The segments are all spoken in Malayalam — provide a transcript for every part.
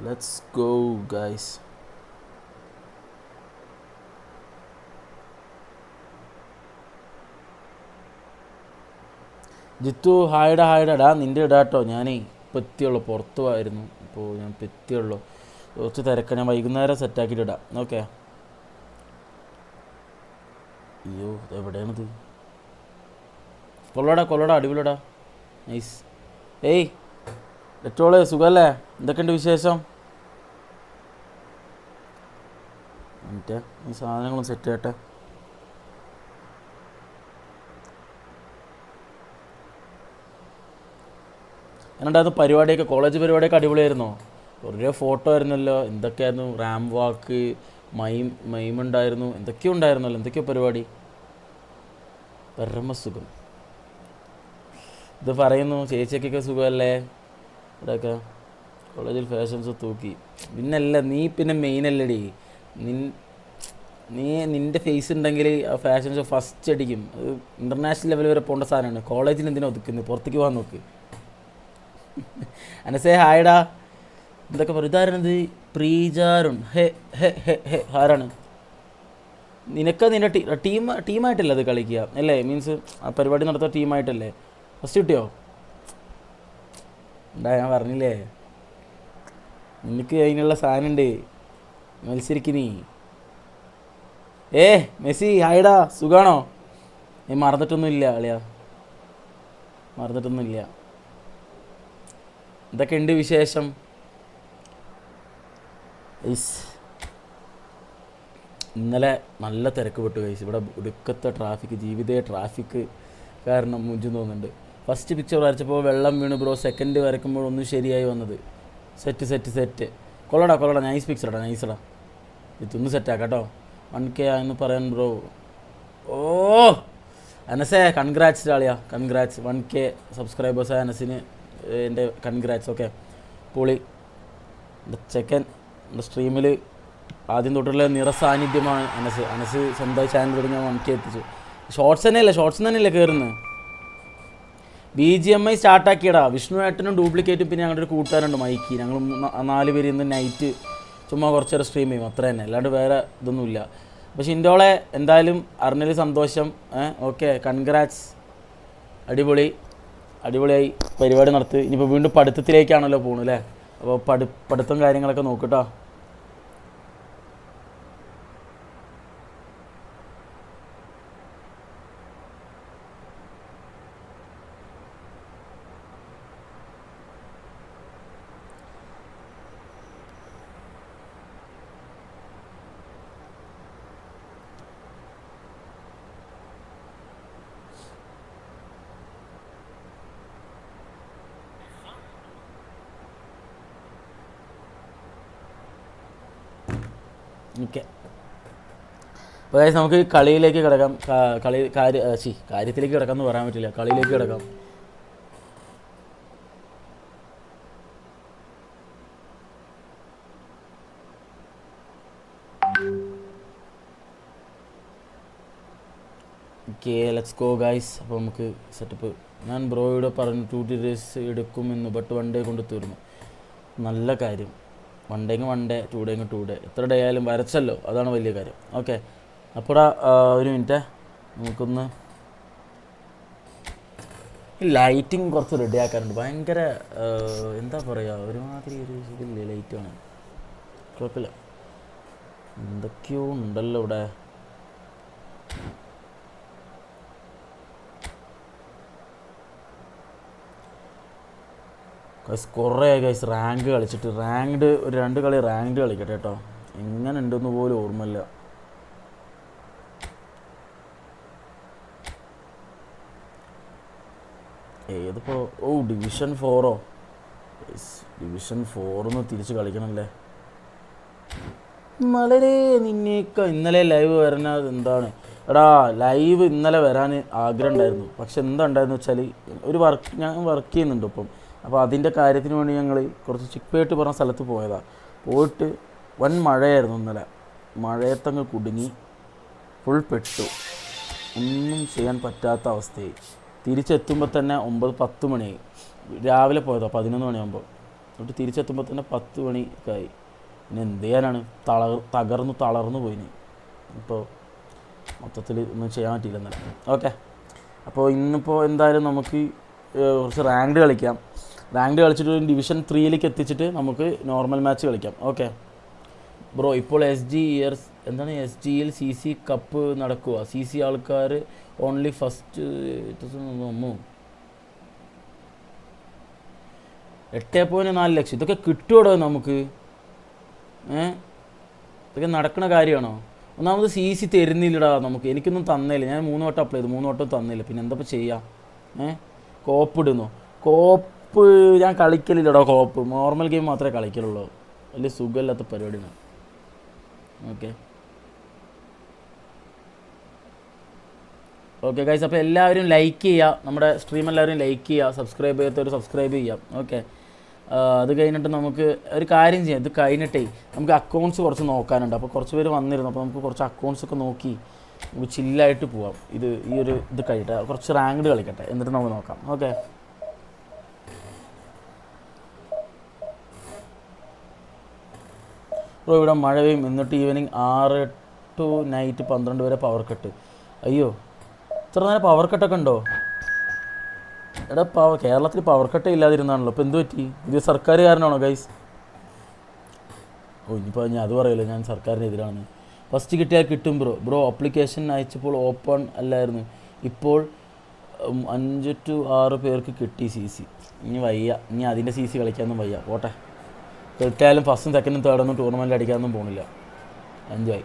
Let's go, guys. ജിത്തു ഹായ്ഡാ നിൻ്റെ ഇടാട്ടോ. ഞാനേ ഇപ്പോൾ എത്തിയുള്ളൂ, പുറത്തു പോയിരുന്നു. ഇപ്പോൾ ഞാൻ ഇപ്പോൾ എത്തിയുള്ളൂ, കുറച്ച് തിരക്കാണ്. ഞാൻ വൈകുന്നേരം സെറ്റാക്കിയിട്ട് ഇടാം. ഓക്കെ. അയ്യോ എവിടെയാണിത്? കൊള്ളടാ അടിപൊളിടാ, നൈസ്. ഏയ് ലെറ്റോള് സുഖമല്ലേ? എന്തൊക്കെയുണ്ട് വിശേഷം? എന്നിട്ട് ഈ സാധനങ്ങളും സെറ്റ് ചെയ്യട്ടെ. എന്നുണ്ടായിരുന്നു പരിപാടിയൊക്കെ, കോളേജ് പരിപാടിയൊക്കെ അടിപൊളിയായിരുന്നോ? കുറേ ഫോട്ടോ ആയിരുന്നല്ലോ. എന്തൊക്കെയായിരുന്നു? റാം വാക്ക്, മൈം ഉണ്ടായിരുന്നു, എന്തൊക്കെയോ ഉണ്ടായിരുന്നല്ലോ. എന്തൊക്കെയോ പരിപാടി. പരമസുഖം. ഇത് പറയുന്നു ചേച്ചിയൊക്കെ സുഖമല്ലേ? ഇവിടെയൊക്കെ കോളേജിൽ ഫാഷൻസ് തൂക്കി. പിന്നെ മെയിനല്ലടി. നിൻ്റെ ഫേസ് ഉണ്ടെങ്കിൽ ആ ഫാഷൻ ഷോ ഫസ്റ്റ് അടിക്കും. അത് ഇൻ്റർനാഷണൽ ലെവൽ വരെ പോകേണ്ട സാധനമാണ്. കോളേജിൽ എന്തിനാ ഒതുക്കുന്നത്? പുറത്തേക്ക് പോകാൻ നോക്ക്. അനസേ ഹായ്ഡാ. എന്തൊക്കെ പറയും? ഇതാരണത്? പ്രീജാരുൺ. ഹേ ഹേ ഹേ ഹേ ആരാണ്? നിൻ്റെ ടീമായിട്ടല്ലേ അത് കളിക്കുക അല്ലേ? മീൻസ് ആ പരിപാടി നടത്തുക ടീമായിട്ടല്ലേ? ഫസ്റ്റ് കിട്ടിയോ? ഞാൻ പറഞ്ഞില്ലേ നിനക്ക് അതിനുള്ള സാധനമുണ്ട്, മത്സരിക്കുന്നീ. മെസ്സി ഹായ്ഡാ, സുഖാണോ? മറന്നിട്ടൊന്നുമില്ല അളിയാ, മറന്നിട്ടൊന്നുമില്ല. എന്തൊക്കെയുണ്ട് വിശേഷം? ഇന്നലെ നല്ല തിരക്ക് പെട്ടു ഗൈസ്. ഇവിടെ ഒടുക്കത്തെ ട്രാഫിക്, ജീവിതേ ട്രാഫിക് കാരണം മുഞ്ചും തോന്നുന്നുണ്ട്. ഫസ്റ്റ് പിക്ചർ വരച്ചപ്പോൾ വെള്ളം വീണ് ബ്രോ. സെക്കൻഡ് വരയ്ക്കുമ്പോൾ ഒന്നും ശരിയായി വന്നത്. സെറ്റ് കൊള്ളടാ നൈസ് പിക്ചറാ, നൈസടാ. ഇതൊന്ന് സെറ്റാക്കാം കേട്ടോ. 1K എന്ന് പറയാൻ ബ്രോ. ഓ അനസേ കൺഗ്രാറ്റ്സ് ആളിയാ, കൺഗ്രാറ്റ്സ്. 1K സബ്സ്ക്രൈബേഴ്സായ അനസിന് എൻ്റെ കൺഗ്രാറ്റ്സ്. ഓക്കെ പൊളി. എൻ്റെ ചെക്കൻ എൻ്റെ സ്ട്രീമിൽ ആദ്യം തൊട്ടുള്ള നിറസാന്നിധ്യമാണ് അനസ് സ്വന്തമായി ചാനൽ തുടങ്ങി 1K എത്തിച്ചു. ഷോർട്സ് തന്നെയല്ലേ കയറുന്നത്? BGMI സ്റ്റാർട്ടാക്കിയടാ. വിഷ്ണു ഏട്ടനും ഡ്യൂപ്ലിക്കേറ്റും പിന്നെ ഞങ്ങളുടെ ഒരു കൂട്ടുകാരുണ്ട് മൈക്കി. ഞങ്ങൾ 4 പേര് ഇന്ന് നൈറ്റ് ചുമ്മാ കുറച്ച് നേരം സ്ട്രീം ചെയ്യും, അത്ര തന്നെ, അല്ലാണ്ട് വേറെ ഇതൊന്നുമില്ല. പക്ഷെ ഇൻ്റോളെ എന്തായാലും അറിഞ്ഞതിൽ സന്തോഷം. Okay congrats. അടിപൊളിയായി പരിപാടി നടത്തി. ഇനിയിപ്പോൾ വീണ്ടും പഠിത്തത്തിലേക്കാണല്ലോ പോകണു അല്ലേ? അപ്പോൾ പഠിത്തം കാര്യങ്ങളൊക്കെ നോക്കിട്ടോ. ഓക്കെ അപ്പോൾ നമുക്ക് കളിയിലേക്ക് കിടക്കാം. കാര്യത്തിലേക്ക് കിടക്കാം എന്ന് പറയാൻ പറ്റില്ല, കളിയിലേക്ക് കിടക്കാം. Okay let's go guys. അപ്പോൾ നമുക്ക് സെറ്റപ്പ്. ഞാൻ ബ്രോയോട് പറഞ്ഞു 2 days എടുക്കുമെന്ന്, ബട്ട് 1 day കൊണ്ട് തീർന്നു. നല്ല കാര്യം. 1 day 1 day, 2 day 2 day, എത്ര ഡേ ആയാലും വരച്ചല്ലോ, അതാണ് വലിയ കാര്യം. ഓക്കെ അപ്പോൾ ഒരു മിനിറ്റ് നമുക്കൊന്ന് ലൈറ്റിങ് കുറച്ച് റെഡി ആക്കാറുണ്ട്. ഭയങ്കര എന്താ പറയുക, ഒരുമാതിരി ഒരു ഇതില്ലേ ലൈറ്റ് ആണ്. കുഴപ്പമില്ല, എന്തൊക്കെയോ ഉണ്ടല്ലോ ഇവിടെ. കുറേ ഗൈസ് റാങ്ക് കളിച്ചിട്ട്, ഒരു 2 കളി റാങ്ക്ഡ് കളിക്കട്ടെ കേട്ടോ. എങ്ങനെ ഉണ്ടെന്ന് പോലും ഓർമ്മയില്ല. ഏതിപ്പോൾ ഡിവിഷൻ 4 ഡിവിഷൻ 4 തിരിച്ച് കളിക്കണമല്ലേ. വളരെ നിന്നേക്ക ഇന്നലെ ലൈവ് വരുന്നത് എന്താണ് എടാ? ലൈവ് ഇന്നലെ വരാൻ ആഗ്രഹം ഉണ്ടായിരുന്നു, പക്ഷെ എന്താ ഉണ്ടായെന്ന് വെച്ചാൽ ഞാൻ വർക്ക് ചെയ്യുന്നുണ്ട് ഇപ്പം. അപ്പോൾ അതിൻ്റെ കാര്യത്തിന് വേണ്ടി ഞങ്ങൾ കുറച്ച് ചിക്പേട്ട് പറഞ്ഞ സ്ഥലത്ത് പോയിട്ട് വൻ മഴയായിരുന്നു ഇന്നലെ. മഴയത്തങ്ങ് കുടുങ്ങി ഫുൾ പെട്ടു. ഒന്നും ചെയ്യാൻ പറ്റാത്ത അവസ്ഥയായി. തിരിച്ചെത്തുമ്പോൾ തന്നെ 9-10 മണിയായി. രാവിലെ പോയതോ 11 മണിയാകുമ്പോൾ. എന്നിട്ട് തിരിച്ചെത്തുമ്പോൾ തന്നെ 10 മണിക്കായി. പിന്നെ എന്ത് ചെയ്യാനാണ്, തളർന്നു പോയിന്. ഇപ്പോൾ മൊത്തത്തിൽ ഒന്നും ചെയ്യാൻ പറ്റിയില്ലെന്നല്ല. ഓക്കെ, അപ്പോൾ ഇന്നിപ്പോൾ എന്തായാലും നമുക്ക് കുറച്ച് റാങ്ക്ഡ് കളിക്കാം. റാങ്ക്ഡ് കളിച്ചിട്ട് ഡിവിഷൻ 3ലേക്ക് എത്തിച്ചിട്ട് നമുക്ക് നോർമൽ മാച്ച് കളിക്കാം. ഓക്കെ ബ്രോ, ഇപ്പോൾ എന്താണ് SGയിൽ CC കപ്പ് നടക്കുക. CC ആൾക്കാർ ഓൺലി ഫസ്റ്റ് 8.4 ലക്ഷം. ഇതൊക്കെ കിട്ടുമോ നമുക്ക്? ഇതൊക്കെ നടക്കുന്ന കാര്യമാണോ? ഒന്നാമത് CC തരുന്നില്ലടാ നമുക്ക്. എനിക്കൊന്നും തന്നില്ല. ഞാൻ 3 വട്ടം അപ്ലൈ ചെയ്തു, 3 വട്ടം തന്നില്ല. പിന്നെ എന്താ ചെയ്യാം? കോപ്പ് ഇടുന്നു. കോപ്പ് ഞാൻ കളിക്കലില്ലടാ. കോപ്പ് നോർമൽ ഗെയിം മാത്രമേ കളിക്കലുള്ളൂ. വലിയ സുഖമില്ലാത്ത പരിപാടിയാണ്. ഓക്കെ ഗൈസ്, അപ്പോൾ എല്ലാവരും ലൈക്ക് ചെയ്യുക. നമ്മുടെ സ്ട്രീം എല്ലാവരും ലൈക്ക് ചെയ്യുക. സബ്സ്ക്രൈബ് ചെയ്യാത്തവർ സബ്സ്ക്രൈബ് ചെയ്യാം. ഓക്കെ, അത് കഴിഞ്ഞിട്ട് നമുക്ക് ഒരു കാര്യം ചെയ്യാം. ഇത് കഴിഞ്ഞിട്ടേ നമുക്ക് അക്കൗണ്ട്സ് കുറച്ച് നോക്കാനുണ്ട്. അപ്പോൾ കുറച്ച് പേര് വന്നിരുന്നു. അപ്പോൾ നമുക്ക് കുറച്ച് അക്കൗണ്ട്സൊക്കെ നോക്കി നമുക്ക് ചില്ലായിട്ട് പോവാം. ഇത് കഴിയട്ടെ, കുറച്ച് റാങ്ക്ഡ് കളിക്കട്ടെ, എന്നിട്ട് നമുക്ക് നോക്കാം. ഓക്കെ, ഇപ്പോൾ ഇവിടെ മഴ പെയ്യും. എന്നിട്ട് ഈവനിങ് 6 to നൈറ്റ് 12 വരെ പവർ കട്ട്. അയ്യോ, ഇത്ര നേരം പവർ കട്ടൊക്കെ ഉണ്ടോ? എടാ, കേരളത്തിൽ പവർ കട്ട് ഇല്ലാതിരുന്നാണല്ലോ. ഇപ്പോൾ എന്ത് പറ്റി? ഇത് സർക്കാർ കാരനാണോ ഗൈസ്? ഇനിയിപ്പോൾ ഞാൻ അത് പറയല്ലോ, ഞാൻ സർക്കാരിനെതിരാണ്. ഫസ്റ്റ് കിട്ടിയാൽ കിട്ടും ബ്രോ. അപ്ലിക്കേഷൻ അയച്ചപ്പോൾ ഓപ്പൺ അല്ലായിരുന്നു. ഇപ്പോൾ 5 to 6 പേർക്ക് കിട്ടി CC. ഇനി വയ്യ, ഇനി അതിൻ്റെ CC കളിക്കാനൊന്നും വയ്യ. പോട്ടെ, കിട്ടിയാലും ഫസ്റ്റും സെക്കൻഡും തേർഡൊന്നും ടൂർണമെൻറ്റ് അടിക്കാനൊന്നും പോകുന്നില്ല. എൻജോയ്.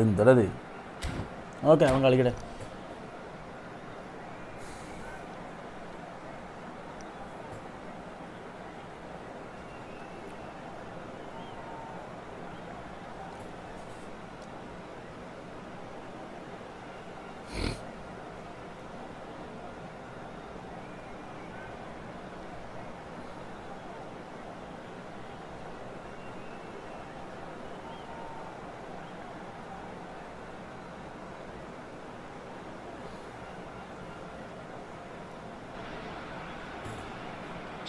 എന്തത്? ഓക്കെ, അവൻ കളിക്കട്ടെ.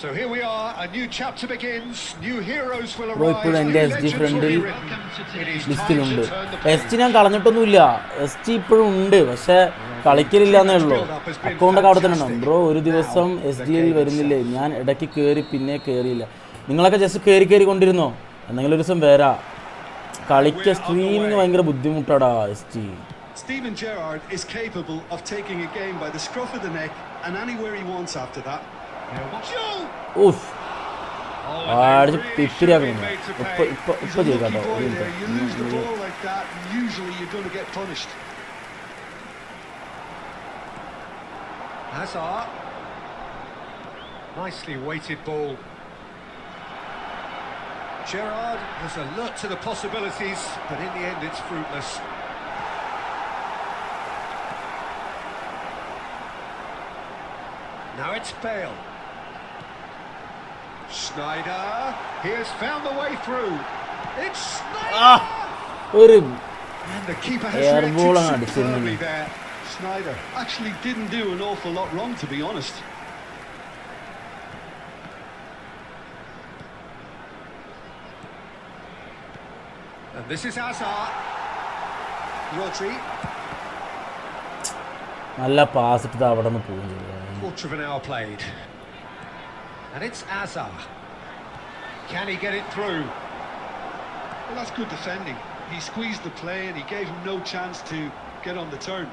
So here we are, a new chapter begins, new heroes will arrive. ഇപ്പോൾ എൻ്റെ SG ഫ്രണ്ടിൽ ലിസ്റ്റിലുണ്ട്. SG ഞാൻ കളഞ്ഞിട്ടൊന്നുമില്ല. SG ഇപ്പോഴും ഉണ്ട്, പക്ഷേ കളിക്കലില്ല എന്നേ ഉള്ളൂ. അക്കൗണ്ടൊക്കെ അവിടെ തന്നെ ഉണ്ടാവും. ബ്രോ, ഒരു ദിവസം SGയിൽ വരുന്നില്ലേ? ഞാൻ ഇടയ്ക്ക് കയറി, പിന്നെ കയറിയില്ല. നിങ്ങളൊക്കെ ജസ്റ്റ് കയറി കൊണ്ടിരുന്നോ? എന്തെങ്കിലും ഒരു ദിവസം വരാ. കളിക്കുക, സ്ട്രീമിങ് ഭയങ്കര ബുദ്ധിമുട്ടാടാ. SG Steven Gerrard is capable of taking a game by the scruff of the neck and anywhere he wants after that. Oof. അടിച്ച് പിപ്പിരിയാക്കുന്നു. ഇപ്പൊ ചെയ്താട്ടോ. Nicely weighted ball. Gerrard has alert to the possibilities, but in the end it's fruitless. Now it's Bale. Schneider, he has found the way through. It's Schneider! And the keeper has reacted superbly there. Schneider actually didn't do an awful lot wrong, to be honest. And this is Hazard. Rodri. നല്ല പാസ് ഇട്ട് അവിടെ നിന്ന് പോകും. Quarter of an hour played. And it's Hazard. Can he get it through? Well, that's good defending. He squeezed the play and he gave him no chance to get on the turn.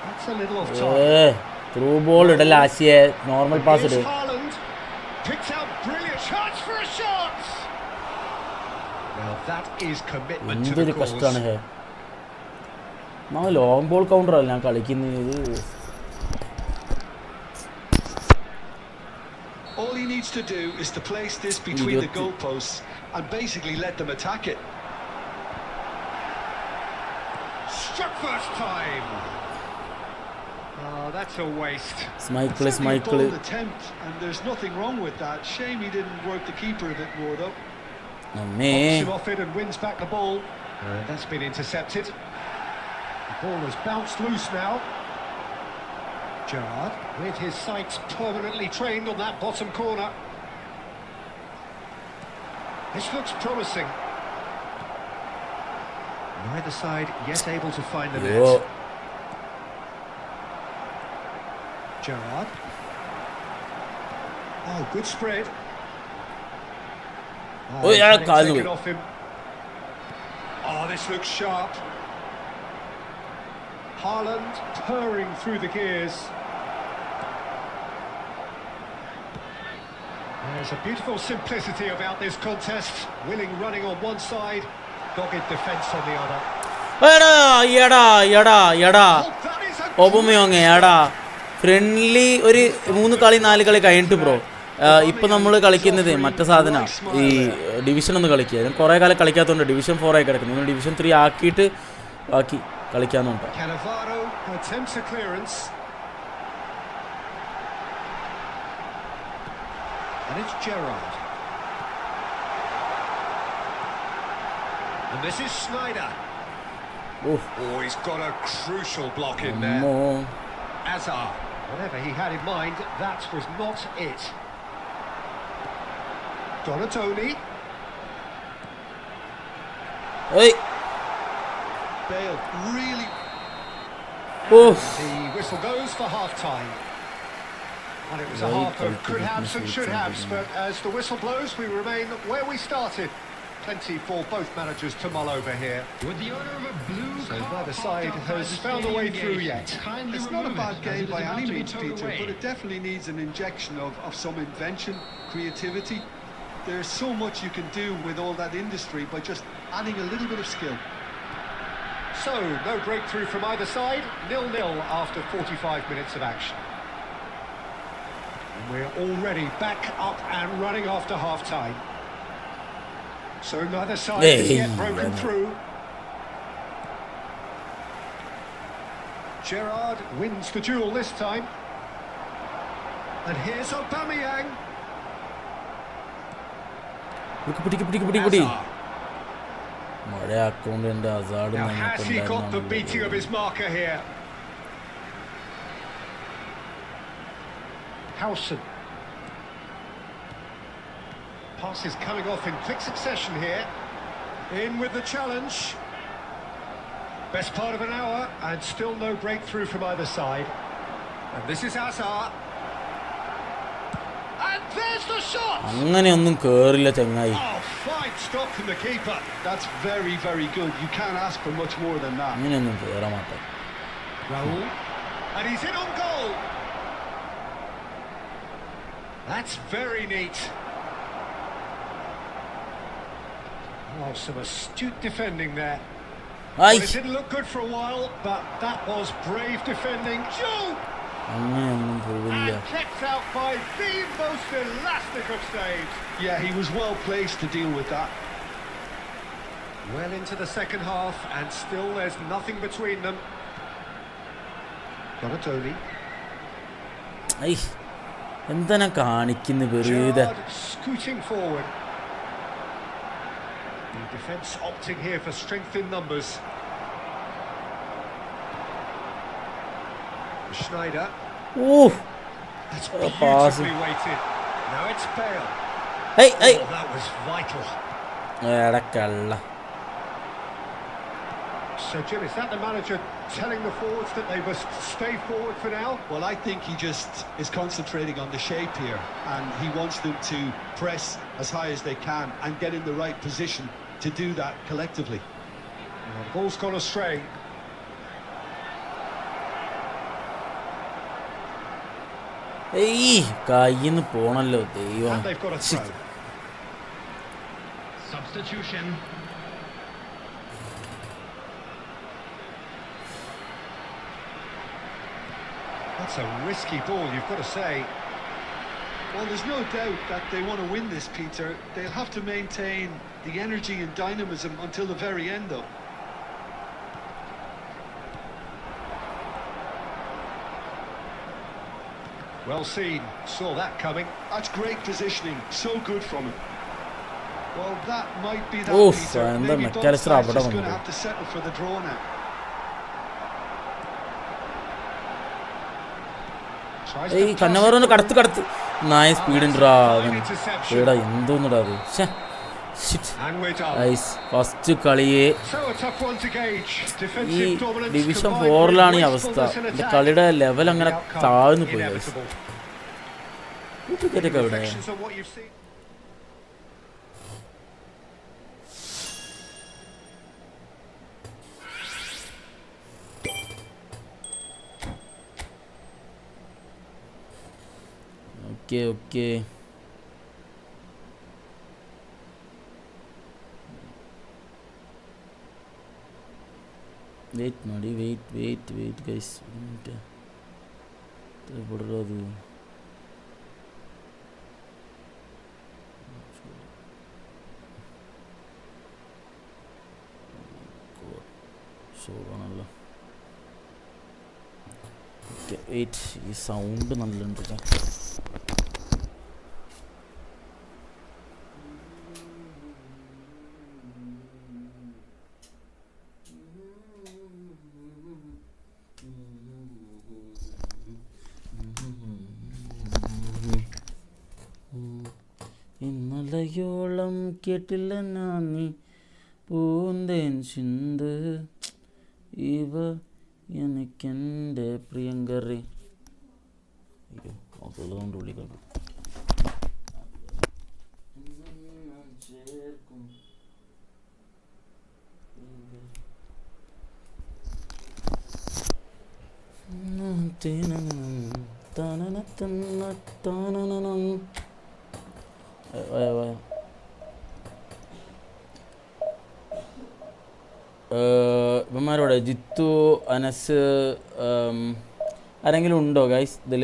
That's a little off target. Through ball idalla Asiye, normal pass idu. Picks out brilliant chance for a shot. Now that is commitment to the cause. കഷ്ടാണ് ഹേ. ലോങ് ബോൾ കൗണ്ടർ അല്ല ഞാൻ കളിക്കുന്നത്. All he needs to do is to place this between the goalposts and basically let them attack it. struck first time. Oh, that's a waste. Smikle. Bold attempt, and there's nothing wrong with that. Shame he didn't work the keeper a bit more, though. Knocks him off it and wins back the ball. That's been intercepted. The ball has bounced loose now. Gerrard, with his sights permanently trained on that bottom corner. This looks promising. Neither side yet able to find the net. Gerrard. Oh, good spread. Oh, yeah, taken off him. Oh, this looks sharp. Haaland purring through the gears. There's a beautiful simplicity about this contest. Willing running on one side, dogged defence on the other. Friendly ഒരു 3 കളി 4 കളി കഴിഞ്ഞിട്ട് ബ്രോ ഇപ്പം നമ്മൾ കളിക്കുന്നത് മറ്റേ സാധനം ഈ ഡിവിഷൻ ഒന്ന് കളിക്കുക. ഞാൻ കുറേ കാലം കളിക്കാത്തതുകൊണ്ട് ഡിവിഷൻ 4 ആയി കിടക്കുന്നു. ഡിവിഷൻ 3 ആക്കിയിട്ട് ബാക്കി കളിക്കാന്നുണ്ട്. And it's Gerrard. And this is Sneijder. Oh, he's got a crucial block in there. Azar. Whatever he had in mind, that was not it. Donatoni. Hey. Bale really. Oh. The whistle goes for half-time. And it was a half of could-haves and should-haves, but as the whistle blows, we remain where we started. Plenty for both managers to mull over here. With the owner of a blue so neither side has found a way through yet. It's not a bad game by any means, Peter, but it definitely needs an injection of some invention, creativity. There's so much you can do with all that industry by just adding a little bit of skill. So, no breakthrough from either side, 0-0 after 45 minutes of action. And we're already back up and running after half-time. So neither side has yet broken through. Gerrard wins the duel this time. And here's Aubameyang. Now has he got the beating of his marker here? Howson. Passes coming off in quick succession here. In with the challenge. Best part of an hour and still no breakthrough from either side. And this is Azar. And there's the shot! Oh, fine stop from the keeper. That's very, very good. You can't ask for much more than that. Raul. And he's in on goal. That's very neat. Oh, some astute defending there. Well, it didn't look good for a while, but that was brave defending. Joe! And kept out by the most elastic of saves. Yeah, he was well placed to deal with that. Well into the second half, and still there's nothing between them. Donatoni. Gerrard scooting forward. The defence opting here for strength in numbers. Sneijder. Ooh. That's beautifully weighted. Now it's Bale. Hey. Oh, that was vital. So, Jim, is that the manager telling the forwards that they must stay forward for now? Well, I think he just is concentrating on the shape here, and he wants them to press as high as they can and get in the right position to do that collectively. Well, the ball's gone astray. And they've got a throw. Substitution. That's a risky ball, you've got to say. Well, there's no doubt that they want to win this, Peter. They'll have to maintain the energy and dynamism until the very end, though. Well seen, saw that coming. That's great positioning, so good from him. Well, that might be that, Oof, Peter. and Maybe the both McAllister sides അവിടെ just going to വന്നത്. have to settle for the draw now. Tries ഏയ് to pass കന്നവറൊന്ന് it കടത്ത് കടത്ത് നായ സ്പീഡ് ഉണ്ടാ അവൻ എടാ എന്തോന്നിടാ അത് and we're done. ഐസ് ഫസ്റ്റ് കളിയെ So a tough one to gauge. ഈ Defensive dominance division combined with 4-ലാണ് ഈ അവസ്ഥ. wastefulness in എൻ്റെ attack. കളിയുടെ ലെവൽ അങ്ങനെ The outcome താഴ്ന്നു പോയി ഗൈസ്. inevitable. ക്രിക്കറ്റ് ഒക്കെ എവിടെ Reflections on what you've seen. Okay okay wait ಮಾಡಿ ವೇಟ್ ಗೈಸ್ ಬಿಡೋದು ഷോണല്ലോ. ഓക്കെ വെയിറ്റ്, ഈ സൗണ്ട് നല്ലുണ്ട്. ഇന്നലയോളം കേട്ടില്ല ഞാൻ നീ പൂന്തേൻ ചിന്ത് ഇവ എനിക്കെൻ്റെ പ്രിയങ്കറി. അയ്യോ അതുകൊണ്ട് വിളിക്കണം. ഇവന്മാരോടെ ജിത്തു, അനസ്, ആരെങ്കിലും ഉണ്ടോ ഗൈസ് ഇതിൽ?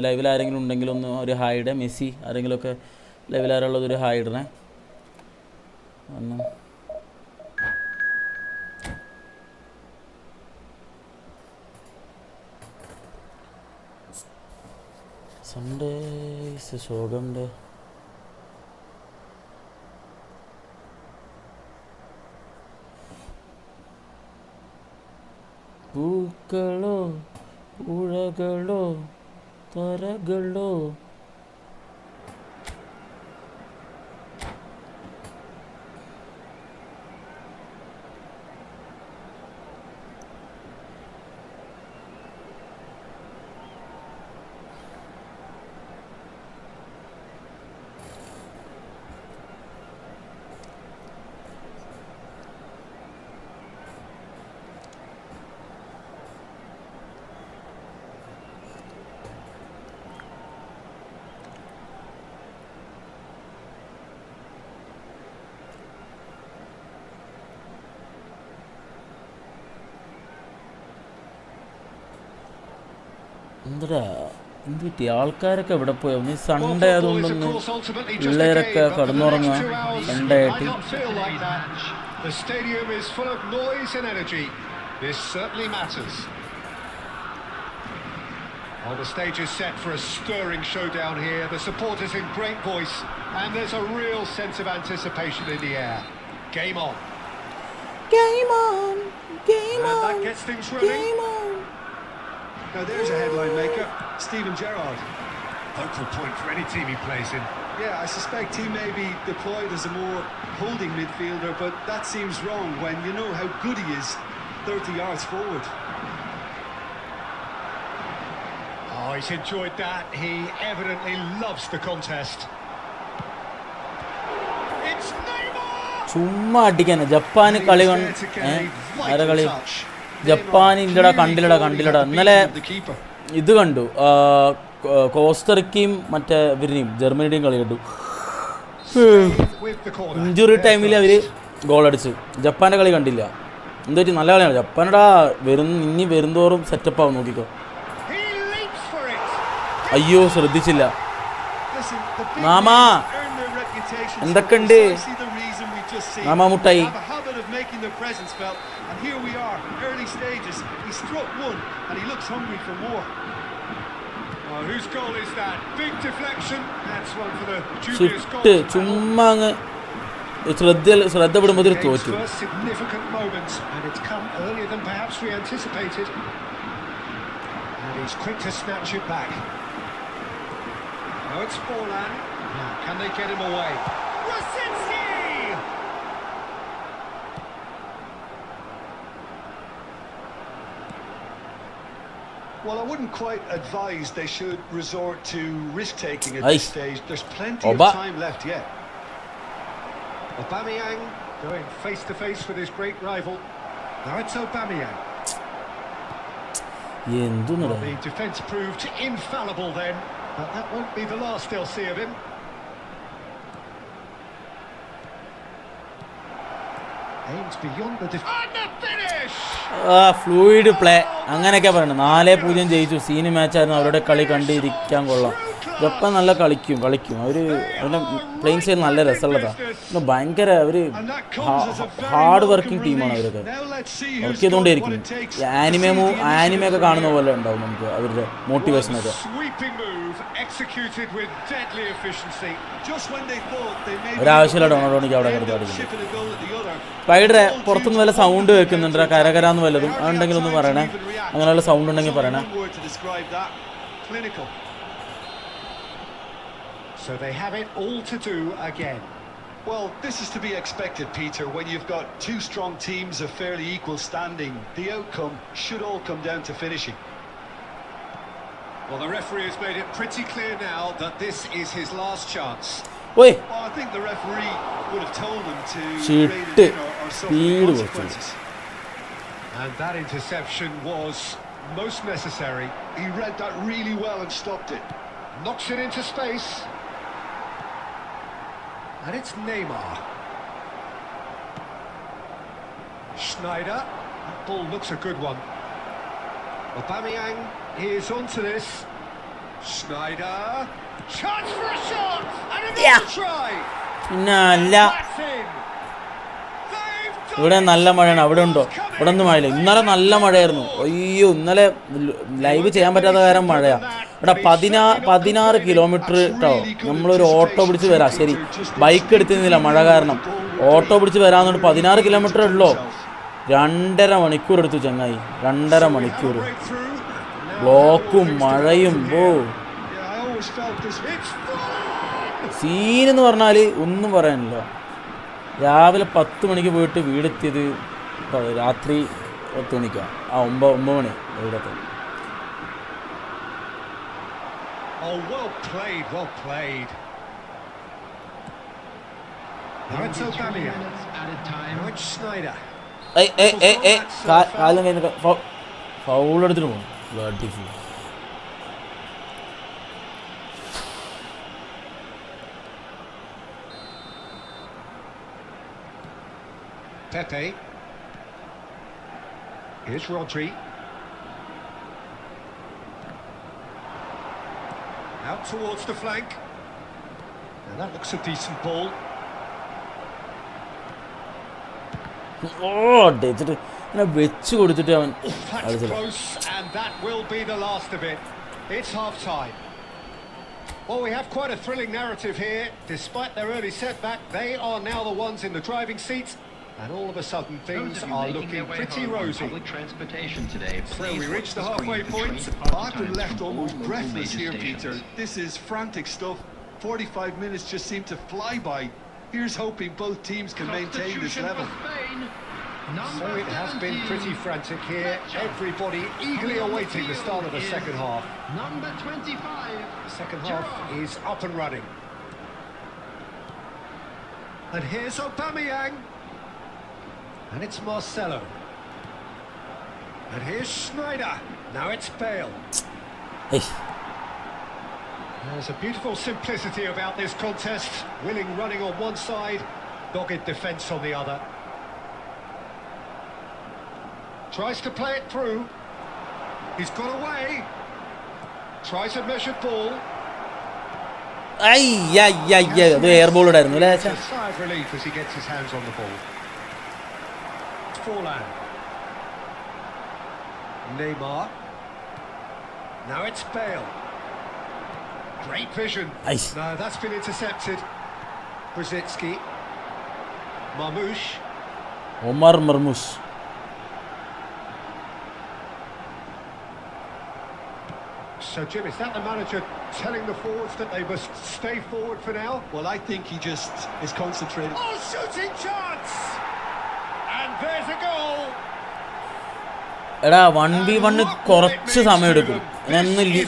ലൈവിൽ ആരെങ്കിലും ഉണ്ടെങ്കിൽ ഒന്ന് ഒരു ഹായിടെ. മെസ്സി ആരെങ്കിലുമൊക്കെ ലൈവിൽ ആരുള്ളത് ഒരു ഹായിടണേ. സൺഡേ ശോകമുണ്ട്. പൂക്കളോ പുഴകളോ തരകളോ എന്താ എന്ത് പറ്റി? ആൾക്കാരൊക്കെ എവിടെ പോയോ? നീ സൺഡേ അതുകൊണ്ടൊന്ന് പിള്ളേരൊക്കെ കടന്നുറങ്ങുക. സൺഡേ ആയിട്ട് The stadium is full of noise and energy. This certainly matters. Well, the stage is set for a stirring showdown here. The supporters in great voice, and there's a real sense of anticipation in the air. Game on. Game on, game And on, that gets things running. game on. Now there's a headline maker, Steven Gerrard. Focal point for any team he plays in. Yeah, I suspect he may be deployed as a more holding midfielder, but that seems wrong when you know how good he is 30 yards forward. Oh, he's enjoyed that. He evidently loves the contest. It's Neymar! ചുമ്മാ അടിക്കാന്. ജപ്പാന് കളി ആരെ കളി? ജപ്പാൻ ഇല്ലടാ, കണ്ടില്ലടാ. ഇന്നലെ ഇത് കണ്ടു, കോസ്റ്ററിക്കയും മറ്റേ ഇവരിനെയും ജർമ്മനിയുടെയും കളി കണ്ടു. ഇഞ്ചുറി ടൈമിൽ അവർ ഗോളടിച്ചു. ജപ്പാൻ്റെ കളി കണ്ടില്ല. എന്താ വെച്ചാൽ നല്ല കളിയാണ് ജപ്പാനടാ. ഇനി വരുന്തോറും സെറ്റപ്പ് ആവും, നോക്കിക്കോ. അയ്യോ ശ്രദ്ധിച്ചില്ല. മാമാ എന്തൊക്കെയുണ്ട്? മാമാ മുട്ടായി. And here we are, early stages. He struck one and he looks hungry for more. Oh, whose goal is that? Big deflection. That's one for the dubious goal. ഷിട്ട് ചുമ്മാ അങ്ങ് ശ്രദ്ധപ്പെടുമ്പോൾ Game's തോറ്റു. first significant moment, and it's come earlier than perhaps we anticipated. And he's quick to snatch it back. Now it's Forlan. Now, can they get him away? Rosicki! Well, I wouldn't quite advise they should resort to risk-taking at Aye. this stage. There's plenty of Oba. time left yet. Aubameyang going face-to-face with his great rival. Now it's Aubameyang. എന്തുന്നടാ Well, the defence proved infallible then, but that won't be the last they'll see of him. Aims beyond the and the finish! Fluid play അങ്ങനെയൊക്കെ പറയണം. 4-0 ജയിച്ചു. സീനി മാച്ചായിരുന്നു. അവരുടെ കളി കണ്ടിരിക്കാൻ കൊള്ളാം. ജപ്പാൻ നല്ല കളിക്കും അവർ അവരുടെ പ്ലേയിങ് സ്റ്റൈൽ നല്ല രസമുള്ളതാണ്. ഭയങ്കര അവർ ഹാർഡ് വർക്കിംഗ് ടീമാണ് അവരൊക്കെ. വർക്ക് ചെയ്തുകൊണ്ടേയിരിക്കും. ആനിമയൊക്കെ കാണുന്ന പോലെ ഉണ്ടാവും നമുക്ക് അവരുടെ മോട്ടിവേഷനൊക്കെ. ഒരാവശ്യമില്ല ഡോണോടോണിക്ക് അവിടെ കിടന്ന് പഠിക്കുന്നത്. പൈഡറെ പുറത്തുനിന്ന് വല്ല സൗണ്ട് കേൾക്കുന്നുണ്ട്, കരകരാന്ന് വല്ലതും അതുണ്ടെങ്കിൽ ഒന്ന് പറയണേ. അങ്ങനെയുള്ള സൗണ്ട് ഉണ്ടെങ്കിൽ പറയണേ. So they have it all to do again. Well, this is to be expected, Peter. When you've got two strong teams of fairly equal standing, the outcome should all come down to finishing. Well, the referee has made it pretty clear now that this is his last chance. Oi! Well, I think the referee would have told them to Shit. rein it in or suffer the Speed consequences. And that interception was most necessary. He read that really well and stopped it. Knocks it into space. And it's Neymar. Schneider. That ball looks a good one. Aubameyang is onto this. Schneider. Chance for a shot! And another try! പിന്നെ അല്ല That's in! They've done ഇവിടെ it! നല്ല മഴയാണ്. അവിടെ ഉണ്ടോ? ഇവിടെ ഒന്നും മഴയില്ല. ഇന്നലെ നല്ല മഴയായിരുന്നു. അയ്യോ, ഇന്നലെ ലൈവ് ചെയ്യാൻ പറ്റാത്ത കാരണം മഴയാണ്. ഇവിടെ 16 കിലോമീറ്റർ കേട്ടോ. നമ്മളൊരു ഓട്ടോ പിടിച്ച് വരാം. ശരി, ബൈക്ക് എടുത്തിരുന്നില്ല മഴ കാരണം. ഓട്ടോ പിടിച്ച് വരാമെന്നുണ്ട്. 16 കിലോമീറ്റർ ഉള്ളോ. 2.5 മണിക്കൂർ എടുത്തു ചങ്ങായി. 2.5 മണിക്കൂർ. ബ്ലോക്കും മഴയും. Yeah, I always felt this. സീനെന്ന് പറഞ്ഞാൽ ഒന്നും പറയാനില്ല. രാവിലെ 10 മണിക്ക് പോയിട്ട് വീടെത്തിയത് രാത്രി 10 മണിക്കാണ്. 9 മണി ഇവിടത്തെ. Oh, well played, well played. Now it's Aubameyang. Added time. Now it's Schneider. കാലം കഴിഞ്ഞ ഫൗൾ എടുത്തിട്ട് പോകും. Bloody full. Pepe. Here's Rodri. Out towards the flank. And that looks a decent ball. അടിച്ചിട്ട് ഇങ്ങനെ വെച്ച് കൊടുത്തിട്ട് അവൻ That's close, and that will be the last of it. It's half-time. Well, we have quite a thrilling narrative here. Despite their early setback, they are now the ones in the driving seat. And all of a sudden, things are looking pretty rosy. Public transportation today. So we reached the halfway point. I've been left almost breathless here, Peter. This is frantic stuff. 45 minutes just seem to fly by. Here's hoping both teams can maintain this level. So it has been pretty frantic here. Everybody eagerly awaiting the start of the second half. Number 25. The second half is up and running. And here's Aubameyang. And it's Marcelo. And here's Schneider. Now it's Bale. There's a beautiful simplicity about this contest. Willing running on one side, dogged defence on the other. Tries to play it through. He's got away. Tries a measured ball. അത് എയർ ബോൾ ഇടായിരുന്നു അല്ലേ? It's a sigh of relief as he gets his hands on the ball. Forlan. Neymar. Now it's Bale. Great vision. Ice. No, that's been intercepted. Brzezinski. Marmoush. Omar Marmoush. So, Jim, is that the manager telling the forwards that they must stay forward for now? Well, I think he just is concentrated. Oh, shooting chance! And there's a goal! എടാ 1v1 കുറച്ച് സമയം എടുക്കും. ഞാൻ ഈ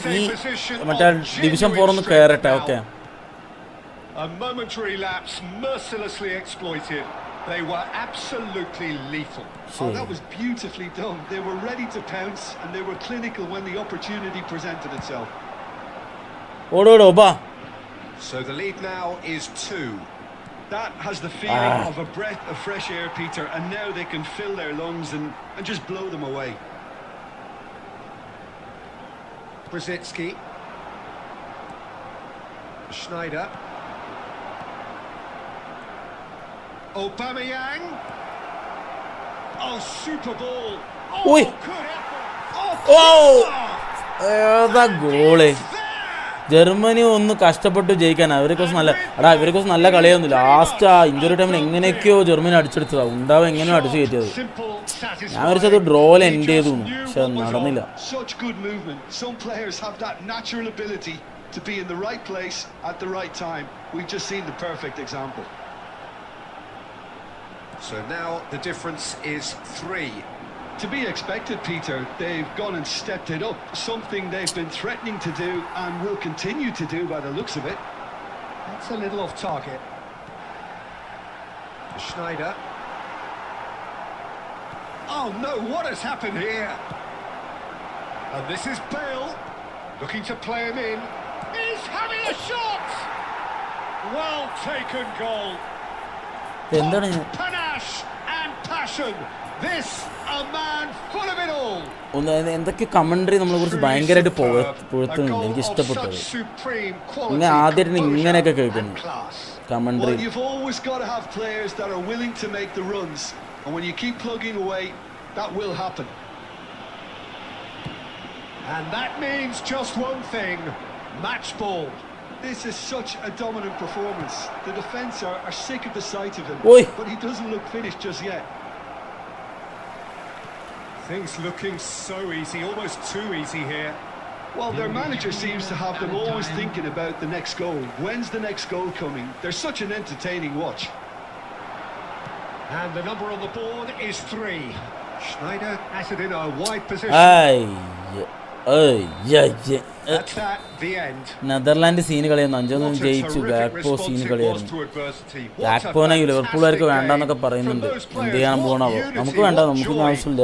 മറ്റേ ഡിവിഷൻ 4 ഒന്ന് കയറട്ടെ. Okay. A momentary lapse mercilessly exploited. They were absolutely lethal. Oh, that was beautifully done. They were ready to pounce and they were clinical when the opportunity presented itself. ഓടോടോ ബാ. So the lead now is 2. That has the feeling of a breath of fresh air, Peter, and now they can fill their lungs and just blow them away. Brzezinski. Schneider. Aubameyang. Oh, super ball. Oh, Oi. good effort. Oh. ഏതാ ഗോള്. ജർമ്മനി ഒന്ന് കഷ്ടപ്പെട്ട് ജയിക്കാൻ അവർക്ക് നല്ല ഇവർക്ക് നല്ല കളിയൊന്നുമില്ല. ലാസ്റ്റ് ആ ഇഞ്ചുറി ടൈമിൽ എങ്ങനെയൊക്കെയോ ജർമ്മനി അടിച്ചെടുത്തതാണ്. ഉണ്ടാവും എങ്ങനെയോ അടിച്ചു കയറ്റിയത്. ഞാൻ വിചാരിച്ചത് ഡ്രോയിൽ എൻഡ് ചെയ്തു, പക്ഷെ നടന്നില്ല. To be in the right place at the right time. We've just seen the perfect example. So now the difference is 3. To be expected, Peter. They've gone and stepped it up. Something they've been threatening to do and will continue to do by the looks of it. That's a little off target. Schneider. Oh no, what has happened here? And this is Bale, looking to play him in. He's having a shot! Well taken goal. Panache and passion. This a man full of it all. എന്തൊക്കെ കമന്ററി നമ്മളെ കുറിച്ച് ഭയങ്കരമായിട്ട് പുകഴ്ത്തുന്നുണ്ട്. എനിക്ക് ഇഷ്ടപ്പെട്ടത് ഇങ്ങനെ ആദ്യമായിട്ട് ഇങ്ങനെയൊക്കെ കേൾക്കുന്നു commentary. You've always got to have players that are willing to make the runs, and when you keep plugging away, that will happen. And that means just one thing: match ball. This is such a dominant performance. The defence are sick of the sight of him, but he doesn't look finished just yet. Things looking so easy, almost too easy here. Well, their manager seems to have them always thinking about the next goal. When's the next goal coming? They're such an entertaining watch. And the number on the board is 3. Schneider has it in a wide position. That's that, the end. Netherland scene കളിയായിരുന്നു. 5-1 ജയിച്ചു. ഗാക്പോ സീന് കളിയായിരുന്നു. ഗാക്പോനെ ലിവർപൂളുകാർക്ക് വേണ്ടെന്നൊക്കെ പറയുന്നുണ്ട്. എന്ത് ചെയ്യാൻ പോകണാവോ? നമുക്ക് വേണ്ട, നമുക്കൊന്നും ആവശ്യമില്ല.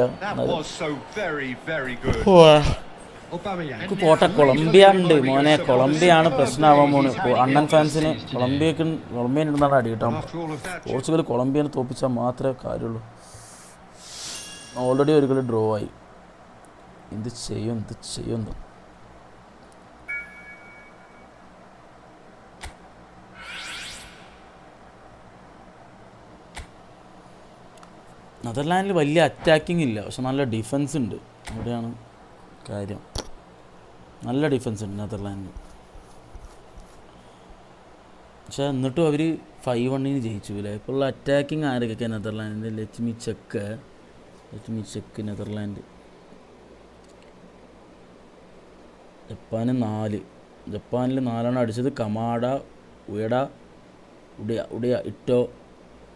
നമുക്ക് പോട്ടെ. കൊളംബിയ ഉണ്ട് മോനെ. കൊളംബിയാണ് പ്രശ്നമാവാൻ പോകുന്നത്. അണ്ണൻ ഫാൻസിന് കൊളംബിയൻ ഇരുന്നാണ് അടിയിട്ടാൻ. പോർച്ചുഗൽ കൊളംബിയനെ തോൽപ്പിച്ചാൽ മാത്രമേ കാര്യമുള്ളൂ. ഓൾറെഡി ഒരു കളി ഡ്രോ ആയി. എന്ത് ചെയ്യുന്നു. നെതർലാൻഡിൽ വലിയ അറ്റാക്കിംഗ് ഇല്ല, പക്ഷെ നല്ല ഡിഫൻസ് ഉണ്ട്. അവിടെയാണ് കാര്യം. നല്ല ഡിഫൻസ് ഉണ്ട് നെതർലാൻഡിന്. പക്ഷെ എന്നിട്ടും അവർ 5-1 ജയിച്ചു അല്ലേ. ഇപ്പോൾ ഉള്ള അറ്റാക്കിങ് ആരൊക്കെ നെതർലാൻഡിൻ്റെ? Let me check. നെതർലാൻഡ് ജപ്പാനിൽ 4 അടിച്ചത്. കമാഡ, ഉടയ ഇട്ടോ,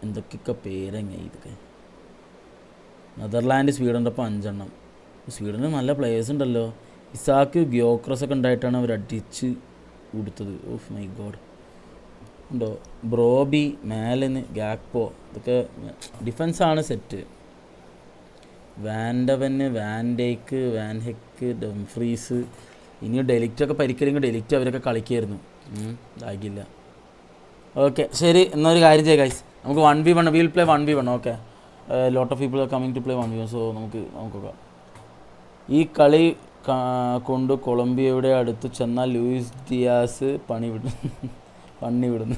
എന്തൊക്കെയൊക്കെ പേരെങ്ങനെ ഇതൊക്കെ. നെതർലാൻഡ് സ്വീഡൻ്റെ ഒപ്പം 5. സ്വീഡന് നല്ല പ്ലേയേഴ്സ് ഉണ്ടല്ലോ. ഇസാക്ക്, ഗ്യോക്രസ് ഒക്കെ ഉണ്ടായിട്ടാണ് അവർ അടിച്ച് കൊടുത്തത്. Of my God. ഉണ്ടോ ബ്രോബി, മാലന്, ഗാക്പോ, ഇതൊക്കെ ഡിഫൻസാണ് സെറ്റ്. വാൻഡവന്, van Dijk, വാൻഹെക്ക്, Dumfries. ഇനി ഡെലിക്റ്റൊക്കെ പരിക്കലെങ്കിൽ ഡെലിക്റ്റ് അവരൊക്കെ കളിക്കായിരുന്നു. ഇതാകില്ല. ഓക്കെ ശരി, എന്നൊരു കാര്യം ചെയ്യാം ഗൈസ്. നമുക്ക് 1v1 will play 1v1. Okay, lot of people are coming to play 1v1. So നമുക്കൊക്കെ ഈ കളി കൊണ്ട് കൊളംബിയയുടെ അടുത്ത് ചെന്നാൽ ലൂയിസ് ഡിയാസ് പണി വിടുന്നു.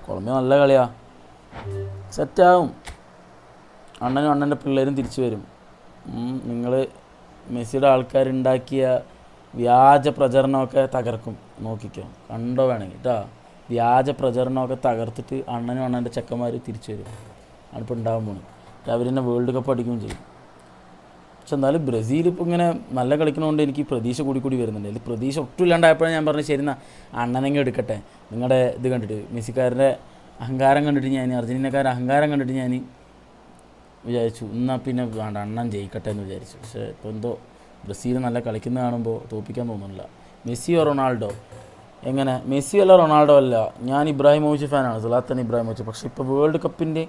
കൊളംബിയ നല്ല കളിയാണ്, സെറ്റാവും. അണ്ണനും അണ്ണൻ്റെ പിള്ളേരും തിരിച്ചു വരും. നിങ്ങൾ മെസ്സിയുടെ ആൾക്കാരുണ്ടാക്കിയ വ്യാജ പ്രചരണമൊക്കെ തകർക്കും, നോക്കിക്കോ, കണ്ടോ വേണമെങ്കിൽ കേട്ടോ. വ്യാജ പ്രചരണമൊക്കെ തകർത്തിട്ട് അണ്ണനും അണ്ണൻ്റെ ചെക്കന്മാർ തിരിച്ചു വരും. അതിപ്പോൾ ഉണ്ടാകാൻ പോകുന്നു. അവരെന്നെ വേൾഡ് കപ്പ് അടിക്കുകയും ചെയ്യും. പക്ഷെ എന്നാലും ബ്രസീൽ ഇപ്പോൾ ഇങ്ങനെ നല്ല കളിക്കണതുകൊണ്ട് എനിക്ക് പ്രതീക്ഷ കൂടി വരുന്നുണ്ട്. അതിൽ പ്രതീക്ഷ ഒട്ടും ഇല്ലാണ്ടായപ്പോഴാണ് ഞാൻ പറഞ്ഞു ശരി എന്നാൽ അണ്ണനെങ്കിൽ എടുക്കട്ടെ. നിങ്ങളുടെ ഇത് കണ്ടിട്ട്, മെസ്സിക്കാരുടെ അഹങ്കാരം കണ്ടിട്ട് ഞാൻ, അർജൻറ്റീനക്കാരുടെ അഹങ്കാരം കണ്ടിട്ട് ഞാൻ വിചാരിച്ചു എന്നാൽ പിന്നെ വേണ്ട അണ്ണൻ ജയിക്കട്ടെ എന്ന് വിചാരിച്ചു. പക്ഷേ ഇപ്പോൾ എന്തോ ബ്രസീൽ നല്ല കളിക്കുന്ന കാണുമ്പോൾ തോൽപ്പിക്കാൻ തോന്നുന്നില്ല. മെസ്സിയോ റൊണാൾഡോ എങ്ങനെ? മെസ്സി അല്ല റൊണാൾഡോ അല്ല, ഞാൻ ഇബ്രാഹിമോവിച്ച് ഫാനാണ്, സുലാത്തൻ ഇബ്രാഹിമോവിച്ച്. പക്ഷേ ഇപ്പോൾ വേൾഡ് കപ്പിൻ്റെ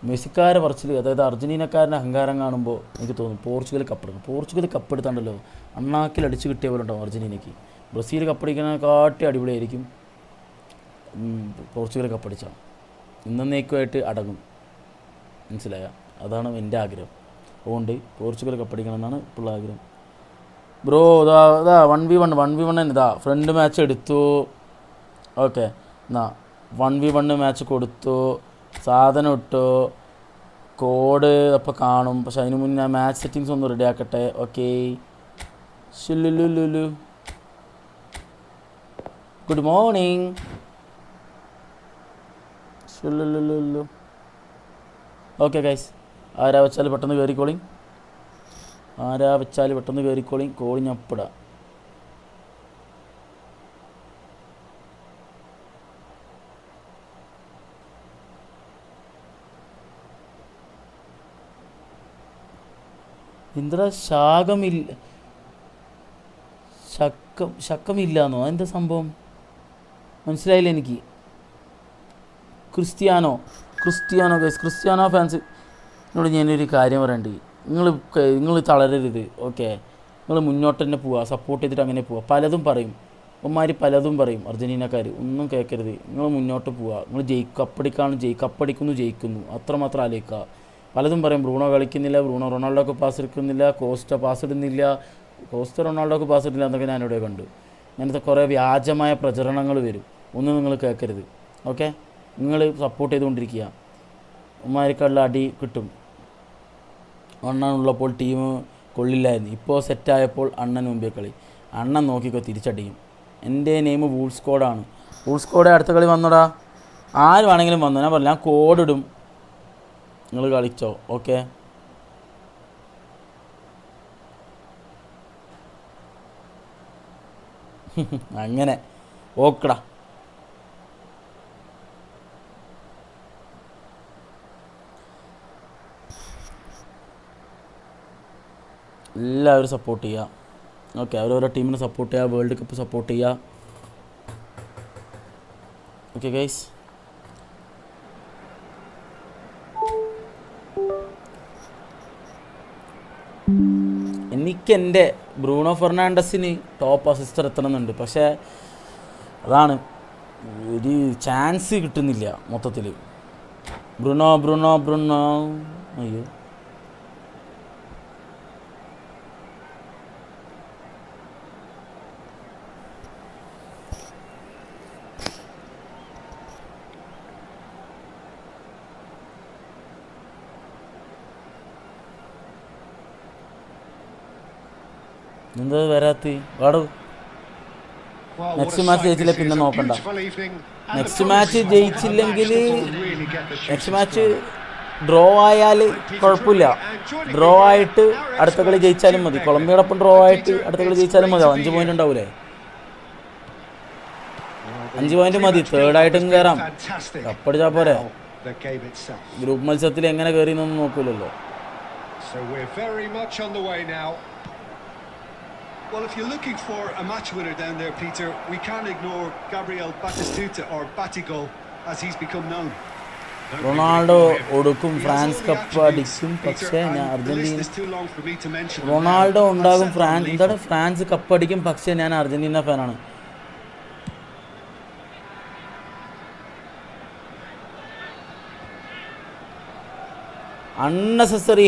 മെസ്സിക്കാരെ പറച്ചിൽ, അതായത് അർജൻറ്റീനക്കാരൻ്റെ അഹങ്കാരം കാണുമ്പോൾ എനിക്ക് തോന്നും പോർച്ചുഗൽ കപ്പെടുക്കും. പോർച്ചുഗൽ കപ്പെടുത്താണ്ടല്ലോ അണ്ണാക്കിൽ അടിച്ച് കിട്ടിയ പോലെ ഉണ്ടാവും അർജൻറ്റീനയ്ക്ക്. ബ്രസീൽ കപ്പടിക്കുന്നതിനെക്കാട്ടി അടിപൊളിയായിരിക്കും പോർച്ചുഗൽ കപ്പടിച്ചാൽ. ഇന്നേക്കുമായിട്ട് അടങ്ങും, മനസ്സിലായ? അതാണ് എൻ്റെ ആഗ്രഹം. അതുകൊണ്ട് പോർച്ചുഗൽ കപ്പടിക്കണം എന്നാണ് ഇപ്പോൾ ആഗ്രഹം. ബ്രോ ഇതാ 1v1 തന്നെ ഇതാ ഫ്രണ്ട് മാച്ച് എടുത്തു. ഓക്കെ, എന്നാ 1v1 മാച്ച് കൊടുത്തു, സാധനം ഇട്ടു, കോഡ് അപ്പോൾ കാണും. പക്ഷെ അതിന് മുന്നേ മാച്ച് സെറ്റിങ്സ് ഒന്ന് റെഡി ആക്കട്ടെ. Okay, Lulu good morning. Okay guys, ആരാ വെച്ചാൽ പെട്ടെന്ന് കയറിക്കോളിങ്, കോളിങ് അപ്പിടാം. എന്താ ശക്കമില്ലാന്നോ? അതെന്താ സംഭവം മനസ്സിലായില്ല എനിക്ക്. ക്രിസ്ത്യാനോ ഗൈസ്, ക്രിസ്ത്യാനോ ഫാൻസ് എന്നോട് ഞാനൊരു കാര്യം പറയണ്ടേ, നിങ്ങൾ തളരരുത്. ഓക്കെ, നിങ്ങൾ മുന്നോട്ട് തന്നെ പോവുക, സപ്പോർട്ട് ചെയ്തിട്ട് അങ്ങനെ പോവുക. പലതും പറയും പലതും പറയും അർജൻറ്റീനക്കാർ, ഒന്നും കേൾക്കരുത്. നിങ്ങൾ മുന്നോട്ട് പോവുക, നിങ്ങൾ ജയിക്കുന്നു, അത്രമാത്രം ആലോചിക്കുക. പലതും പറയും, ബ്രൂണോ കളിക്കുന്നില്ല, ബ്രൂണോ റൊണാൾഡോക്ക് പാസ് എടുക്കുന്നില്ല, കോസ്റ്റ പാസ് ഇടുന്നില്ല, റൊണാൾഡോക്ക് പാസ് ഇടില്ല എന്നൊക്കെ ഞാനിവിടെ കണ്ടു. അങ്ങനത്തെ കുറേ വ്യാജമായ പ്രചരണങ്ങൾ വരും, ഒന്നും നിങ്ങൾ കേൾക്കരുത്. ഓക്കെ, നിങ്ങൾ സപ്പോർട്ട് ചെയ്തുകൊണ്ടിരിക്കുക. ഉമ്മാരിക്കുള്ള അടി കിട്ടും. അണ്ണനുള്ളപ്പോൾ ടീം കൊള്ളില്ലായിരുന്നു, ഇപ്പോൾ സെറ്റായപ്പോൾ അണ്ണൻ മുമ്പേ കളി. അണ്ണൻ നോക്കിക്കോ തിരിച്ചടിക്കും. എൻ്റെ നെയിം വൂൾസ്കോഡാണ്. വൂൾസ്കോഡ് അടുത്ത കളി വന്നോടാ, ആര് വേണമെങ്കിലും വന്നു. ഞാൻ പറഞ്ഞു ഞാൻ കോഡ് ഇടും, നിങ്ങൾ കളിച്ചോ. ഓക്കെ, അങ്ങനെ ഓക്കെടാ. എല്ലാവരും സപ്പോർട്ട് ചെയ്യുക. ഓക്കെ, അവരോരോ ടീമിനെ സപ്പോർട്ട് ചെയ്യുക, വേൾഡ് കപ്പ് സപ്പോർട്ട് ചെയ്യുക. ഓക്കെ ഗൈസ്, എനിക്കെൻ്റെ ബ്രൂണോ ഫെർണാണ്ടസിന് ടോപ്പ് അസിസ്റ്റർ എത്തണമെന്നുണ്ട്. പക്ഷേ അതാണ് ഒരു ചാൻസ് കിട്ടുന്നില്ല മൊത്തത്തിൽ. ബ്രൂണോ അയ്യോ, എന്താ വരാത്തി വാടോ. നെക്സ്റ്റ് മാച്ച് ജയിച്ചില്ല പിന്നെ നോക്കണ്ട. നെക്സ്റ്റ് മാച്ച് ജയിച്ചില്ലെങ്കിൽ, നെക്സ്റ്റ് മാച്ച് ഡ്രോ ആയാൽ കുഴപ്പമില്ല. ഡ്രോ ആയിട്ട് അടുത്ത കളി ജയിച്ചാലും മതി. കൊളംബിയോടൊപ്പം ഡ്രോ ആയിട്ട് അടുത്ത കളി ജയിച്ചാലും മതി. 5 പോയിന്റ് ഉണ്ടാവൂലേ? 5 പോയിന്റ് മതി, തേർഡായിട്ടും കയറാം. കപ്പടിച്ചാൽ പോരെ. ഗ്രൂപ്പ് മത്സരത്തിൽ എങ്ങനെ കയറി എന്നൊന്നും നോക്കൂലല്ലോ. Well, if you're looking for a match winner down there, Peter, we can't ignore Gabriel Batistuta, or Batigol, as he's become known. Ronaldo ഒടുക്കും, ഫ്രാൻസ് കപ്പ് അടിക്കും. പക്ഷേ ഞാൻ അർജന്റീന, റൊണാൾഡോ ഉണ്ടാകും, ഫ്രാൻസ് കപ്പ് അടിക്കും. പക്ഷേ ഞാൻ അർജന്റീന ഫാനാണ്. അൺനെസസറി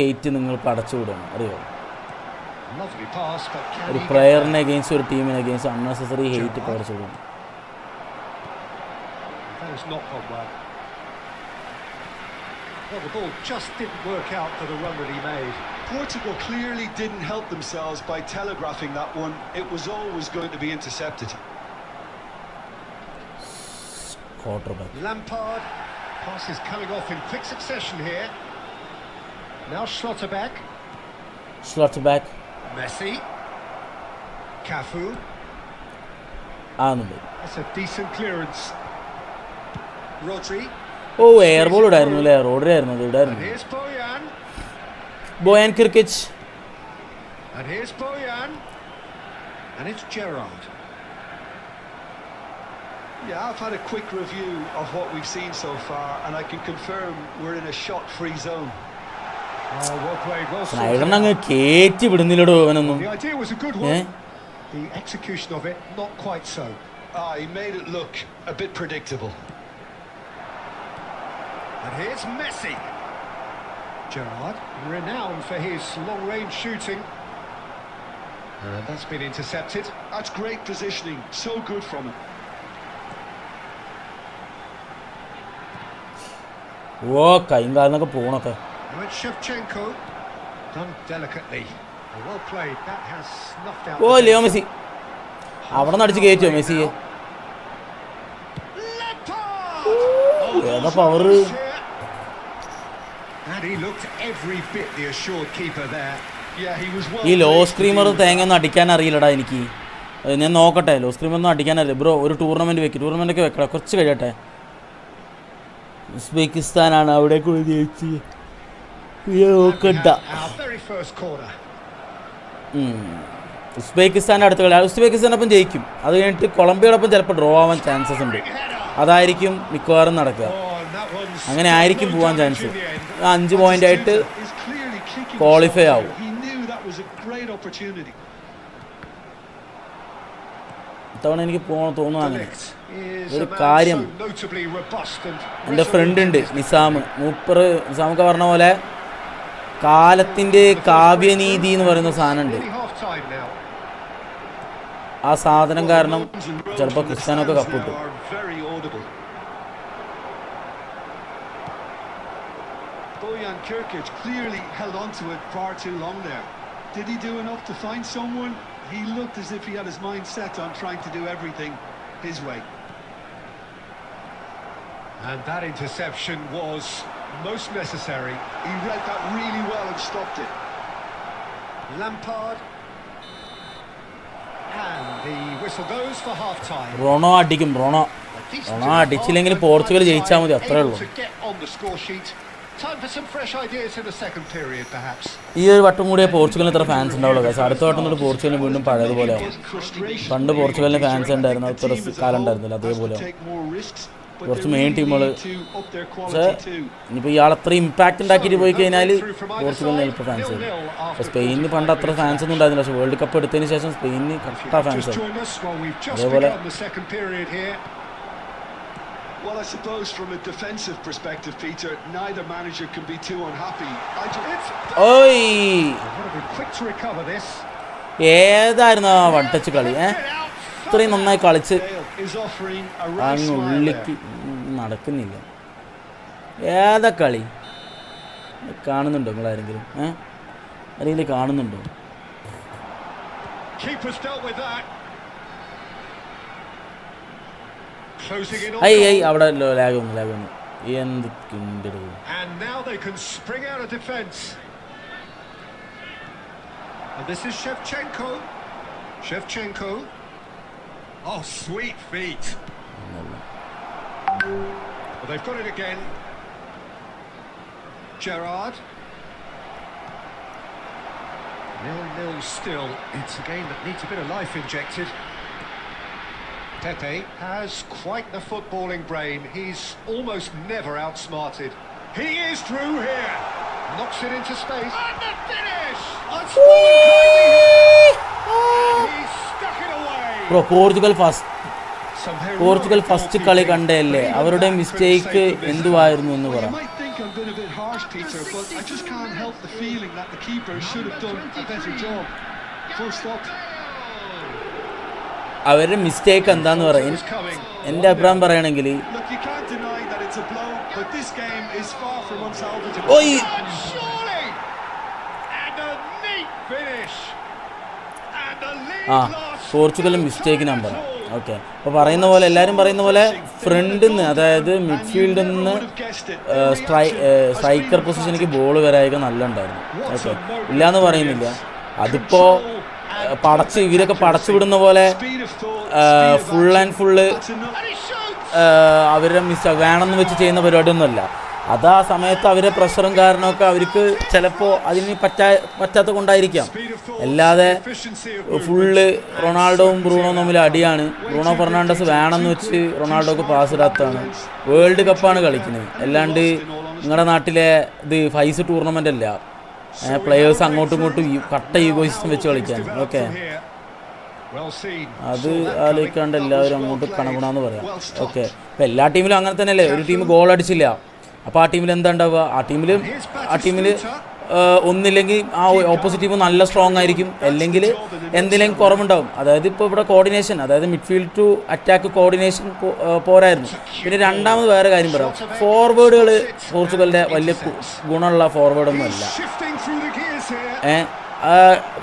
ഹെയ്റ്റ് നിങ്ങൾ പടച്ചു വിടണം, അറിയോ? ഒരു പ്ലെയറിനെ അഗെയിൻസ്റ്റ്, ഒരു ടീമിനെ അഗെയിൻസ്റ്റ് അൺനെസസറി ഹെയ്റ്റ് പടച്ചു വിടണം. Well, the ball just didn't work out for the run that he made. Portugal clearly didn't help themselves by telegraphing that one. It was always going to be intercepted. Quarterback. Lampard. Pass is coming off in quick succession here. Now Schlotterbeck. Messi. Cafu. ആകുന്നുണ്ട്. That's a decent clearance. Rodri. ഓ എയർ ബോൾ ഇടായിരുന്നു അല്ലേ? റോഡറി ആയിരുന്നു അത് And ഇടായിരുന്നു. here's Bojan. ബോയാൻ കിർക്കിച്ച്. And here's Bojan. And it's Gerrard. Yeah, I've had a quick review of what we've seen so far, and I can confirm we're in a shot-free zone. Oh, well played, well sorted സ്നൈഡറിനെ അങ്ങ് out. കയറ്റി വിടുന്നില്ലടോ അവനൊന്നും. The idea was a good one. The execution of it, not quite so. He made it look a bit predictable. And here's Messi. Gerrard, renowned for his long-range shooting. And that's been intercepted. That's great positioning, so good from him. ഓ കൈയും കാലിനൊക്കെ പോണൊക്കെ. Now it's Shevchenko. Done delicately. Well played. That has snuffed out. ഓ ലിയോ മെസ്സി അവിടെ നിന്ന് അടിച്ച് കയറ്റിയോ മെസ്സിയെ? ഏതാ power! And he looked every bit the assured keeper there. Yeah, he was well. ഈ ലോ സ്ക്രീമർ തേങ്ങ ഒന്നും അടിക്കാൻ അറിയില്ലടാ എനിക്ക്. ഞാൻ നോക്കട്ടെ. ലോ സ്ക്രീമർ ഒന്നും അടിക്കാൻ അറിയില്ല ബ്രോ. ഒരു ടൂർണമെൻറ്റ് ഒക്കെ വെക്കണം, കുറച്ച് കഴിയട്ടെ. ഉസ്ബെക്കിസ്ഥാനാണ് അവിടെ കൂടി ജയിച്ച് നോക്കണ്ട. ഉസ്ബെക്കിസ്ഥാൻ്റെ അടുത്ത കളി ഉസ്ബെക്കിസ്ഥാനൊപ്പം ജയിക്കും. അത് കഴിഞ്ഞിട്ട് കൊളംബിയോടൊപ്പം ചിലപ്പോൾ ഡ്രോ ആവാൻ ചാൻസസ് ഉണ്ട്. അതായിരിക്കും മിക്കവാറും നടക്കുക. അങ്ങനെ ആയിരിക്കും പോകാൻ ചാൻസ്. 5 പോയിന്റ് ആയിട്ട് ക്വാളിഫൈ ആവും. ഇത്തവണ എനിക്ക് തോന്നുന്നു അങ്ങനെ ഒരു കാര്യം. എൻ്റെ ഫ്രണ്ട് ഉണ്ട് നിസാമൊക്കെ പറഞ്ഞ പോലെ കാലത്തിൻ്റെ കാവ്യനീതി എന്ന് പറയുന്ന സാധനമുണ്ട്. ആ സാധനം കാരണം ചിലപ്പോൾ ക്രിസ്ത്യാനൊക്കെ കപ്പിട്ടു. Bojan Kirkic clearly held on to it far too long there. Did he do enough to find someone? He looked as if he had his mind set on trying to do everything his way. And that interception was most necessary. He read that really well and stopped it. Lampard. And the whistle goes for half-time. Rono അടിച്ചില്ലെങ്കിൽ പോർച്ചുഗൽ ജയിച്ചാൽ മതി, അത്രേ ഉള്ളൂ. Time for some fresh ideas in the second period, perhaps. ഈ ഒരു വട്ടം കൂടിയേ പോർച്ചുഗലിന് ഇത്ര ഫാൻസ് ഉണ്ടാവുള്ളൂ. അടുത്ത വട്ടം തൊട്ട് പോർച്ചുഗലിന് വീണ്ടും പഴയതുപോലെ ആവും. പണ്ട് പോർച്ചുഗലിന് ഫാൻസ് ഉണ്ടായിരുന്നു, അത്ര കാലം ഉണ്ടായിരുന്നില്ല, അതേപോലെ കുറച്ച് മെയിൻ ടീമുകൾ. പക്ഷേ ഇനിയിപ്പോൾ ഇയാൾ അത്ര ഇമ്പാക്റ്റ് ഉണ്ടാക്കിയിട്ട് പോയി കഴിഞ്ഞാൽ പോർച്ചുഗലിന് ഇപ്പോൾ ഫാൻസ് വരും. അപ്പോൾ സ്പെയിനിന് പണ്ട് അത്ര ഫാൻസ് ഒന്നും ഉണ്ടായിരുന്നില്ല, പക്ഷേ വേൾഡ് കപ്പ് എടുത്തതിന് ശേഷം സ്പെയിനിന് കറക്റ്റാ ഫാൻസ് ആയി. അതേപോലെ Well, I suppose from a defensive perspective, Peter, neither manager can be too unhappy. ഏതായിരുന്നു ആ വട്ടച്ച് കളി? ഇത്രയും നന്നായി കളിച്ച് അങ്ങ് ഉള്ളിക്ക് നടക്കുന്നില്ല. ഏതാ കളി കാണുന്നുണ്ടോ നിങ്ങളാരെങ്കിലും? ആരെങ്കിലും കാണുന്നുണ്ടോ? അവിടെ ലാഗ് വന്നു എന്തൊക്കെ. And now they can spring out of defense. And this is Shevchenko. Oh, sweet feet. Well, they've got it again. Gerrard. 0-0 still. It's a game that needs a bit of life injected. Pepe has quite the footballing brain. He's almost never outsmarted. He is through here. Knocks it into space. And the finish! He's stuck it away. Portugal first കളി കണ്ടല്ലേ, അവരുടെ മിസ്റ്റേക്ക് എന്തുവായിരുന്നു എന്ന് പറ. അവരുടെ മിസ്റ്റേക്ക് എന്താന്ന് പറയാം. എൻ്റെ അഭിപ്രായം പറയണമെങ്കിൽ ആ പോർച്ചുഗൽ മിസ്റ്റേക്ക് നമ്പർ. ഓക്കെ, അപ്പോൾ പറയുന്ന പോലെ എല്ലാവരും പറയുന്ന പോലെ ഫ്രണ്ടിൽ നിന്ന്, അതായത് മിഡ്ഫീൽഡിൽ നിന്ന് സ്ട്രൈക്കർ പൊസിഷനിലേക്ക് ബോൾ വരായൊക്കെ നല്ല ഉണ്ടായിരുന്നു. ഓക്കെ, ഇല്ലയെന്ന് പറയുന്നില്ല. അതിപ്പോൾ ഇവരൊക്കെ പടച്ചു വിടുന്ന പോലെ ഫുൾ ആൻഡ് ഫുള്ള് അവരുടെ വേണമെന്ന് വെച്ച് ചെയ്യുന്ന പരിപാടിയൊന്നുമല്ല. അത് ആ സമയത്ത് അവരെ പ്രഷറും കാരണമൊക്കെ അവർക്ക് ചിലപ്പോൾ അതിന് പറ്റാത്ത കൊണ്ടായിരിക്കാം. അല്ലാതെ ഫുള്ള് റൊണാൾഡോവും ബ്രൂണോയും തമ്മിൽ അടിയാണ്. ബ്രൂണോ ഫെർണാണ്ടസ് വേണമെന്ന് വെച്ച് റൊണാൾഡോക്ക് പാസ് ഇടാത്തതാണ്. വേൾഡ് കപ്പാണ് കളിക്കുന്നത്, അല്ലാണ്ട് നിങ്ങളുടെ നാട്ടിലെ ഇത് ഫൈസ് ടൂർണമെൻ്റ് അല്ല. പ്ലെയേഴ്സ് അങ്ങോട്ടും ഇങ്ങോട്ടും കട്ട ഈഗോയിസം വെച്ച് കളിക്കാൻ. ഓക്കെ, അത് ആലോചിക്കാണ്ട് എല്ലാവരും അങ്ങോട്ട് കണകുണാന്ന് പറയാം. ഓക്കെ, ഇപ്പം എല്ലാ ടീമിലും അങ്ങനെ തന്നെയല്ലേ. ഒരു ടീം ഗോൾ അടിച്ചില്ല, അപ്പോൾ ആ ടീമിൽ എന്താ ഉണ്ടാവുക? ആ ടീമിൽ ഒന്നില്ലെങ്കിൽ ആ ഓപ്പോസിറ്റ് ടീം നല്ല സ്ട്രോങ് ആയിരിക്കും, അല്ലെങ്കിൽ എന്തെങ്കിലും കുറവുണ്ടാവും. അതായത് ഇപ്പോൾ ഇവിടെ കോർഡിനേഷൻ, അതായത് മിഡ്ഫീൽഡ് ടു അറ്റാക്ക് കോർഡിനേഷൻ പോരായിരുന്നു. പിന്നെ രണ്ടാമത് വേറെ കാര്യം പറയാം, ഫോർവേഡുകൾ പോർച്ചുഗലിൻ്റെ വലിയ ഗുണമുള്ള ഫോർവേഡൊന്നും അല്ല.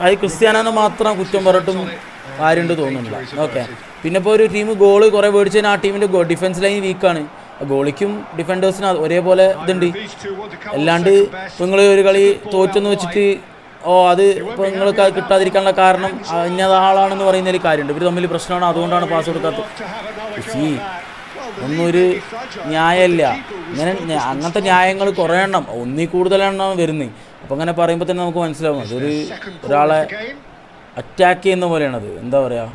അത് ക്രിസ്ത്യാനോനെ മാത്രം കുറ്റം പറഞ്ഞിട്ടും കാര്യമുണ്ട് തോന്നുന്നില്ല. ഓക്കെ, പിന്നെ ഇപ്പോൾ ഒരു ടീം ഗോള് കുറേ മേടിച്ചതിന് ആ ടീമിൻ്റെ ഡിഫൻസ് ലൈൻ വീക്കാണ്. ഗോളിക്കും ഡിഫൻഡേഴ്സിനും ഒരേപോലെ ഇതുണ്ട്. അല്ലാണ്ട് ഇപ്പോൾ നിങ്ങൾ ഒരു കളി തോറ്റെന്ന് വെച്ചിട്ട് അത് ഇപ്പോൾ നിങ്ങൾക്ക് കിട്ടാതിരിക്കാനുള്ള കാരണം ഇന്നത് ആളാണെന്ന് പറയുന്നതിൽ കാര്യമുണ്ട്. ഇവർ തമ്മിൽ പ്രശ്നമാണ്, അതുകൊണ്ടാണ് പാസ് കൊടുക്കാത്തത്. ഒന്നും ഒരു ന്യായമല്ല. ഇങ്ങനെ അങ്ങനത്തെ ന്യായങ്ങൾ കുറേ എണ്ണം, ഒന്നിൽ കൂടുതലാണ് വരുന്നത്. അപ്പോൾ അങ്ങനെ പറയുമ്പോൾ തന്നെ നമുക്ക് മനസ്സിലാവും അതൊരു ഒരാളെ അറ്റാക്ക് ചെയ്യുന്ന പോലെയാണത്. എന്താ പറയുക,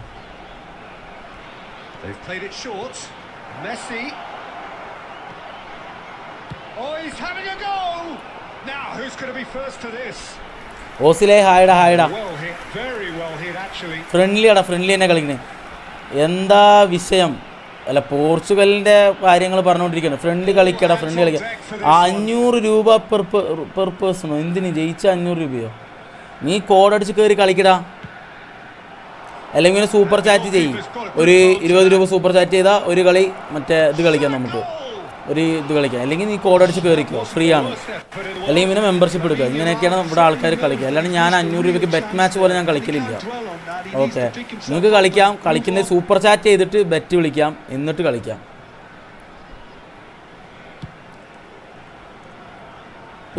ഓസിലെ ഹായടാ ഫ്രണ്ട്ലി തന്നെ കളിക്കണേ. എന്താ വിഷയം? അല്ല, പോർച്ചുഗലിൻ്റെ കാര്യങ്ങൾ പറഞ്ഞുകൊണ്ടിരിക്കുകയാണ്. ഫ്രണ്ട്ലി കളിക്കടാ. 500 രൂപ പെർ പേഴ്സണോ? എന്തിന് ജയിച്ച 500 രൂപയോ? നീ കോഡടിച്ച് കയറി കളിക്കടാ, അല്ലെങ്കിൽ സൂപ്പർ ചാറ്റ് ചെയ്യും. ഒരു 20 രൂപ സൂപ്പർ ചാറ്റ് ചെയ്താൽ ഒരു കളി മറ്റേ ഇത് കളിക്കാം, നമുക്ക് ഒരു ഇത് കളിക്കാം. അല്ലെങ്കിൽ നീ കോഡടിച്ച് കയറിക്കോ, ഫ്രീ ആണ്. അല്ലെങ്കിൽ പിന്നെ മെമ്പർഷിപ്പ് എടുക്കുക. ഇങ്ങനെയൊക്കെയാണ് ഇവിടെ ആൾക്കാർ കളിക്കുക. അല്ലാണ്ട് ഞാൻ 500 രൂപയ്ക്ക് ബെറ്റ് മാച്ച് പോലെ ഞാൻ കളിക്കലില്ല. ഓക്കെ, നിങ്ങൾക്ക് കളിക്കാം. കളിക്കുന്നത് സൂപ്പർ ചാറ്റ് ചെയ്തിട്ട് ബെറ്റ് വിളിക്കാം, എന്നിട്ട് കളിക്കാം.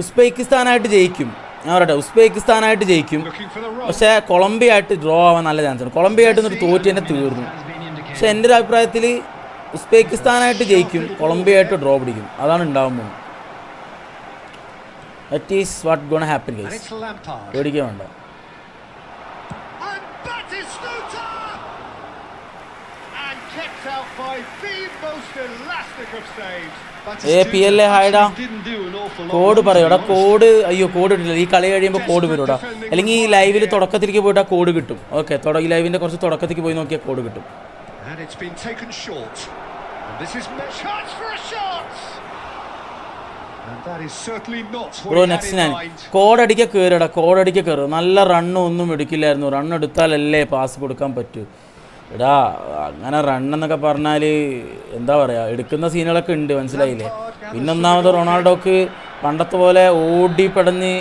ഉസ്ബെക്കിസ്ഥാനായിട്ട് ജയിക്കും, ഞാൻ പറയട്ടെ. ഉസ്ബെക്കിസ്ഥാനായിട്ട് ജയിക്കും, പക്ഷേ കൊളംബിയ ആയിട്ട് ഡ്രോ ആവാൻ നല്ല ചാൻസാണ്. കൊളംബിയ ആയിട്ട് എന്നിട്ട് തോറ്റ് തന്നെ തീർന്നു. പക്ഷെ എൻ്റെ ഒരു അഭിപ്രായത്തിൽ ഉസ്ബെക്കിസ്ഥാനായിട്ട് ജയിക്കും, കൊളംബിയ ആയിട്ട് ഡ്രോ പിടിക്കും. അതാണ് ഉണ്ടാകുമ്പോൾ. That is what gonna happen guys. പേടിക്കാൻ വേണ്ട. PLA ഹായടാ. കോഡ് പറയൂടാ, കോഡ്. അയ്യോ, കോഡ് ഇട്ടില്ല. ഈ കളി കഴിയുമ്പോൾ കോഡ് വരൂടാ. അല്ലെങ്കിൽ ഈ ലൈവിൽ തുടക്കത്തിലേക്ക് പോയിട്ട് ആ കോഡ് കിട്ടും. ഓക്കെ, ഈ ലൈവിൻ്റെ കുറച്ച് തുടക്കത്തിലേക്ക് പോയി നോക്കിയാൽ കോഡ് കിട്ടും. ബ്രോ നെക്സ്റ്റ് ഞാൻ കോഡടിക്ക കയറുക. നല്ല റണ്ണ് ഒന്നും എടുക്കില്ലായിരുന്നു. റണ്ണ് എടുത്താലല്ലേ പാസ് കൊടുക്കാൻ പറ്റൂ. എടാ, അങ്ങനെ റണ്ണെന്നൊക്കെ പറഞ്ഞാൽ എന്താ പറയുക, എടുക്കുന്ന സീനുകളൊക്കെ ഉണ്ട്, മനസ്സിലായില്ലേ? പിന്നെ ഒന്നാമത് റൊണാൾഡോക്ക് പണ്ടത്തെ പോലെ ഓടി പടഞ്ഞ്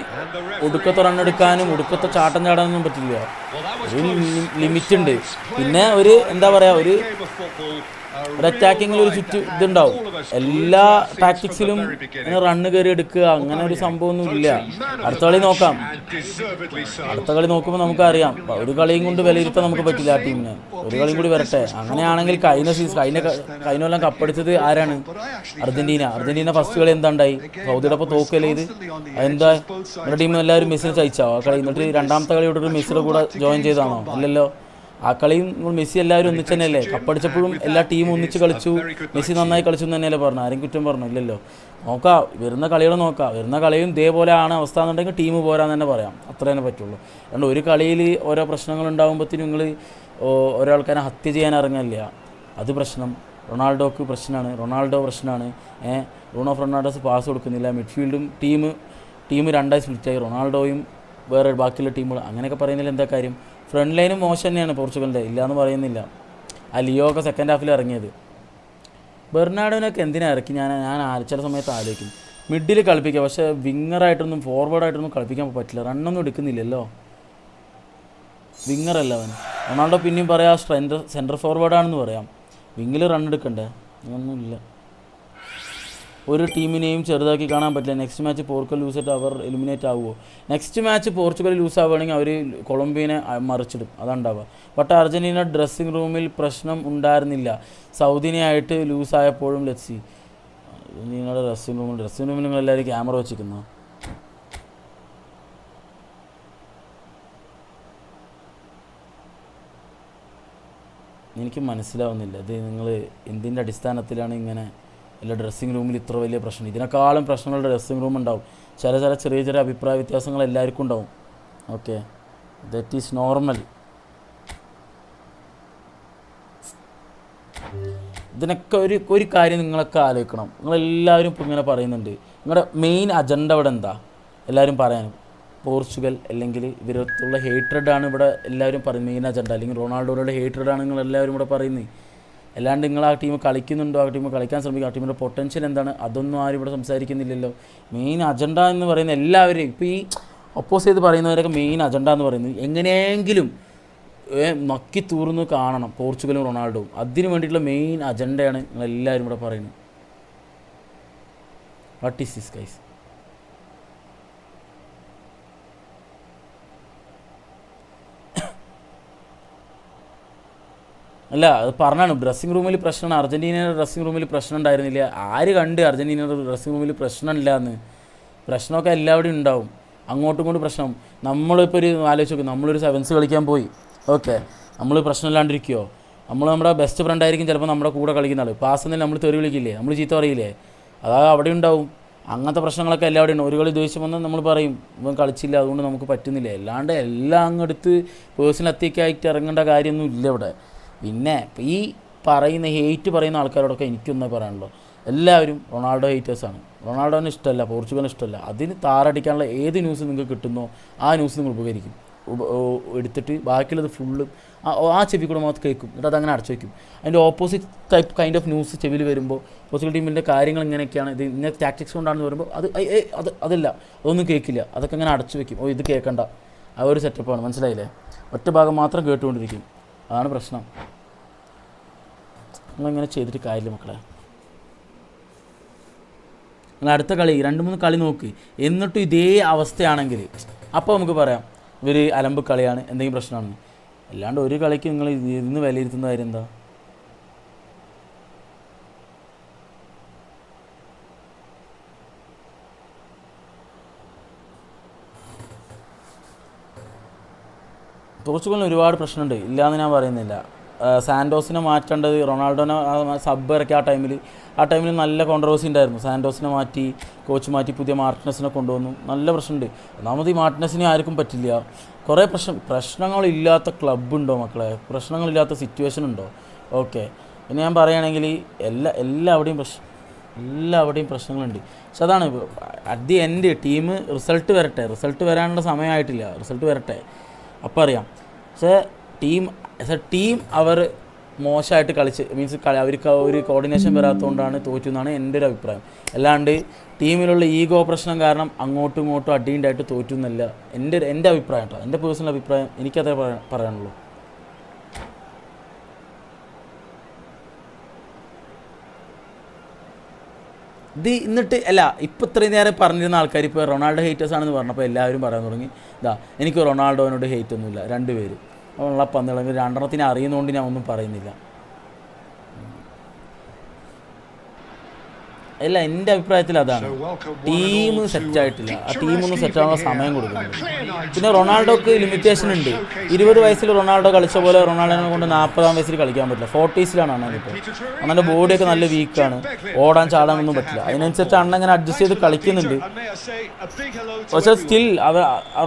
ഒടുക്കത്തെ റണ്ണെടുക്കാനും ഒടുക്കത്തെ ചാട്ടം ചാടാനൊന്നും പറ്റില്ല. ഒരു ലിമിറ്റ് ഉണ്ട്. പിന്നെ ഒരു എന്താ പറയുക, ഒരു അറ്റാക്കിങ്ങിൽ ഒരു ഇതുണ്ടാവും. എല്ലാ ടാക്ടിക്സിലും ഇങ്ങനെ റണ്ണ് കയറി എടുക്കുക അങ്ങനെ ഒരു സംഭവമൊന്നും ഇല്ല. അടുത്ത കളി നോക്കാം. അടുത്ത കളി നോക്കുമ്പോൾ നമുക്കറിയാം. ഒരു കളിയും കൊണ്ട് വിലയിരുത്താൻ നമുക്ക് പറ്റില്ല ആ ടീമിനെ. ഒരു കളിയും കൂടി വരട്ടെ. അങ്ങനെയാണെങ്കിൽ കഴിഞ്ഞ കൊല്ലം കപ്പടിച്ചത് ആരാണ്? അർജന്റീന ഫസ്റ്റ് കളി എന്താ ഉണ്ടായി? സൗദിയുടെ ഒപ്പം തോക്കല്ലേ ഇത്? അതെന്താ, നമ്മുടെ ടീമിൽ എല്ലാവരും മെസ്സിനെ ചയിച്ചോ ആ കളി? എന്നിട്ട് രണ്ടാമത്തെ കളിയോട് ഒരു മെസ്സിയുടെ കൂടെ ജോയിൻ ചെയ്താണോ? അല്ലല്ലോ. ആ കളിയും മെസ്സി എല്ലാവരും ഒന്നിച്ച് തന്നെയല്ലേ? കപ്പടിച്ചപ്പോഴും എല്ലാ ടീമും ഒന്നിച്ച് കളിച്ചു. മെസ്സി നന്നായി കളിച്ചു എന്ന് തന്നെയല്ലേ പറഞ്ഞു? ആരും കുറ്റം പറഞ്ഞു? ഇല്ലല്ലോ. നോക്കാം, വരുന്ന കളികൾ നോക്കാം. വരുന്ന കളിയും ഇതേപോലെ ആണ് അവസ്ഥ എന്നുണ്ടെങ്കിൽ ടീം പോരാന്ന് തന്നെ പറയാം. അത്ര തന്നെ പറ്റുള്ളൂ. അതുകൊണ്ട് ഒരു കളിയിൽ ഓരോ പ്രശ്നങ്ങൾ ഉണ്ടാകുമ്പോഴത്തേനും നിങ്ങൾ ഒരാൾക്കാരെ ഹത്യ ചെയ്യാൻ ഇറങ്ങില്ല. അത് പ്രശ്നം. റൊണാൾഡോക്ക് പ്രശ്നമാണ്. ബ്രൂണോ ഫെർണാണ്ടസ് പാസ് കൊടുക്കുന്നില്ല. മിഡ്ഫീൽഡും ടീം രണ്ടായി സ്പ്ലിറ്റായി. റൊണാൾഡോയും വേറെ ബാക്കിയുള്ള ടീമുകൾ. അങ്ങനെയൊക്കെ പറയുന്നതിൽ എന്താ കാര്യം? ഫ്രണ്ട് ലൈനും മോശം തന്നെയാണ് പോർച്ചുഗലിൻ്റെ, ഇല്ലയെന്ന് പറയുന്നില്ല. ആ ലിയോ ഒക്കെ സെക്കൻഡ് ഹാഫിൽ ഇറങ്ങിയത്. ബെർണാഡോനൊക്കെ എന്തിനാണ് ഇറക്കി? ഞാൻ ചില സമയത്ത് ആലോചിക്കും. മിഡിൽ കളിപ്പിക്കുക, പക്ഷേ വിങ്ങറായിട്ടൊന്നും ഫോർവേഡായിട്ടൊന്നും കളിപ്പിക്കാൻ പറ്റില്ല. റണ്ണൊന്നും എടുക്കുന്നില്ലല്ലോ. വിങ്ങറല്ല അവൻ. റൊണാൾഡോ പിന്നെയും പറയാം സെൻറ്റർ ഫോർവേഡാണെന്ന് പറയാം. വിങ്ങിൽ റൺ എടുക്കണ്ടേ? ഒന്നുമില്ല. ഒരു ടീമിനെയും ചെറുതാക്കി കാണാൻ പറ്റില്ല. നെക്സ്റ്റ് മാച്ച് പോർച്ചുഗൽ ലൂസായിട്ട് അവർ എലിമിനേറ്റ് ആവുമോ? നെക്സ്റ്റ് മാച്ച് പോർച്ചുഗൽ ലൂസ് ആവുകയാണെങ്കിൽ അവർ കൊളംബിയനെ മറിച്ചിടും, അതാണ്ടാവുക. ബട്ട് അർജൻറ്റീന ഡ്രസ്സിംഗ് റൂമിൽ പ്രശ്നം ഉണ്ടായിരുന്നില്ല. സൗദിനെയായിട്ട് ലൂസായപ്പോഴും ലസ്സി. നിങ്ങളുടെ ഡ്രസ്സിംഗ് റൂമിൽ നിങ്ങളെല്ലാവരും ക്യാമറ വെച്ചിരിക്കുന്നു. എനിക്ക് മനസ്സിലാവുന്നില്ല ഇത് നിങ്ങൾ എന്തിൻ്റെ അടിസ്ഥാനത്തിലാണ് ഇങ്ങനെ അല്ല ഡ്രസ്സിങ് റൂമിൽ ഇത്ര വലിയ പ്രശ്നം. ഇതിനേക്കാളും പ്രശ്നങ്ങളുടെ ഡ്രസ്സിങ് റൂം ഉണ്ടാവും. ചില ചെറിയ അഭിപ്രായ വ്യത്യാസങ്ങൾ എല്ലാവർക്കും ഉണ്ടാവും. Okay, that is normal. ഇതിനൊക്കെ ഒരു കാര്യം നിങ്ങളൊക്കെ ആലോചിക്കണം. നിങ്ങളെല്ലാവരും ഇപ്പോൾ ഇങ്ങനെ പറയുന്നുണ്ട്, നിങ്ങളുടെ മെയിൻ അജണ്ട ഇവിടെ എന്താ? എല്ലാവരും പറയാനും പോർച്ചുഗൽ അല്ലെങ്കിൽ ഇവരത്തുള്ള ഹേറ്റ്രഡാണ് ഇവിടെ എല്ലാവരും പറയുന്നത് മെയിൻ അജണ്ട. അല്ലെങ്കിൽ റൊണാൾഡോയുടെ ഹേറ്റ്രഡാണ് നിങ്ങളെല്ലാവരും ഇവിടെ പറയുന്നത്. അല്ലാണ്ട് നിങ്ങൾ ആ ടീം കളിക്കുന്നുണ്ടോ, ആ ടീം കളിക്കാൻ ശ്രമിക്കുക, ആ ടീമിൻ്റെ പൊട്ടൻഷ്യൽ എന്താണ്, അതൊന്നും ആരും ഇവിടെ സംസാരിക്കുന്നില്ലല്ലോ. മെയിൻ അജണ്ട എന്ന് പറയുന്ന എല്ലാവരും ഇപ്പോൾ ഈ ഒപ്പോസ് ചെയ്ത് പറയുന്നവരൊക്കെ മെയിൻ അജണ്ട എന്ന് പറയുന്നത് എങ്ങനെയെങ്കിലും നക്കി തൂർന്ന് കാണണം പോർച്ചുഗലും റൊണാൾഡോവും. അതിന് വേണ്ടിയിട്ടുള്ള മെയിൻ അജണ്ടയാണ് നിങ്ങളെല്ലാവരും ഇവിടെ പറയുന്നത്. What is this guys? അല്ല, അത് പറഞ്ഞാണ് ഡ്രസ്സിംഗ് റൂമിൽ പ്രശ്നമാണ്. അർജൻറ്റീനയുടെ ഡ്രസ്സിംഗ് റൂമിൽ പ്രശ്നം ഉണ്ടായിരുന്നില്ല. ആര് കണ്ട് അർജൻറ്റീനയുടെ ഡ്രസ്സിംഗ് റൂമിൽ പ്രശ്നമില്ല എന്ന്? പ്രശ്നമൊക്കെ എല്ലാവിടെയും ഉണ്ടാവും, അങ്ങോട്ടും ഇങ്ങോട്ടും പ്രശ്നം. നമ്മളിപ്പോൾ ഒരു ആലോചിച്ച് നോക്കും, നമ്മളൊരു സെവൻസ് കളിക്കാൻ പോയി, ഓക്കെ, നമ്മൾ പ്രശ്നമില്ലാണ്ടിരിക്കുമോ? നമ്മുടെ ബെസ്റ്റ് ഫ്രണ്ട് ആയിരിക്കും ചിലപ്പോൾ നമ്മുടെ കൂടെ കളിക്കുന്ന ആൾ. പാസ് എന്നാൽ നമ്മൾ തെറി വിളിക്കില്ലേ, നമ്മൾ ചീത്ത പറയില്ലേ? അതാ അവിടെ ഉണ്ടാവും. അങ്ങനത്തെ പ്രശ്നങ്ങളൊക്കെ എല്ലാവിടെയും ഉണ്ട്. ഒരു കളി ദേഷ്യം വന്നാൽ നമ്മൾ പറയും ഇവൻ കളിച്ചില്ല അതുകൊണ്ട് നമുക്ക് പറ്റുന്നില്ല. അല്ലാണ്ട് എല്ലാം അങ്ങെടുത്ത് പേഴ്സണൽ അത്യാവശ്യമായിട്ട് ഇറങ്ങേണ്ട കാര്യമൊന്നും ഇല്ല ഇവിടെ. പിന്നെ ഈ പറയുന്ന ഹെയ്റ്റ് പറയുന്ന ആൾക്കാരോടൊക്കെ എനിക്കൊന്നേ പറയാനുള്ളൂ, എല്ലാവരും റൊണാൾഡോ ഹെയ്റ്റേഴ്സാണ്. റൊണാൾഡോനെ ഇഷ്ടമല്ല, പോർച്ചുഗലിന് ഇഷ്ടമല്ല. അതിന് താറടിക്കാനുള്ള ഏത് ന്യൂസ് നിങ്ങൾക്ക് കിട്ടുന്നോ ആ ന്യൂസ് നിങ്ങൾ ഉപകരിക്കും, എടുത്തിട്ട് ബാക്കിയുള്ളത് ഫുള്ളും ആ ചെവി കൂടെ മാത്രം കേൾക്കും, എന്നിട്ട് അതങ്ങനെ അടച്ചു വയ്ക്കും. അതിൻ്റെ opposite type kind of news ചെവിയിൽ വരുമ്പോൾ പോർച്ചുഗൽ ടീമിൻ്റെ കാര്യങ്ങൾ ഇങ്ങനെയൊക്കെയാണ്, ഇത് ഇന്ന ടാക്ടിക്സ് കൊണ്ടാണെന്ന് പറയുമ്പോൾ അതല്ല, അതൊന്നും കേൾക്കില്ല, അതൊക്കെ അങ്ങനെ അടച്ചു വയ്ക്കും. ഇത് കേൾക്കണ്ട, ആ ഒരു സെറ്റപ്പാണ്. മനസ്സിലായില്ലേ? ഒറ്റ ഭാഗം മാത്രം കേട്ടുകൊണ്ടിരിക്കും. അതാണ് പ്രശ്നം. നിങ്ങളിങ്ങനെ ചെയ്തിട്ട് കാര്യമില്ല മക്കളെ. നിങ്ങൾ അടുത്ത കളി 2-3 കളി നോക്ക്, എന്നിട്ടും ഇതേ അവസ്ഥയാണെങ്കിൽ അപ്പോൾ നമുക്ക് പറയാം ഇവർ അലമ്പ് കളിയാണ്, എന്തെങ്കിലും പ്രശ്നമാണെന്ന്. അല്ലാണ്ട് ഒരു കളിക്ക് നിങ്ങൾ ഇരുന്ന് വിലയിരുത്തുന്ന കാര്യം എന്താ? പോർച്ചുഗലിന് ഒരുപാട് പ്രശ്നമുണ്ട്, ഇല്ലയെന്ന് ഞാൻ പറയുന്നില്ല. സാൻഡോസിനെ മാറ്റേണ്ടത്, റൊണാൾഡോനെ സബ് ഇറക്കി ആ ടൈമിൽ നല്ല കോൺട്രവേഴ്സി ഉണ്ടായിരുന്നു. സാൻഡോസിനെ മാറ്റി, കോച്ച് മാറ്റി, പുതിയ മാർട്ടിനസിനെ കൊണ്ടുവന്നു. നല്ല പ്രശ്നമുണ്ട്. ഒന്നാമത് ഈ മാർട്ടിനസിനെ ആർക്കും പറ്റില്ല. കുറേ പ്രശ്നങ്ങളില്ലാത്ത ക്ലബ്ബുണ്ടോ മക്കളെ? പ്രശ്നങ്ങളില്ലാത്ത സിറ്റുവേഷൻ ഉണ്ടോ? ഓക്കെ, പിന്നെ ഞാൻ പറയുകയാണെങ്കിൽ എല്ലാവിടെയും പ്രശ്നങ്ങളുണ്ട്. പക്ഷെ അതാണ് at the end team result വരാനുള്ള സമയമായിട്ടില്ല. റിസൾട്ട് വരട്ടെ, അപ്പം അറിയാം. പക്ഷേ ടീം അവർ മോശമായിട്ട് കളിച്ച് അവർക്ക് ഒരു കോർഡിനേഷൻ വരാത്തതുകൊണ്ടാണ് തോറ്റു എന്നാണ് എൻ്റെ ഒരു അഭിപ്രായം. അല്ലാണ്ട് ടീമിലുള്ള ഈഗോ പ്രശ്നം കാരണം അങ്ങോട്ടും ഇങ്ങോട്ടും അടിയുണ്ടായിട്ട് തോറ്റു എന്നല്ല എൻ്റെ അഭിപ്രായം കേട്ടോ. എൻ്റെ പേഴ്സണൽ അഭിപ്രായം എനിക്കതേ പറയാനുള്ളൂ. ഇത് എന്നിട്ട് അല്ല, ഇപ്പം ഇത്രയും നേരം പറഞ്ഞിരുന്ന ആൾക്കാർ ഇപ്പോൾ റൊണാൾഡോ ഹേറ്റേഴ്സ് ആണെന്ന് പറഞ്ഞപ്പോൾ എല്ലാവരും പറയാൻ തുടങ്ങി എനിക്ക് റൊണാൾഡോനോട് ഹേറ്റ് ഒന്നുമില്ല. 2 പേര് ഉള്ള പന്തുകളെങ്കിൽ 2 അറിയുന്നതുകൊണ്ട് ഞാൻ ഒന്നും പറയുന്നില്ല. അല്ല, എൻ്റെ അഭിപ്രായത്തിൽ അതാണ്. ടീം സെറ്റായിട്ടില്ല. ആ ടീമൊന്നും സെറ്റാകാനുള്ള സമയം കൊടുക്കുന്നുണ്ട്. പിന്നെ റൊണാൾഡോക്ക് ലിമിറ്റേഷൻ ഉണ്ട്. 20 വയസ്സിൽ റൊണാൾഡോ കളിച്ച പോലെ റൊണാൾഡോനെ കൊണ്ട് 40-ആം വയസ്സിൽ കളിക്കാൻ പറ്റില്ല. 40s അണ്ണനിപ്പോൾ. അണ്ണൻ്റെ ബോഡിയൊക്കെ നല്ല വീക്കാണ്, ഓടാൻ ചാടാനൊന്നും പറ്റില്ല. അതിനനുസരിച്ച് അണ്ണൻ ഇങ്ങനെ അഡ്ജസ്റ്റ് ചെയ്ത് കളിക്കുന്നുണ്ട്. പക്ഷേ സ്റ്റിൽ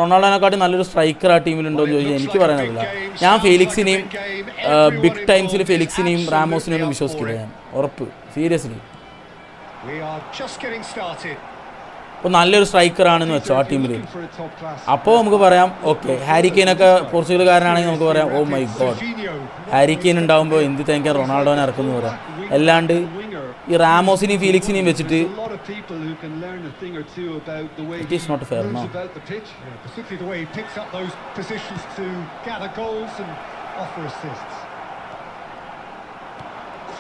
റൊണാൾഡോനെക്കാട്ടി നല്ലൊരു സ്ട്രൈക്കർ ആ ടീമിലുണ്ടോ എന്ന് ചോദിച്ചാൽ എനിക്ക് പറയാനില്ല. ഞാൻ ഫെലിക്സിനെയും ബിഗ് ടൈംസിൽ ഫെലിക്സിനെയും റാമോസിനെയും ഒന്നും വിശ്വസിക്കില്ല. ഞാൻ ഉറപ്പ്, സീരിയസ്ലി. ഇപ്പോൾ നല്ലൊരു സ്ട്രൈക്കറാണെന്ന് വെച്ചോ ആ ടീമിൽ, അപ്പോൾ നമുക്ക് പറയാം ഓക്കെ. ഹാരി കെയ്നൊക്കെ പോർച്ചുഗലുകാരനാണെങ്കിൽ നമുക്ക് പറയാം oh my god, Harry Kane ഉണ്ടാകുമ്പോൾ എന്ത് തേക്കാൻ റൊണാൾഡോനെ ഇറക്കുന്നു പറയാം. അല്ലാണ്ട് ഈ റാമോസിനെയും ഫീലിക്സിനെയും വെച്ചിട്ട് it is not fair. offer assists.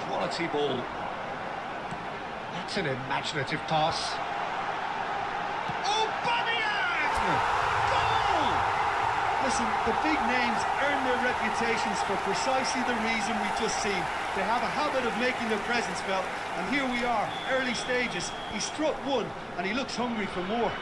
Quality ball. That's an imaginative pass. Oh, Bamian! Goal! Listen, the big names earn their reputations for precisely the reason we've just seen. They have a habit of making their presence felt, and here we are, early stages. He struck one, and he looks hungry for more.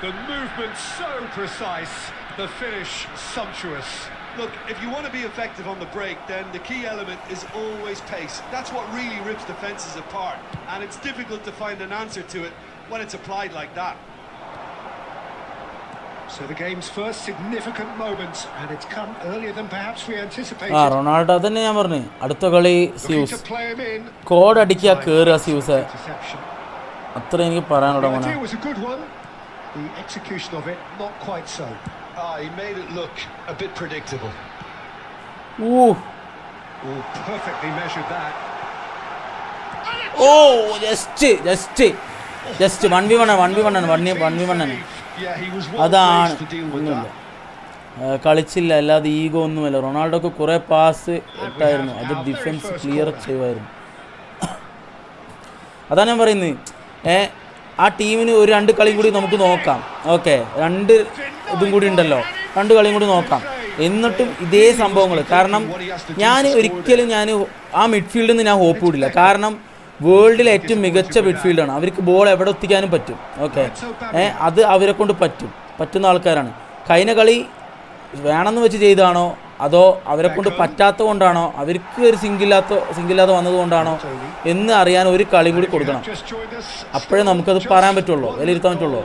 The movement so precise, the finish sumptuous. Look, if you want to be effective on the break, then the key element is always pace. That's what really rips defences apart, and it's difficult to find an answer to it when it's applied like that. So the game's first significant moment, and it's come earlier than perhaps we anticipated. Ronaldo അതന്നെ ഞാൻ പറഞ്ഞു, അടുത്ത കളി Looking Zeus to play him in. Code അടിക്കുക, കയറുക സ്യൂസ്, Interception. അത്ര എനിക്ക് പറയാനുള്ള The മോനെ. idea was a good one. The execution of it, not quite so. He made it look a bit predictable. Oh, perfectly measured that. Oh just 1v1 ആണ്. Yeah, he was well അതാണ് placed to deal with ഒന്നുമില്ല, that. കളിച്ചില്ല, അല്ലാതെ ഈഗോ ഒന്നുമല്ല. റൊണാൾഡോക്ക് കുറേ പാസ് ഇട്ടായിരുന്നു, അത് ഡിഫൻസ് ക്ലിയർ ചെയ്യുമായിരുന്നു. അതാണ് ഞാൻ പറയുന്നത്. ആ ടീമിന് ഒരു 2 കളിയും കൂടി നമുക്ക് നോക്കാം. ഓക്കെ, 2 ഇതും കൂടി ഉണ്ടല്ലോ, 2 കളിയും കൂടി നോക്കാം. എന്നിട്ടും ഇതേ സംഭവങ്ങൾ. കാരണം ഞാൻ ആ മിഡ്ഫീൽഡിൽ നിന്ന് ഞാൻ ഹോപ്പ് വിടില്ല. കാരണം വേൾഡിലെ ഏറ്റവും മികച്ച മിഡ്ഫീൽഡാണ്. അവർക്ക് ബോൾ എവിടെ എത്തിക്കാനും പറ്റും. ഓക്കെ, അത് അവരെ കൊണ്ട് പറ്റുന്ന ആൾക്കാരാണ്. കഴിഞ്ഞ കളി വേണമെന്ന് വെച്ച് ചെയ്താണോ അതോ അവരെ കൊണ്ട് പറ്റാത്ത കൊണ്ടാണോ, അവർക്ക് ഒരു സിംഗില്ലാതെ വന്നതുകൊണ്ടാണോ എന്ന് അറിയാൻ ഒരു കളി കൂടി കൊടുക്കണം. അപ്പോഴേ നമുക്കത് പറയാൻ പറ്റുള്ളൂ, വിലയിരുത്താൻ പറ്റുള്ളൂ.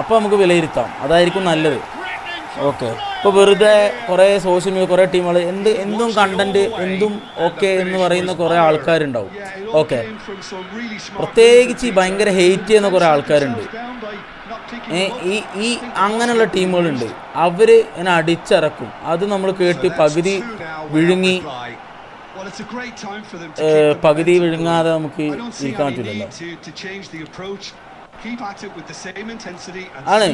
അപ്പോൾ നമുക്ക് വിലയിരുത്താം, അതായിരിക്കും നല്ലത്. ഓക്കെ, ഇപ്പോൾ വെറുതെ കുറേ സോഷ്യൽ മീഡിയ കുറേ ടീമുകൾ എന്തും കണ്ടന്റ് എന്തും ഓക്കെ എന്ന് പറയുന്ന കുറേ ആൾക്കാരുണ്ടാവും. ഓക്കെ, പ്രത്യേകിച്ച് ഈ ഭയങ്കര ഹെയ്റ്റ് ചെയ്യുന്ന കുറേ ആൾക്കാരുണ്ട്. ഈ അങ്ങനെയുള്ള ടീമുകളുണ്ട്, അവർ എന്നെ അടിച്ചിറക്കും. അത് നമ്മൾ കേട്ട് പകുതി വിഴുങ്ങാതെ നമുക്ക് ഇരിക്കാൻ പറ്റില്ലല്ലോ. ആണ്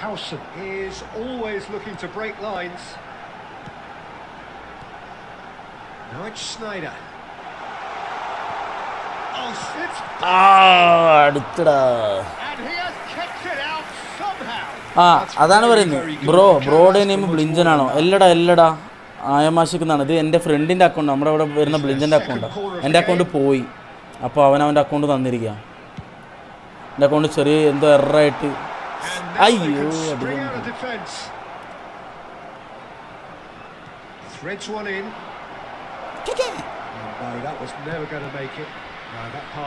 Howson is always looking to break lines. Now it's Snyder. Oh, it's അടുത്തടാ. and he has kicked it out somehow. അതാണ് പറയുന്നത്. ബ്രോയുടെ നെയിം ബ്ലിഞ്ചൻ ആണോ? എല്ലടാ ആയമാശിക്കുന്നാണ്. ഇത് എൻ്റെ ഫ്രണ്ടിൻ്റെ അക്കൗണ്ട്, നമ്മുടെ അവിടെ വരുന്ന ബ്ലിഞ്ചൻ്റെ അക്കൗണ്ടാണ്. എൻ്റെ അക്കൗണ്ട് പോയി, അപ്പോൾ അവൻ്റെ അക്കൗണ്ട് തന്നിരിക്കുക. എൻ്റെ അക്കൗണ്ട് ചെറിയ എന്തോ എററായിട്ട് അയ്യോ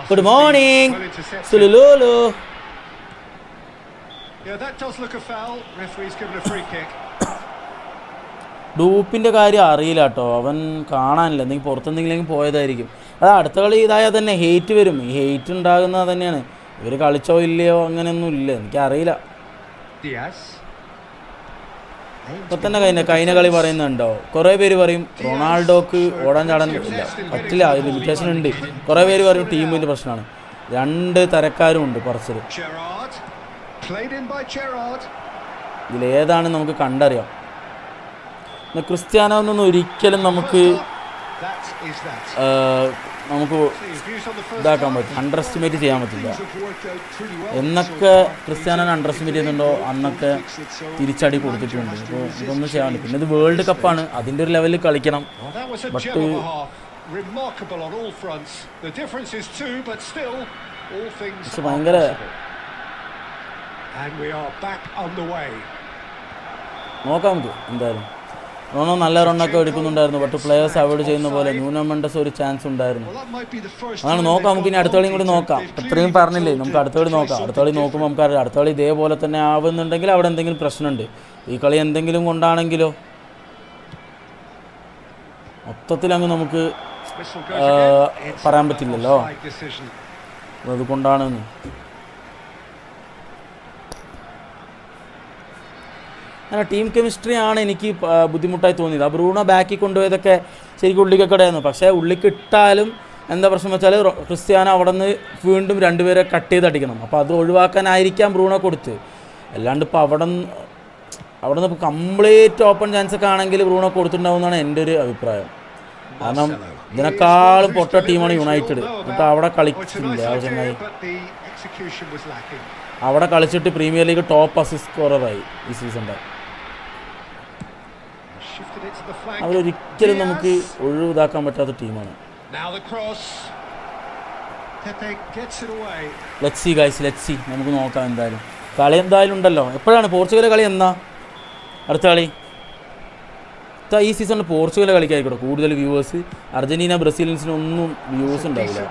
ഗുഡ് മോർണിംഗ് സുലുലു. ഡൂപ്പിൻ്റെ കാര്യം അറിയില്ല കേട്ടോ, അവൻ കാണാനില്ല, എന്തെങ്കിലും പുറത്തെന്തെങ്കിലും പോയതായിരിക്കും. അത് അടുത്ത കളി ഇതായാൽ തന്നെ ഹെയ്റ്റ് വരും. ഈ ഹെയ്റ്റ് ഉണ്ടാകുന്നത് തന്നെയാണ്. ഇവർ കളിച്ചോ ഇല്ലയോ അങ്ങനെയൊന്നും ഇല്ല, എനിക്കറിയില്ല. ഇപ്പം തന്നെ കഴിഞ്ഞ കളി പറയുന്നുണ്ടോ, കുറേ പേര് പറയും റൊണാൾഡോക്ക് ഓടാൻ ചാടാൻ പറ്റില്ല, ലിമിറ്റേഷൻ ഉണ്ട്. കുറേ പേര് പറയും ടീമിൻ്റെ പ്രശ്നമാണ്. 2 തരക്കാരും ഉണ്ട് പറച്ചിൽ. ഇതിലേതാണ് നമുക്ക് കണ്ടറിയാം. ക്രിസ്ത്യാനോ എന്നൊന്നും ഒരിക്കലും നമുക്ക് ഇതാക്കാൻ പറ്റും, അണ്ടർ എസ്റ്റിമേറ്റ് ചെയ്യാൻ പറ്റില്ല. എന്നൊക്കെ ക്രിസ്ത്യാനോനെ അണ്ടർ എസ്റ്റിമേറ്റ് ചെയ്യുന്നുണ്ടോ അന്നൊക്കെ തിരിച്ചടി കൊടുത്തിട്ടുണ്ട്. അപ്പോൾ ഇതൊന്നും ചെയ്യാൻ പറ്റില്ല. പിന്നെ ഇത് വേൾഡ് കപ്പാണ്, അതിൻ്റെ ഒരു ലെവലിൽ കളിക്കണം. ബട്ട് ഭയങ്കര നോക്കാം നമുക്ക് എന്തായാലും. റോണോ നല്ല റണ്ണൊക്കെ എടുക്കുന്നുണ്ടായിരുന്നു, ബട്ട് പ്ലെയേഴ്സ് അവോയ്ഡ് ചെയ്യുന്ന പോലെ ന്യൂനോ മെൻഡസ് ഒരു ചാൻസ് ഉണ്ടായിരുന്നു. അതാണ് നോക്കാം, നമുക്ക് ഇനി അടുത്ത കളിയും കൂടി നോക്കാം. ഇത്രയും പറഞ്ഞില്ലേ, നമുക്ക് അടുത്ത കളി നോക്കാം. അടുത്ത കളി നോക്കുമ്പോൾ നമുക്കറിയാം അടുത്ത കളി ഇതേപോലെ തന്നെ ആവുന്നുണ്ടെങ്കിൽ അവിടെ എന്തെങ്കിലും പ്രശ്നമുണ്ട്. ഈ കളി എന്തെങ്കിലും കൊണ്ടാണെങ്കിലോ മൊത്തത്തിൽ അങ്ങ് നമുക്ക് പറയാൻ പറ്റില്ലല്ലോ അതുകൊണ്ടാണെന്ന്. അങ്ങനെ ടീം കെമിസ്ട്രി ആണ് എനിക്ക് ബുദ്ധിമുട്ടായി തോന്നിയത്. ആ ബ്രൂണോ ബാക്കിൽ കൊണ്ടുപോയതൊക്കെ ശരിക്കും ഉള്ളിക്കൊക്കെ ഇടായിരുന്നു. പക്ഷേ ഉള്ളിക്ക് ഇട്ടാലും എന്താ പ്രശ്നം വെച്ചാൽ ക്രിസ്ത്യാനോ അവിടെ നിന്ന് വീണ്ടും രണ്ടുപേരെ കട്ട് ചെയ്ത് അടിക്കണം. അപ്പോൾ അത് ഒഴിവാക്കാനായിരിക്കാം ബ്രൂണോ കൊടുത്ത്. അല്ലാണ്ട് ഇപ്പോൾ അവിടെ നിന്ന് ഇപ്പോൾ കംപ്ലീറ്റ് ഓപ്പൺ ചാൻസ് ഒക്കെ ആണെങ്കിൽ ബ്രൂണോ കൊടുത്തിട്ടുണ്ടാവുമെന്നാണ് എൻ്റെ ഒരു അഭിപ്രായം. കാരണം ഇതിനേക്കാളും പൊട്ട ടീമാണ് യുണൈറ്റഡ്. എന്നിട്ട് അവിടെ കളിച്ചില്ല ആവശ്യമായി. അവിടെ കളിച്ചിട്ട് പ്രീമിയർ ലീഗ് ടോപ്പ് അസിസ്റ്റ് സ്കോററായി ഈ സീസണിൻ്റെ. അവരൊരിക്കലും നമുക്ക് ഒഴിവാക്കാൻ പറ്റാത്ത ടീമാണ്. Let's see guys, let's see. നമുക്ക് നോക്കാം. എന്തായാലും കളി എന്തായാലും ഉണ്ടല്ലോ. എപ്പോഴാണ് പോർച്ചുഗൽ കളി? എന്നാ അടുത്ത കളി? ഈ സീസണിൽ പോർച്ചുഗൽ കളിക്കായിരിക്കട്ടെ കൂടുതൽ വ്യൂവേഴ്സ്. അർജന്റീന ബ്രസീലിയൻസിനൊന്നും വ്യൂവേഴ്സ് ഉണ്ടാവില്ല.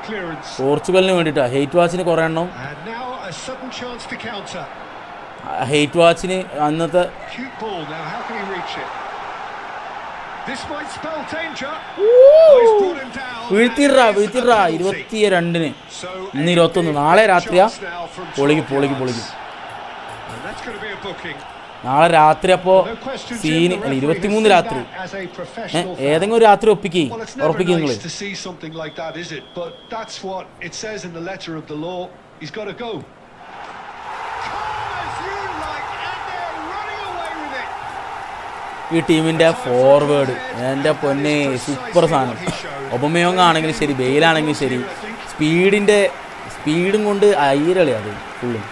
പോർച്ചുഗലിന് വേണ്ടിയിട്ടാണ്. ഹെയ്റ്റ് വാച്ചിന് കുറേ എണ്ണം. ഹെയ്റ്റ് വാച്ചിന് അന്നത്തെ വീഴ്ത്തിടാ 22-ന്, ഇന്ന് 21. നാളെ രാത്രിയാ. പൊളിക്കും. നാളെ രാത്രി. അപ്പോൾ സീന് 23 രാത്രി. ഏതെങ്കിലും ഒരു രാത്രി ഉറപ്പിക്കും നിങ്ങൾ. ഈ ടീമിൻ്റെ ഫോർവേഡ് എൻ്റെ പൊന്നെ സൂപ്പർ സാധനം. ഒബമയോങ് ആണെങ്കിലും ശരി, ബെയിലാണെങ്കിലും ശരി, സ്പീഡും കൊണ്ട് അയ്യരളി അത് ഫുള്ളും.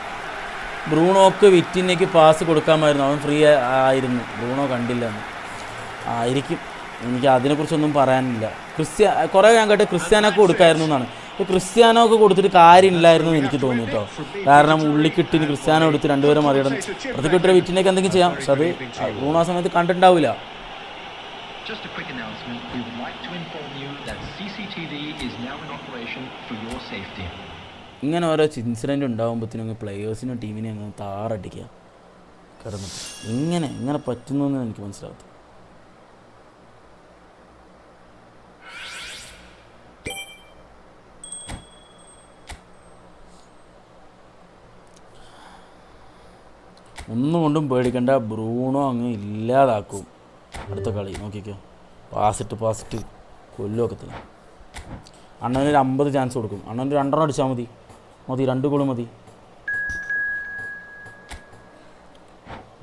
ബ്രൂണോക്ക് വിറ്റിനേക്ക് പാസ് കൊടുക്കാമായിരുന്നു, അവൻ ഫ്രീ ആയിരുന്നു. ബ്രൂണോ കണ്ടില്ല ആയിരിക്കും. എനിക്ക് അതിനെക്കുറിച്ചൊന്നും പറയാനില്ല. കുറേ ഞാൻ കേട്ട് ക്രിസ്ത്യാനോക്ക് കൊടുക്കായിരുന്നു എന്നാണ്. അപ്പോൾ ക്രിസ്ത്യാനോക്ക് കൊടുത്തിട്ട് കാര്യമില്ലായിരുന്നു എന്ന് എനിക്ക് തോന്നി കേട്ടോ. കാരണം ഉള്ളിക്കിട്ടിന് ക്രിസ്ത്യാനോ എടുത്ത് രണ്ടുപേരും മറികടന്ന് അത് കിട്ടിയ വിറ്റിനേക്ക് എന്തെങ്കിലും ചെയ്യാം. പക്ഷെ അത് ബ്രൂണോ സമയത്ത് കണ്ടിട്ടുണ്ടാവില്ല. ഇങ്ങനെ ഓരോ ഇൻസിഡൻറ്റ് ഉണ്ടാകുമ്പോഴത്തേനും പ്ലെയേഴ്സിനും ടീമിനെ അങ്ങ് താറടിക്കുക കിടന്നിട്ട്. ഇങ്ങനെ പറ്റുന്നതെന്ന് എനിക്ക് മനസ്സിലാകത്തു. ഒന്നും കൊണ്ടും പേടിക്കണ്ട, ബ്രൂണോ അങ്ങ് ഇല്ലാതാക്കും. അടുത്ത കളി നോക്കിക്കോ. പാസിട്ട് കൊല്ലുമൊക്കെ തന്നെ. അണ്ണന് ഒരു 50 ചാൻസ് കൊടുക്കും. അണ്ണന് 2 അടിച്ചാൽ മതി. 2 ഗോൾ മതി.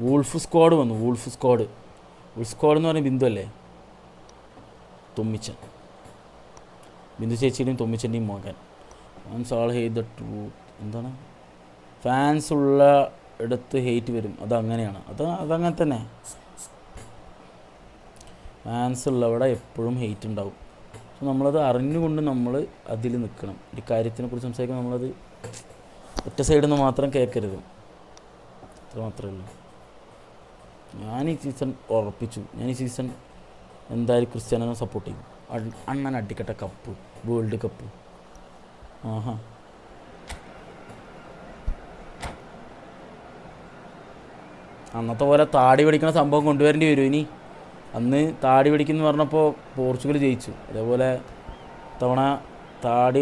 വൂൾഫ് സ്ക്വാഡ് വന്നു. വൂൾഫ് സ്ക്വാഡ് എന്ന് പറഞ്ഞാൽ ബിന്ദു അല്ലേ? തുമ്മിച്ചൻ. ബിന്ദു ചേച്ചിയുടെയും തുമ്മിച്ചൻ്റെയും മകൻ. Fans all hate the truth. എന്താണ്? ഫാൻസ് ഉള്ള ഇടത്ത് ഹെയ്റ്റ് വരും. അതങ്ങനെയാണ്. അതങ്ങനെ തന്നെ. ഫാൻസ് ഉള്ളവിടെ എപ്പോഴും ഹെയ്റ്റ് ഉണ്ടാവും. അപ്പോൾ നമ്മളത് അറിഞ്ഞുകൊണ്ട് നമ്മൾ അതിൽ നിൽക്കണം. ഒരു കാര്യത്തിനെക്കുറിച്ച് സംസാരിക്കുമ്പോൾ നമ്മളത് ഒറ്റ സൈഡിൽ നിന്ന് മാത്രം കേൾക്കരുത്. അത്ര മാത്രമേ ഉള്ളൂ. ഞാൻ ഈ സീസൺ ഉറപ്പിച്ചു. ഞാൻ ഈ സീസൺ എന്തായാലും ക്രിസ്ത്യാനോനെ സപ്പോർട്ട് ചെയ്യും. അണ്ണൻ അടിക്കട്ടെ കപ്പ്, വേൾഡ് കപ്പ്. ആഹാ, അന്നത്തെ പോലെ താടി പിടിക്കുന്ന സംഭവം കൊണ്ടുവരേണ്ടി വരും ഇനി. അന്ന് താടി പിടിക്കുന്നു പറഞ്ഞപ്പോൾ പോർച്ചുഗൽ ജയിച്ചു. അതേപോലെ തവണ താടി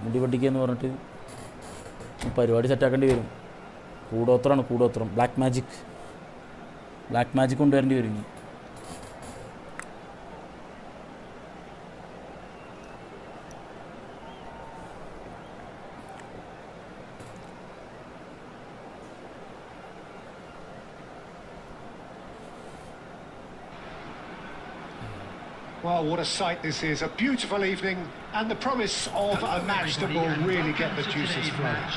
മുടി പഠിക്കുക എന്ന് പറഞ്ഞിട്ട് പരിപാടി സെറ്റാക്കേണ്ടി വരും. കൂടോത്രം. ബ്ലാക്ക് മാജിക് കൊണ്ടുവരേണ്ടി വരും ഇനി. Well, what a sight this is. A beautiful evening and the promise of a match that will really get the juices flowing.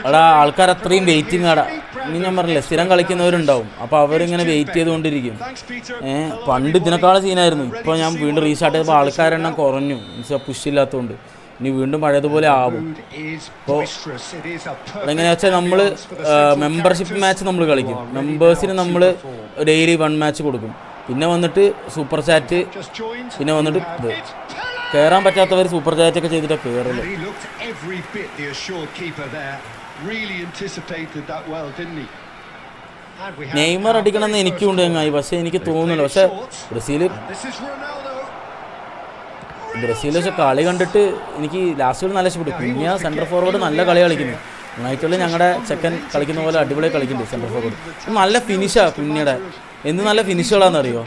എടാ, ആൾക്കാർ അത്രയും വെയിറ്റിംഗ് ആടാ. ഇനി ഞാൻ പറഞ്ഞില്ലേ, സ്ഥിരം കളിക്കുന്നവരുണ്ടാവും. അപ്പോൾ അവരിങ്ങനെ വെയിറ്റ് ചെയ്തുകൊണ്ടിരിക്കും. പണ്ട് ഇതിനേക്കാളും സീനായിരുന്നു. ഇപ്പോൾ ഞാൻ വീണ്ടും റീസ്റ്റാർട്ട് ചെയ്തപ്പോൾ ആൾക്കാരെണ്ണം കുറഞ്ഞു. പുഷില്ലാത്തതുകൊണ്ട് ഇനി വീണ്ടും പഴയതുപോലെ ആവും. അപ്പോൾ അതെങ്ങനെയാ വെച്ചാൽ നമ്മൾ മെമ്പർഷിപ്പ് മാച്ച് നമ്മൾ കളിക്കും. മെമ്പേഴ്സിന് നമ്മൾ ഡെയിലി 1 മാച്ച് കൊടുക്കും. പിന്നെ വന്നിട്ട് സൂപ്പർ ചാറ്റ്, പിന്നെ വന്നിട്ട് ഇത് കയറാൻ പറ്റാത്തവർ സൂപ്പർ ചാറ്റൊക്കെ ചെയ്തിട്ടാണ് കയറുള്ളൂ. നെയ്മർ അടിക്കണമെന്ന് എനിക്കുണ്ട് ചങ്ങായി, പക്ഷേ എനിക്ക് തോന്നുന്നില്ല. പക്ഷേ ബ്രസീൽ പക്ഷെ കളി കണ്ടിട്ട് എനിക്ക് ലാസ്റ്റ് നല്ല ഇഷ്ടപ്പെട്ടു. പിന്നെ സെൻട്രൽ ഫോർവേഡ് നല്ല കളി കളിക്കുന്നു. യുണൈറ്റഡിൽ ഞങ്ങളുടെ ചെക്കൻ കളിക്കുന്ന പോലെ അടിപൊളിയായി കളിക്കുന്നുണ്ട് സെൻറ്റർ ഫോർവേഡ്. നല്ല ഫിനിഷാണ് കുഞ്ഞിയുടെ. എന്ത് നല്ല ഫിനിഷുകളാണെന്നറിയോ?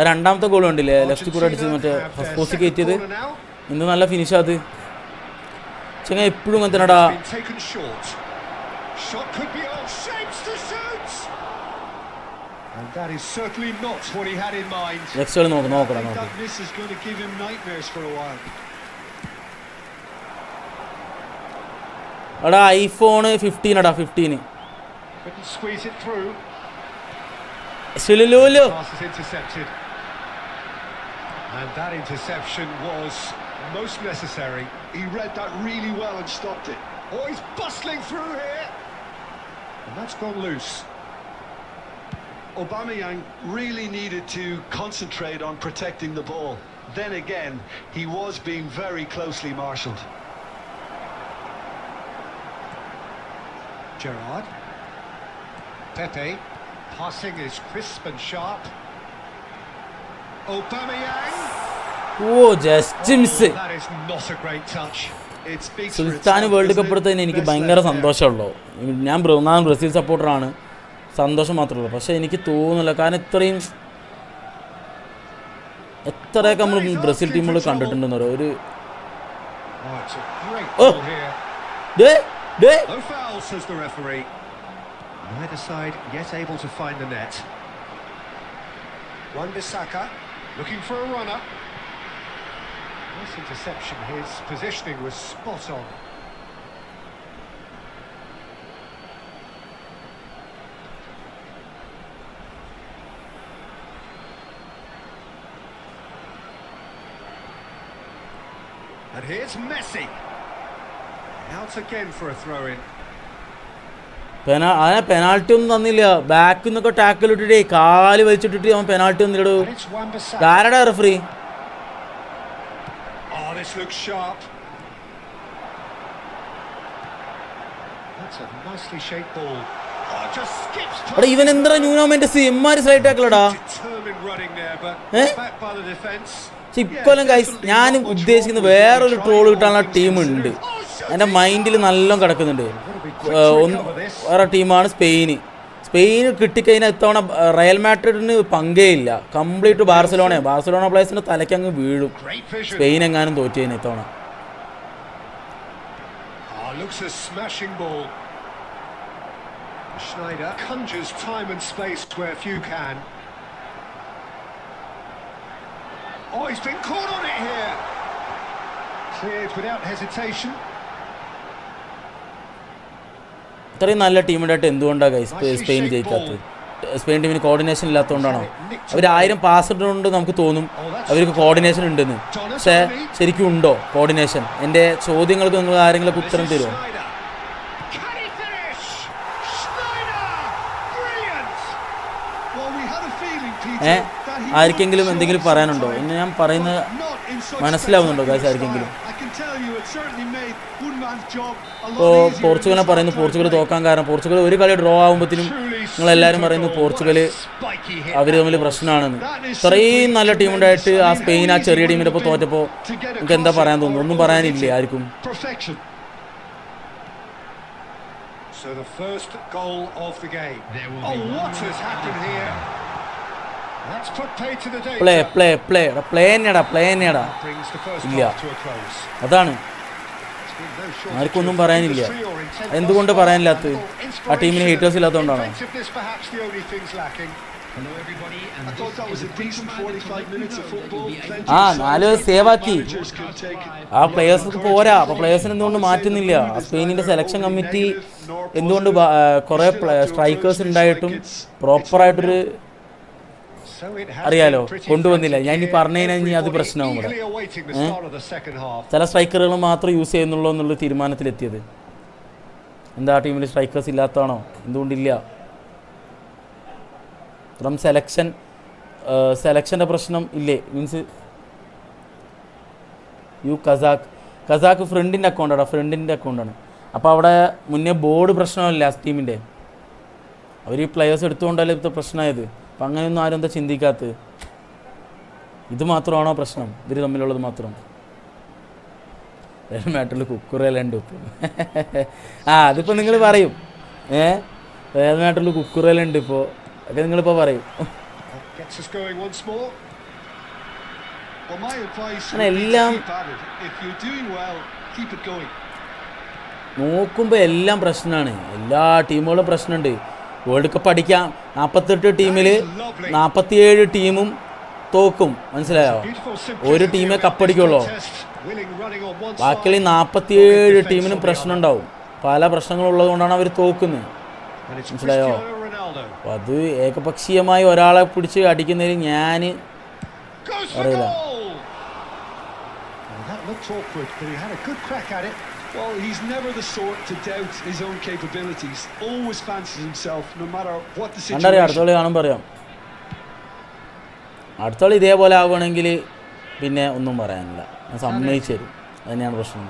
രണ്ടാമത്തെ ഗോൾ കണ്ടില്ലേ, ലെഫ്റ്റ് കൂടെ അടിച്ച് മറ്റേ ഫസ്റ്റ് പോസ്റ്റ് കയറ്റിയത്. എന്ത് നല്ല ഫിനിഷാ അത്. ചെങ്ങ എപ്പോഴും അങ്ങനെ തന്നെടാ. നെക്സ്റ്റ് കളി നോക്കണം. എടാ iPhone 15 എടാ 15. And that interception was most necessary. He read that really well and stopped it. Oh, he's bustling through here. And that's gone loose. Aubameyang really needed to concentrate on protecting the ball. Then again, he was being very closely marshalled. Gerrard. Pepe. Passing is crisp and sharp. Aubameyang. Oh, just miss. That is not a great touch. Sultan world cup എടുത്തതിന് എനിക്ക് ഭയങ്കര സന്തോഷമുള്ളൂ. ഞാൻ ബ്രസീൽ സപ്പോർട്ടറാണ്, സന്തോഷം മാത്രമേ ഉള്ളൂ. പക്ഷേ എനിക്ക് തോന്നുന്നില്ല, കാരണം എത്രയൊക്കെ നമ്മൾ ബ്രസീൽ ടീമുകൾ കണ്ടിട്ടുണ്ടെന്ന് പറയാം. ഒരു No foul, says the referee. Neither side yet able to find the net. Wan-Bissaka looking for a runner. Nice interception. His positioning was spot on. And here's Messi. Out again for a throw-in. Penalty ഒന്നും തന്നില്ല. ബാക്കിൽ നിന്നൊക്കെ ടാക്കിൽ ഇട്ടിട്ടേ കാല് വലിച്ചിട്ടിട്ട് അവൻ പെനാൾട്ടി ഒന്നില്ലടൂ. ആരടാ referee? Oh, this looks sharp. That's a nicely shaped ball. Oh, just skips. എടാ ഇവൻ എന്താ ന്യൂനോമെന്റ് എമ്മാരി സൈഡ് ടാക്കിലടാ. Determined running there, but back by the defense. ഇക്കൊല്ലം ഗൈസ് ഞാൻ ഉദ്ദേശിക്കുന്ന വേറൊരു ട്രോൾ കിട്ടാനുള്ള ടീമുണ്ട്. എൻ്റെ മൈൻഡിൽ നല്ലോണം കിടക്കുന്നുണ്ട്. വേറെ ടീമാണ് സ്പെയിന് കിട്ടിക്കഴിഞ്ഞാൽ ഇത്തവണ റയൽ മാഡ്രിഡിന് പങ്കേയില്ല. കംപ്ലീറ്റ് ബാർസലോണ പ്ലേയേഴ്സിന് തലയ്ക്കങ്ങ് വീഴും സ്പെയിൻ എങ്ങാനും തോറ്റു കഴിഞ്ഞാൽ ഇത്തവണ. Looks a smashing ball. Schneider conjures time and space where few can. Oh, he's been caught on it here. Cleared without hesitation. ഇത്രയും നല്ല ടീമുണ്ടായിട്ട് എന്തുകൊണ്ടാണ് ഗൈസ് സ്പെയിൻ ജയിക്കാത്തത്? സ്പെയിൻ ടീമിന് കോർഡിനേഷൻ ഇല്ലാത്തതുകൊണ്ടാണോ? അവർ 1000 പാസ് ഇട്ടുകൊണ്ട് നമുക്ക് തോന്നും അവർക്ക് കോർഡിനേഷൻ ഉണ്ടെന്ന്. പക്ഷേ ശരിക്കും ഉണ്ടോ കോർഡിനേഷൻ? എൻ്റെ ചോദ്യങ്ങൾക്ക് നിങ്ങൾ ആരെങ്കിലും ഉത്തരം തരുമോ? ആർക്കെങ്കിലും എന്തെങ്കിലും പറയാനുണ്ടോ? ഇന്ന് ഞാൻ പറയുന്നത് മനസ്സിലാവുന്നുണ്ടോ ഗൈസ് ആർക്കെങ്കിലും? ഇപ്പോൾ പോർച്ചുഗലിനെ പറയുന്നു പോർച്ചുഗൽ തോക്കാൻ കാരണം പോർച്ചുഗൽ ഒരു കളി ഡ്രോ ആകുമ്പോഴത്തേനും നിങ്ങളെല്ലാവരും പറയുന്നു പോർച്ചുഗൽ അവർ തമ്മിൽ പ്രശ്നമാണെന്ന്. ഇത്രയും നല്ല ടീമുണ്ടായിട്ട് ആ സ്പെയിൻ ആ ചെറിയ ടീമിൻ്റെ ഒപ്പം തോറ്റപ്പോൾ നിങ്ങൾക്ക് എന്താ പറയാൻ തോന്നുന്നു? ഒന്നും പറയാനില്ലേ ആർക്കും? So the first goal of the game. Oh, what has happened here? That's put pay to the danger. Play ഇല്ല. അതാണ് ആർക്കൊന്നും പറയാനില്ല. എന്തുകൊണ്ട് പറയാനില്ലാത്തത്? ആ ടീമിന് ഹേറ്റേഴ്സ് ഇല്ലാത്തതുകൊണ്ടാണോ? ആ 4 സേവ് ആക്കി. ആ പ്ലെയേഴ്സിന് പോരാ. അപ്പോൾ പ്ലെയേഴ്സിന് എന്തുകൊണ്ട് മാറ്റുന്നില്ല? ആ സ്പെയിനിൻ്റെ സെലക്ഷൻ കമ്മിറ്റി എന്തുകൊണ്ട് കുറേ സ്ട്രൈക്കേഴ്സ് ഉണ്ടായിട്ടും പ്രോപ്പറായിട്ടൊരു അറിയാലോ കൊണ്ടുവന്നില്ല? ഞാൻ ഈ പറഞ്ഞു കഴിഞ്ഞാൽ അത് പ്രശ്നമാവും. ഇവിടെ ചില സ്ട്രൈക്കറുകൾ മാത്രം യൂസ് ചെയ്യുന്നുള്ളൂ എന്നുള്ള തീരുമാനത്തിലെത്തിയത്. എന്താ ടീമിൽ സ്ട്രൈക്കേഴ്സ് ഇല്ലാത്തതാണോ? എന്തുകൊണ്ടില്ല? ഫ്രം സെലക്ഷൻ്റെ പ്രശ്നം ഇല്ലേ? മീൻസ് കസാക്ക് ഫ്രണ്ടിൻ്റെ അക്കൗണ്ടാണ്. അപ്പോൾ അവിടെ മുന്നേ ബോർഡ് പ്രശ്നമല്ല ടീമിൻ്റെ. അവർ ഈ പ്ലെയേഴ്സ് എടുത്തുകൊണ്ടല്ലേ ഇപ്പോഴത്തെ പ്രശ്നമായത്. അപ്പം അങ്ങനെയൊന്നും ആരും എന്താ ചിന്തിക്കാത്തത്? ഇത് മാത്രമാണോ പ്രശ്നം? ഇവർ തമ്മിലുള്ളത് മാത്രം? റയൽ മാഡ്രിഡിൽ കുക്കുറേലുണ്ട് ഇപ്പോൾ. അതിപ്പോൾ നിങ്ങൾ പറയും, റയൽ മാഡ്രിഡിൽ കുക്കുറേലുണ്ട് ഇപ്പോൾ, ഒക്കെ നിങ്ങളിപ്പോൾ പറയും. എല്ലാം നോക്കുമ്പോൾ എല്ലാം പ്രശ്നമാണ്. എല്ലാ ടീമുകളും പ്രശ്നമുണ്ട്. വേൾഡ് കപ്പ് അടിക്കാം, 48 ടീമിൽ 47 ടീമും തോക്കും, മനസ്സിലായോ? ഒരു ടീമേ കപ്പടിക്കുള്ളൂ. ബാക്കിയുള്ള 47 ടീമിനും പ്രശ്നം ഉണ്ടാവും. പല പ്രശ്നങ്ങളുള്ളത് കൊണ്ടാണ് അവർ തോക്കുന്നത്, മനസ്സിലായോ? അപ്പം അത് ഏകപക്ഷീയമായി ഒരാളെ പിടിച്ച് അടിക്കുന്നതിൽ ഞാൻ അറിയില്ല. Well, he's never the sort to doubt his own capabilities. Always fancies himself, no matter what the situation. അടുത്ത കളി കാണുമ്പോൾ പറയാം. അടുത്ത കളി ഇതേപോലെ ആവുകയാണെങ്കിൽ പിന്നെ ഒന്നും പറയാനില്ല, ഞാൻ സമ്മതിച്ചു തരും. അത് തന്നെയാണ് പ്രശ്നം.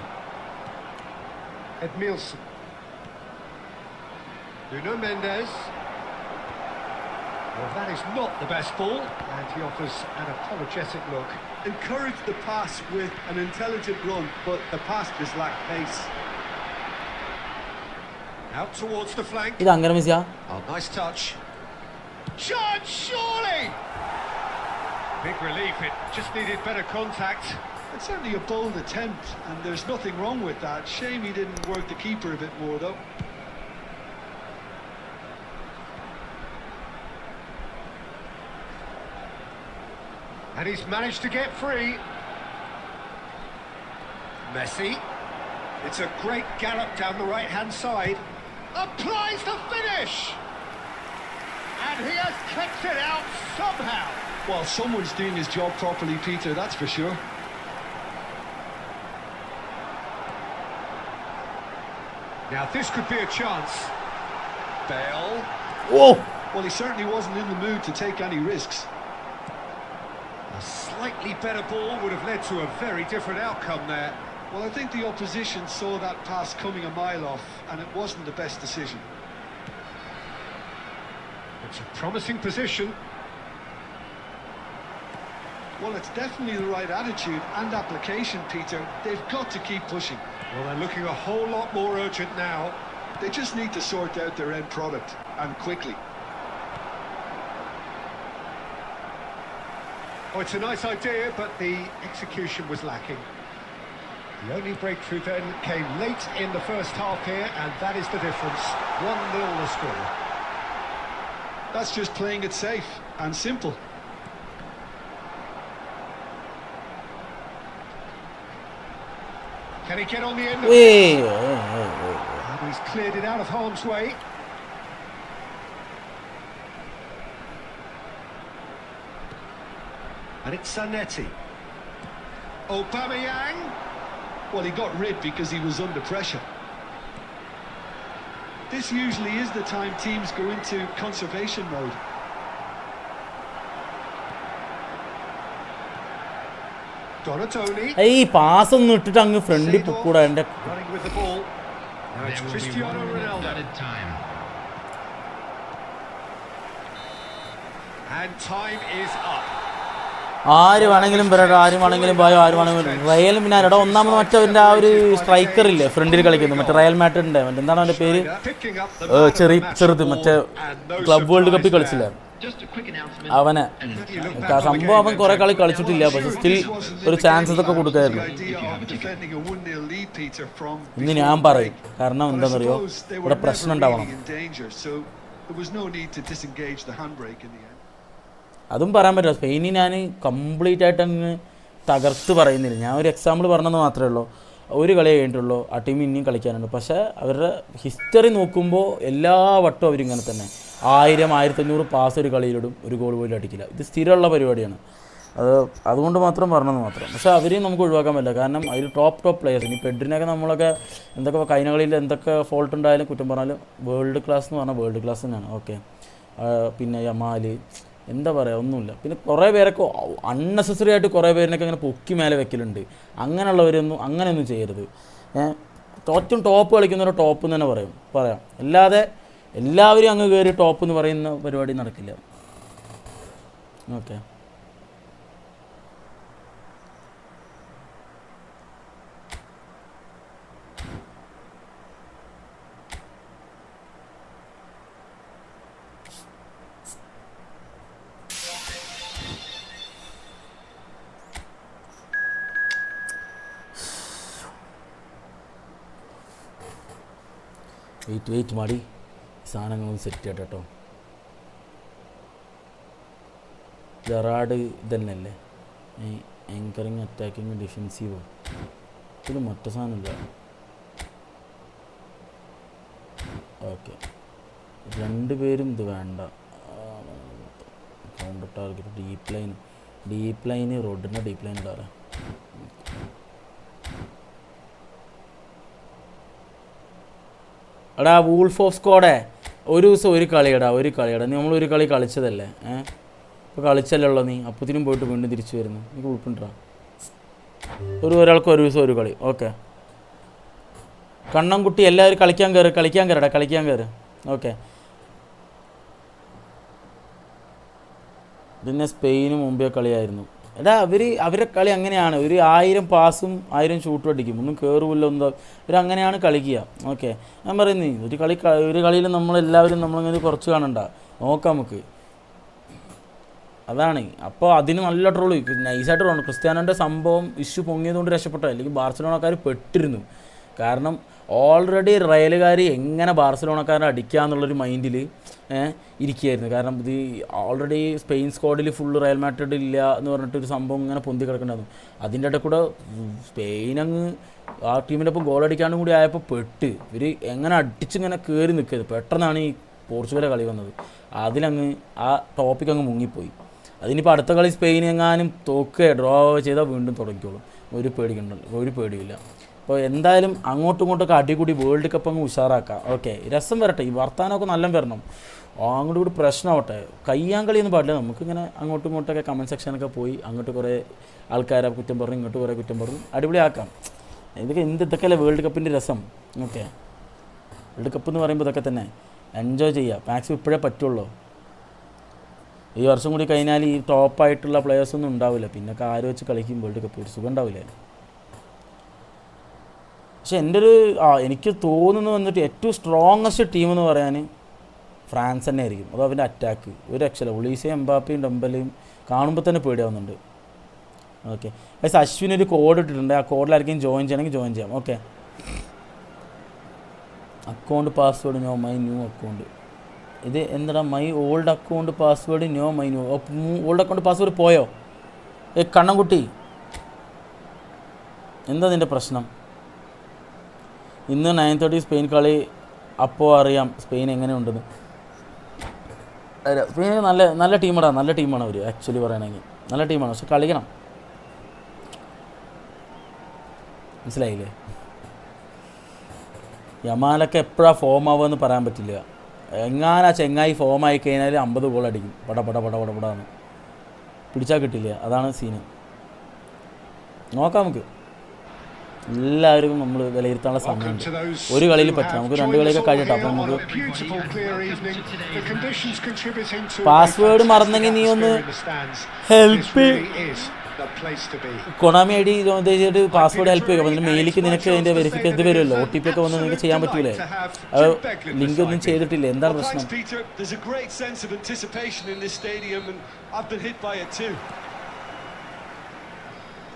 Well, that is not the best ball, and he offers an apologetic look. Encouraged the pass with an intelligent run, but the pass just lacked pace. Out towards the flank. ഇത് അങ്ങനെ മിസ്സാ. Oh, nice touch. Chance, surely! Big relief, it just needed better contact. It's certainly a bold attempt, and there's nothing wrong with that. Shame he didn't work the keeper a bit more, though. And he's managed to get free. Messi. It's a great gallop down the right-hand side. Applies the finish! And he has kicked it out somehow. Well, someone's doing his job properly, Peter, that's for sure. Now this could be a chance. Bell. Whoa! Well, he certainly wasn't in the mood to take any risks. A slightly better ball would have led to a very different outcome there. Well, I think the opposition saw that pass coming a mile off, and it wasn't the best decision. It's a promising position. Well, it's definitely the right attitude and application, Peter. They've got to keep pushing. Well, they're looking a whole lot more urgent now. They just need to sort out their end product, and quickly. Oh, it's a nice idea, but the execution was lacking. The only breakthrough then came late in the first half here, and that is the difference. 1-0 the score. That's just playing it safe and simple. Can he get on the end of it? And he's cleared it out of harm's way. And it's Zanetti. Aubameyang. Well, he got rid because he was under pressure. This usually is the time teams go into conservation mode. Donatoni. ഈ പാസ് ഒന്നും ഇട്ടിട്ട് അങ്ങ് ഫ്രണ്ടിൽ പൊക്കൂടാ എൻ്റെ. Running with the ball. Now it's Cristiano Ronaldo. And time is up. ആര് വേണമെങ്കിലും വരട്ടെ, ആര് വേണമെങ്കിലും പോയോ, ആര് വേണമെങ്കിലും. റയൽ പിന്നെ എടാ ഒന്നാമത് മറ്റവൻ്റെ ആ ഒരു സ്ട്രൈക്കർ ഇല്ലേ ഫ്രണ്ടിൽ കളിക്കുന്നത്, മറ്റേ റയൽ മാഡ്രിഡിൻ്റെ എന്താണ് അവൻ്റെ പേര്, ചെറുത് മറ്റേ ക്ലബ് വേൾഡ് കപ്പിൽ കളിച്ചില്ലേ അവനെ. സംഭവം അവൻ കുറെ കളി കളിച്ചിട്ടില്ല, പക്ഷെ സ്റ്റിൽ ഒരു ചാൻസസ് ഒക്കെ കൊടുക്കായിരുന്നു. ഇന്ന് ഞാൻ പറയും, കാരണം എന്താണെന്നറിയോ, ഇവിടെ പ്രശ്നം ഉണ്ടാവണം. അതും പറയാൻ പറ്റില്ല. സ്പെയിനിൽ ഞാൻ കംപ്ലീറ്റ് ആയിട്ട് അങ്ങ് തകർത്ത് പറയുന്നില്ല. ഞാൻ ഒരു എക്സാമ്പിൾ പറഞ്ഞെന്ന് മാത്രമേ ഉള്ളൂ. ഒരു കളി കഴിഞ്ഞിട്ടുള്ളൂ, ആ ടീം ഇനിയും കളിക്കാനുണ്ട്. പക്ഷേ അവരുടെ ഹിസ്റ്ററി നോക്കുമ്പോൾ എല്ലാ വട്ടവും അവരിങ്ങനെ തന്നെ 1000-1500 പാസ് ഒരു കളിയിലിടും, ഒരു ഗോൾ പോലും അടിക്കില്ല. ഇത് സ്ഥിരമുള്ള പരിപാടിയാണ്. അതുകൊണ്ട് മാത്രം പറഞ്ഞെന്ന് മാത്രം. പക്ഷേ അവരെയും നമുക്ക് ഒഴിവാക്കാൻ പറ്റില്ല, കാരണം അതിൽ ടോപ്പ് പ്ലേയേഴ്സ്. ഇനി പെഡ്രിനൊക്കെ നമ്മളൊക്കെ എന്തൊക്കെ കഴിഞ്ഞ കളിയിൽ എന്തൊക്കെ ഫോൾട്ട് ഉണ്ടായാലും കുറ്റം പറഞ്ഞാലും വേൾഡ് ക്ലാസ് എന്ന് പറഞ്ഞാൽ വേൾഡ് ക്ലാസ് തന്നെയാണ്. ഓക്കെ, പിന്നെ യമാൽ എന്താ പറയുക, ഒന്നുമില്ല. പിന്നെ കുറേ പേരൊക്കെ അൺനെസസറി ആയിട്ട് കുറേ പേരിനൊക്കെ അങ്ങനെ പൊക്കി മേലെ വെക്കലുണ്ട്. അങ്ങനെയുള്ളവരൊന്നും അങ്ങനെയൊന്നും ചെയ്യരുത്. ഏറ്റവും ടോപ്പ് കളിക്കുന്നവരെ ടോപ്പ് എന്ന് തന്നെ പറയാം. അല്ലാതെ എല്ലാവരും അങ്ങ് കയറി ടോപ്പ് എന്ന് പറയുന്ന പരിപാടി നടക്കില്ല. ഓക്കെ, വെയിറ്റ് മാടി സാധനങ്ങളൊന്നും സെറ്റ് ചെയ്യട്ടെ കേട്ടോ. ജെറാഡ് ഇതന്നെയല്ലേ ഈ ആങ്കറിങ് അറ്റാക്കിങ് ഡിഫെൻസീവോ? ഇതിൽ മറ്റു സാധനമില്ല. ഓക്കെ, രണ്ടുപേരും ഇത് വേണ്ട. കൗണ്ടർ ടാർഗറ്റ് ഡീപ്പ് ലൈന് റോഡിൻ്റെ ഡീപ്പ് ലൈൻ ഇടാറ്. എടാ വൂൾഫ് ഓഫ് സ്ക്വാഡേ, ഒരു ദിവസം ഒരു കളിയടാ. നമ്മൾ ഒരു കളി കളിച്ചതല്ലേ, ഇപ്പോൾ കളിച്ചല്ലേ ഉള്ളൂ നീ. അപ്പത്തിനും പോയിട്ട് വീണ്ടും തിരിച്ചു വരുന്നു. എനിക്ക് ഉൾപ്പിണ്ടാ ഒരാൾക്ക് ഒരു ദിവസം ഒരു കളി. ഓക്കെ, കണ്ണൻകുട്ടി എല്ലാവരും കളിക്കാൻ കയറ്. ഓക്കെ, പിന്നെ സ്പെയിന് മുമ്പേ കളിയായിരുന്നു. എടാ അവരുടെ കളി അങ്ങനെയാണ്. ഒരു 1000 പാസും 1000 ഷൂട്ടും അടിക്കും, ഒന്നും കയറുമില്ല. ഇവരങ്ങനെയാണ് കളിക്കുക. ഓക്കെ, ഞാൻ പറയുന്നത് ഒരു കളിയിൽ നമ്മളെല്ലാവരും നമ്മളിങ്ങനെ കുറച്ച് കാണണ്ട, നോക്കാം നമുക്ക്. അതാണ്. അപ്പോൾ അതിന് നല്ല ട്രോള് നൈസായിട്ട് ട്രോള്. ക്രിസ്ത്യാനോൻ്റെ സംഭവം ഇഷ്യൂ പൊങ്ങിയതുകൊണ്ട് രക്ഷപ്പെട്ടു, അല്ലെങ്കിൽ ബാർസലോണക്കാർ പെട്ടിരുന്നു. കാരണം ഓൾറെഡി റയലുകാർ എങ്ങനെ ബാർസലോണക്കാരെ അടിക്കുക എന്നുള്ളൊരു മൈൻഡിൽ ഇരിക്കുകയായിരുന്നു. കാരണം ഇത് ഓൾറെഡി സ്പെയിൻ സ്ക്വാഡിൽ ഫുള്ള് റയൽ മാഡ്രിഡ് ഇല്ല എന്ന് പറഞ്ഞിട്ടൊരു സംഭവം ഇങ്ങനെ പൊന്തി കിടക്കണ്ടായിരുന്നു. അതിൻ്റെ ഇടയിൽ കൂടെ സ്പെയിൻ ആ ടീമിൻ്റെ ഒപ്പം ഗോൾ അടിക്കാണ്ടും കൂടി ആയപ്പോൾ ഇവർ എങ്ങനെ അടിച്ചിങ്ങനെ കയറി നിൽക്കരുത്. പെട്ടെന്നാണ് ഈ പോർച്ചുഗലിലെ കളി വന്നത്. അതിലങ്ങ് ആ ടോപ്പിക് അങ്ങ് മുങ്ങിപ്പോയി. അതിനിപ്പോൾ അടുത്ത കളി സ്പെയിൻ എങ്ങാനും തോക്കുക ഡ്രോ ചെയ്താൽ വീണ്ടും തുടങ്ങിക്കോളും. ഒരു പേടിയില്ല. അപ്പോൾ എന്തായാലും അങ്ങോട്ടും ഇങ്ങോട്ടൊക്കെ അടികൂടി വേൾഡ് കപ്പ് അങ്ങ് ഉഷാറാക്കാം. ഓക്കെ, രസം വരട്ടെ, ഈ വർത്താനമൊക്കെ നല്ല വരണം. അങ്ങോട്ട് കൂടി പ്രശ്നമാവട്ടെ. കയ്യാങ്കളിയൊന്നും പാടില്ല. നമുക്കിങ്ങനെ അങ്ങോട്ടും ഇങ്ങോട്ടൊക്കെ കമൻറ്റ് സെക്ഷനൊക്കെ പോയി അങ്ങോട്ട് കുറേ ആൾക്കാരെ കുറ്റം പറഞ്ഞു, ഇങ്ങോട്ട് കുറേ കുറ്റം പറഞ്ഞു, അടിപൊളിയാക്കാം. ഇതൊക്കെയല്ലേ വേൾഡ് കപ്പിൻ്റെ രസം. ഓക്കെ, വേൾഡ് കപ്പ് എന്ന് പറയുമ്പോൾ ഇതൊക്കെ തന്നെ എൻജോയ് ചെയ്യുക. മാക്സിമം ഇപ്പോഴേ പറ്റുള്ളൂ. ഈ വർഷം കൂടി കഴിഞ്ഞാൽ ഈ ടോപ്പായിട്ടുള്ള പ്ലെയേഴ്സൊന്നും ഉണ്ടാവില്ല. പിന്നെ ആര് വെച്ച് കളിക്കും വേൾഡ് കപ്പ്? ഒരു സുഖം ഉണ്ടാവില്ലേ? പക്ഷെ എനിക്ക് തോന്നുന്നു വന്നിട്ട് ഏറ്റവും സ്ട്രോങ്ങസ്റ്റ് ടീം എന്ന് പറയാൻ ഫ്രാൻസ് തന്നെ ആയിരിക്കും. അത് അവൻ്റെ അറ്റാക്ക് ഒരു രക്ഷയില്ല. ഒളീസയും എംബാപ്പയും ഡംബലയും കാണുമ്പോൾ തന്നെ പേടിയാവുന്നുണ്ട്. ഓക്കെ, പക്ഷേ അശ്വിനൊരു കോഡ് ഇട്ടിട്ടുണ്ട്. ആ കോഡിലായിരിക്കും ജോയിൻ ചെയ്യണമെങ്കിൽ ജോയിൻ ചെയ്യാം. Okay, account password no my new account. ഇത് എന്താ my old account password no my new old account password പോയോ? കണ്ണൻകുട്ടി, എന്താ നിൻ്റെ പ്രശ്നം? ഇന്ന് 9:30 സ്പെയിൻ കളി. അപ്പോൾ അറിയാം സ്പെയിൻ എങ്ങനെയുണ്ടെന്ന്. സ്പെയിൻ നല്ല ടീമാണ് അവർ. ആക്ച്വലി പറയുകയാണെങ്കിൽ നല്ല ടീമാണ്. പക്ഷെ കളിക്കണം, മനസ്സിലായില്ലേ? യമാലൊക്കെ എപ്പോഴാണ് ഫോം ആവുകയെന്ന് പറയാൻ പറ്റില്ല. എങ്ങാനാ ചെങ്ങായി ഫോമായി കഴിഞ്ഞാൽ 50 ഗോൾ അടിക്കും. പടപടാന്ന് പിടിച്ചാൽ കിട്ടില്ല. അതാണ് സീന്. നോക്കാം നമുക്ക്. എല്ലാവർക്കും നമ്മൾ വിലയിരുത്താനുള്ള സമയമുണ്ട്. ഒരു കളിയിൽ പറ്റും, നമുക്ക് 2 കളിയൊക്കെ കഴിയട്ടെ. അപ്പം നമുക്ക് പാസ്വേഡ് മറന്നെങ്കിൽ നീ ഒന്ന് ഹെൽപ്പ് കൊണാമി ഐ ഡി ചെയ്തിട്ട് പാസ്വേഡ് ഹെൽപ്പ് ചെയ്യുക. അതിന് മെയിലേക്ക് നിനക്ക് അതിൻ്റെ വെരിഫിക്കേഷൻ ഇത് വരുമല്ലോ, OTP ഒക്കെ വന്ന് നിനക്ക് ചെയ്യാൻ പറ്റൂലേ? അത് ലിങ്ക് ഒന്നും ചെയ്തിട്ടില്ല. എന്താണ് പ്രശ്നം?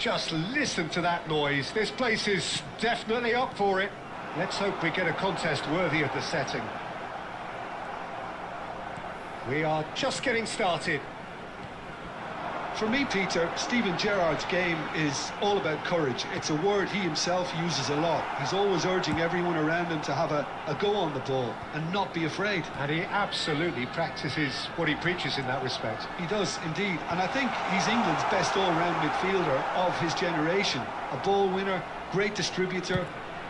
Just listen to that noise. This place is definitely up for it. Let's hope we get a contest worthy of the setting. We are just getting started. For me, Peter, Steven Gerrard's game is all about courage. It's a word he himself uses a lot. He's always urging everyone around him to have a go on the ball and not be afraid. And he absolutely practices what he preaches in that respect. He does, indeed. And I think he's England's best all-round midfielder of his generation. A ball winner, great distributor,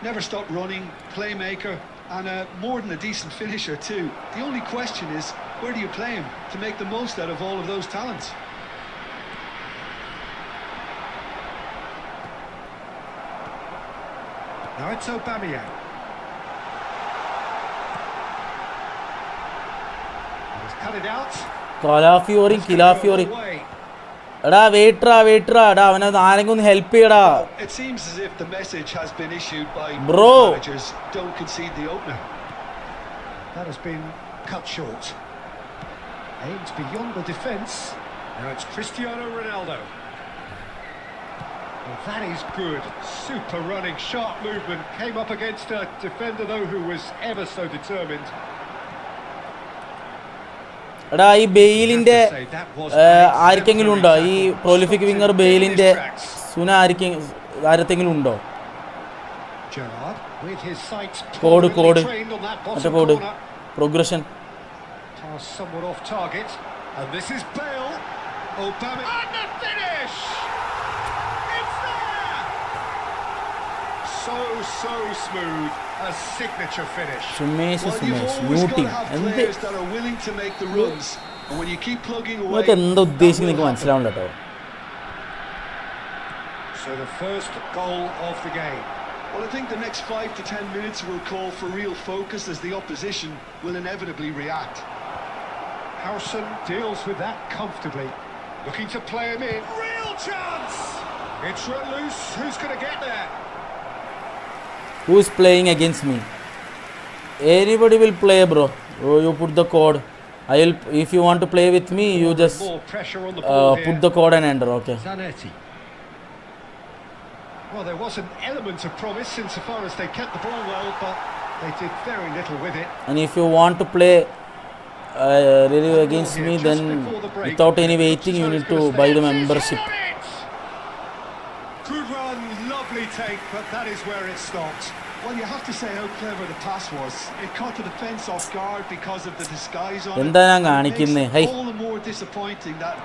never stopped running, playmaker, and more than a decent finisher too. The only question is, where do you play him to make the most out of all of those talents? Now it's Aubameyang. He's cut it out. കിലാഫിയോറി എടാ വെയിറ്ററാ എടാ അവനത് ആരെങ്കിലും ഒന്ന് ഹെൽപ്പ് ചെയ്യടാ. It seems as if the message has been issued by Bro. managers, don't concede the opener. That has been cut short. Aimed beyond the defence. Now it's Cristiano Ronaldo. Well, that is good. Super running, sharp movement. Came up against a defender, though, who was ever so determined. എടാ ഈ ബെയിലിൻ്റെ ആർക്കെങ്കിലും ഉണ്ടോ? ഈ പ്രൊലിഫിക് വിങ്ങർ ബെയിലിൻ്റെ സുന ആരത്തെങ്കിലും ഉണ്ടോ? കോഡ് മറ്റേ code progression. So smooth, a signature finish. Sumesh muting എന്ത് നിങ്ങൾക്ക് എന്താ ഉദ്ദേശിക്കുന്നത് എനിക്ക് മനസ്സിലാവുന്നില്ല കേട്ടോ. So the first goal of the game. Well, I think the next 5 to 10 minutes will call for real focus as the opposition will inevitably react. Howson deals with that comfortably. Looking to play him in. Real chance! It's run loose. Who's going to get there? Who is playing against me? Anybody will play, bro. Oh, you put the code. If you want to play with me, you just put the code and enter. Okay. Zanetti. Well, there was an element of promise insofar as they kept the ball well, but they did very little with it. And if you want to play really against me, then without any waiting, you need to buy the membership. Good run, lovely take, but that is where it stopped. Well, you have to say how clever the pass was. It caught the defence off guard because of the disguise on it. എന്താ ഞാൻ കാണിക്കുന്നേ? High. All the more disappointing that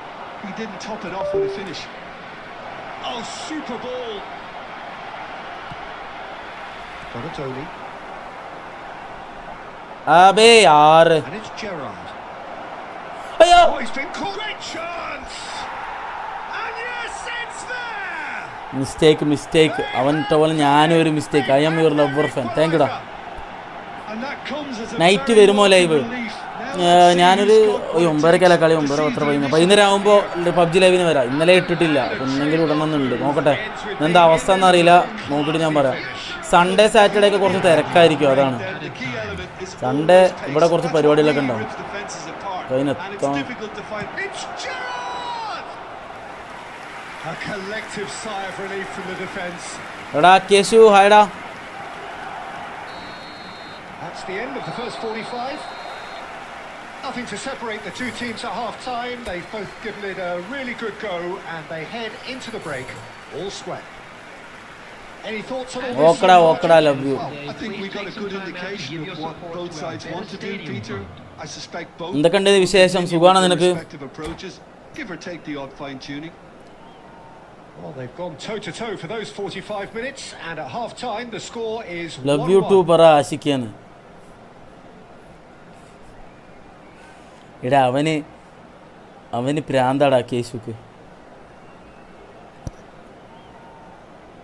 he didn't top it off with a finish. Oh, super ball. Donatoni. അബേ യാർ. And it's Gerrard. അയ്യോ. Oh, he's been caught. Great chance. And yes, it's there. Mistake അവൻ്റെ പോലെ ഞാനും ഒരു mistake. I am your lover fan. Thank യുടാ. നൈറ്റ് വരുമോ ലൈവ്? ഞാനൊരു 9:30 കളി. 9:10 വൈകുന്നേരം ആകുമ്പോൾ പബ്ജി ലൈവിന് വരാം. ഇന്നലെ ഇട്ടിട്ടില്ല, ഒന്നെങ്കിലും ഇടണമെന്നുണ്ട്. നോക്കട്ടെ എന്താ അവസ്ഥ എന്നറിയില്ല, നോക്കിയിട്ട് ഞാൻ പറയാം. സൺഡേ സാറ്റർഡേ ഒക്കെ കുറച്ച് തിരക്കായിരിക്കും, അതാണ്. സൺഡേ ഇവിടെ കുറച്ച് പരിപാടികളൊക്കെ ഉണ്ടാവും. അതിനെത്താം. എടാ Keshu ഹായടാ. That's the end of the first 45. Nothing to separate the two teams at half-time. They've both given it a really good go, and they head into the break all square. Any thoughts on all this? Okada, love you. I think we got a good indication of what both sides want to do, Peter. I suspect both. എന്തൊക്കെയുണ്ട് വിശേഷം? സുഖാണോ നിനക്ക്? Give or take the odd fine-tuning. Well, they've gone toe-to-toe for those 45 minutes, and at half-time the score is 1-1. Love you too, പറ ആശിക്കാണ്. എടാ അവന് പ്രാന്താടാ കേശുക്ക്,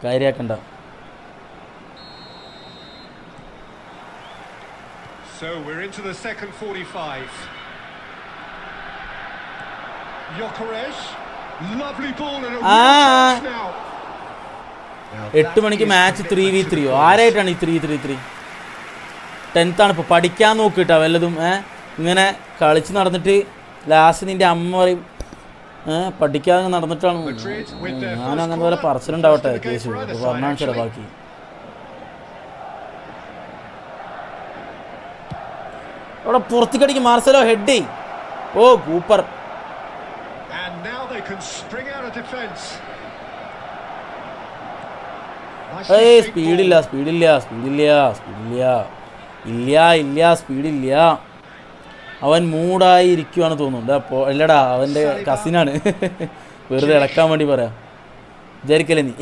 കാര്യാക്കണ്ട. So we're into the second 45. Gyökeres, lovely ball and a real chance now. 8 മണിക്ക് മാച്ച് 3v3. ആരായിട്ടാണ് ഈ 3-3-3? 10th ആണ് ഇപ്പോൾ. പഠിക്കാൻ നോക്കിയിട്ടാ വല്ലതും. ഇങ്ങനെ കളിച്ച് നടന്നിട്ട് ലാസ്റ്റ് നിൻ്റെ അമ്മ പറയും പഠിക്കാതെ നടന്നിട്ടാണ്. ഞാനും അങ്ങനെ പോലെ പറച്ചിലുണ്ടാവട്ടെ കേശു, പറഞ്ഞാൽ ചില ബാക്കി. അവിടെ പുറത്തേക്കടിക്ക് മാർസലോ ഹെഡ്. ഓ കൂപ്പർ. സ്പീഡില്ല. അവൻ മൂടായി ഇരിക്കുവാണ് തോന്നുന്നുണ്ട്. അപ്പോൾ അല്ലടാ, അവൻ്റെ കസിനാണ്, വെറുതെ ഇളക്കാൻ വേണ്ടി പറയാം. വിചാരിക്കല്ലേ നീ?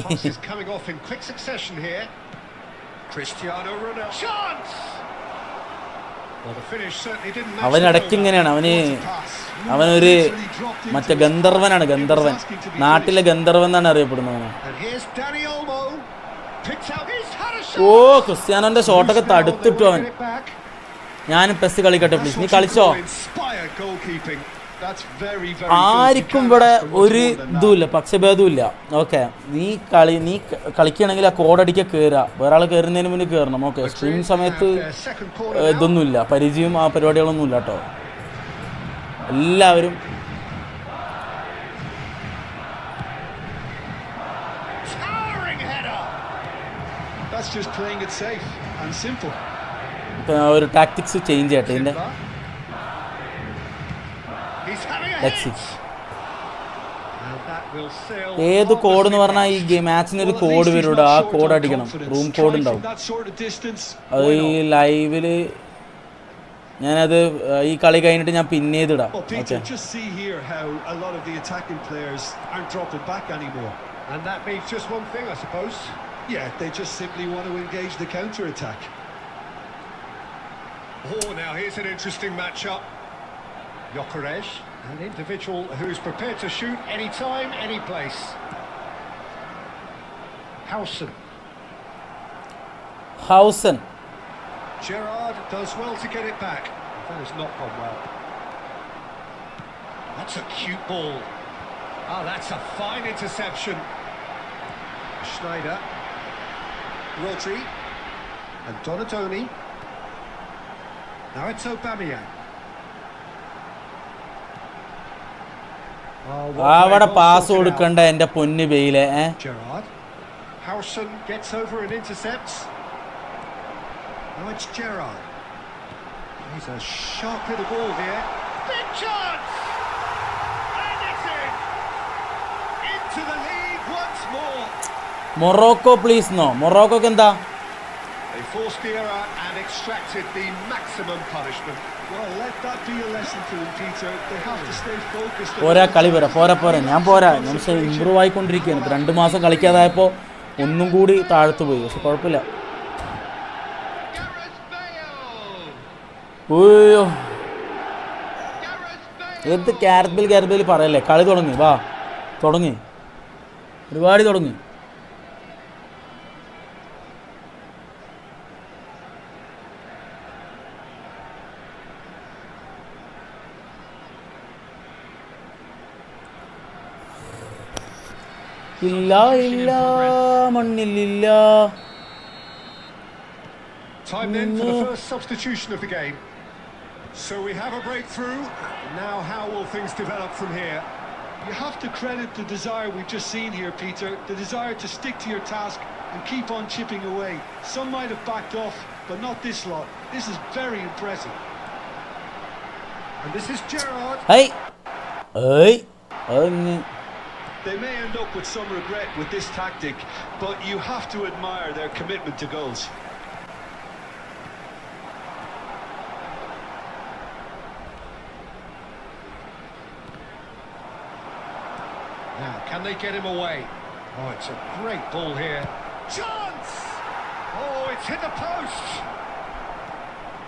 അവനിടയ്ക്ക് ഇങ്ങനെയാണ്. അവനൊരു മറ്റേ ഗന്ധർവനാണ്. ഗന്ധർവൻ, നാട്ടിലെ ഗന്ധർവൻ എന്നാണ് അറിയപ്പെടുന്നത്. ഓ ക്രിസ്ത്യാനോന്റെ ഷോട്ടൊക്കെ തടുത്തിട്ടു അവൻ. ഞാനും പെസ് കളിക്കട്ടെ പ്ലീസ്. നീ കളിച്ചോ? ആർക്കും ഇവിടെ ഒരു ഇതുമില്ല, പക്ഷഭേദമില്ല. ഓക്കെ, നീ കളിക്കുകയാണെങ്കിൽ ആ കോഡടിക്കാൻ കയറുക. വേറെ ആൾ കയറുന്നതിന് മുന്നേ കയറണം. ഓക്കെ, സ്ട്രീമിംഗ് സമയത്ത് ഇതൊന്നുമില്ല, പരിചയം ആ പരിപാടികളൊന്നും ഇല്ല കേട്ടോ. എല്ലാവരും that's just playing it safe and simple. ഒരു ടാക്ടിക്സ് ചേഞ്ച് ചെയ്യട്ടെ ഇതിൻ്റെ. He's having a Let's see. hit. And that will seal ഏത് കോഡ് എന്ന് പറഞ്ഞാൽ ഈ marvellously. മാച്ചിനൊരു Well, at code least he's വരും, not ആ short കോഡ് on അടിക്കണം, confidence. Room code Trying from ഉണ്ടാവും. that sort of distance, അത് why ഈ not? ലൈവിൽ ഞാനത് ഈ കളി കഴിഞ്ഞിട്ട് ഞാൻ പിന്നെ ചെയ്തിടാം. Well, Peter, okay, just see here how a lot of the attacking players aren't dropping back anymore. And that means just one thing, I suppose. Yeah, they just simply want to engage the counter-attack. Oh, now here's an interesting matchup. Gyökeres, an individual who's prepared to shoot any time, any place. Heusen. Gerrard does well to get it back. That has not gone well. That's a cute ball. Oh, that's a fine interception. Schneider. Rodri. And Donatoni. Now it's Aubameyang. Oh, what അവിടെ play, well pass sorted out. കൊടുക്കണ്ട എൻ്റെ പൊന്ന് ബെയിലെ. Gerrard. Howson gets over and intercepts. Now it's Gerrard. He's a sharp hit of ball here. Big chance! And it's in! Into the lead once more. Morocco please no. മൊറോക്കോക്ക് എന്താ? They forced the error and extracted the maximum punishment. Well, let that be a lesson to them, Peter. They have to stay focused. പോരാ, കളി പോരാ, പോരാ പോരാ, ഞാൻ പോരാ. ഞാൻ പക്ഷേ ഇമ്പ്രൂവ് ആയിക്കൊണ്ടിരിക്കുകയാണ്. 2 മാസം കളിക്കാതായപ്പോൾ ഒന്നും കൂടി താഴ്ത്തു പോയി. പക്ഷെ കുഴപ്പമില്ല. ഓയ്യോ, എന്ത് ക്യാരറ്റ് ബിൽ പറയല്ലേ. കളി തുടങ്ങി, വാ തുടങ്ങി, പരിപാടി തുടങ്ങി. ഇല്ല ഇല്ല മണ്ണിലില്ല. Time then for the first substitution of the game. So we have a breakthrough. Now how will things develop from here? You have to credit the desire we've just seen here, Peter. The desire to stick to your task and keep on chipping away. Some might have backed off, but not this lot. This is very impressive. And this is Gerrard. High ഏയ് അത് They may end up with some regret with this tactic, but you have to admire their commitment to goals. Now, can they get him away? Oh, it's a great ball here. Chance! Oh, it's hit the post!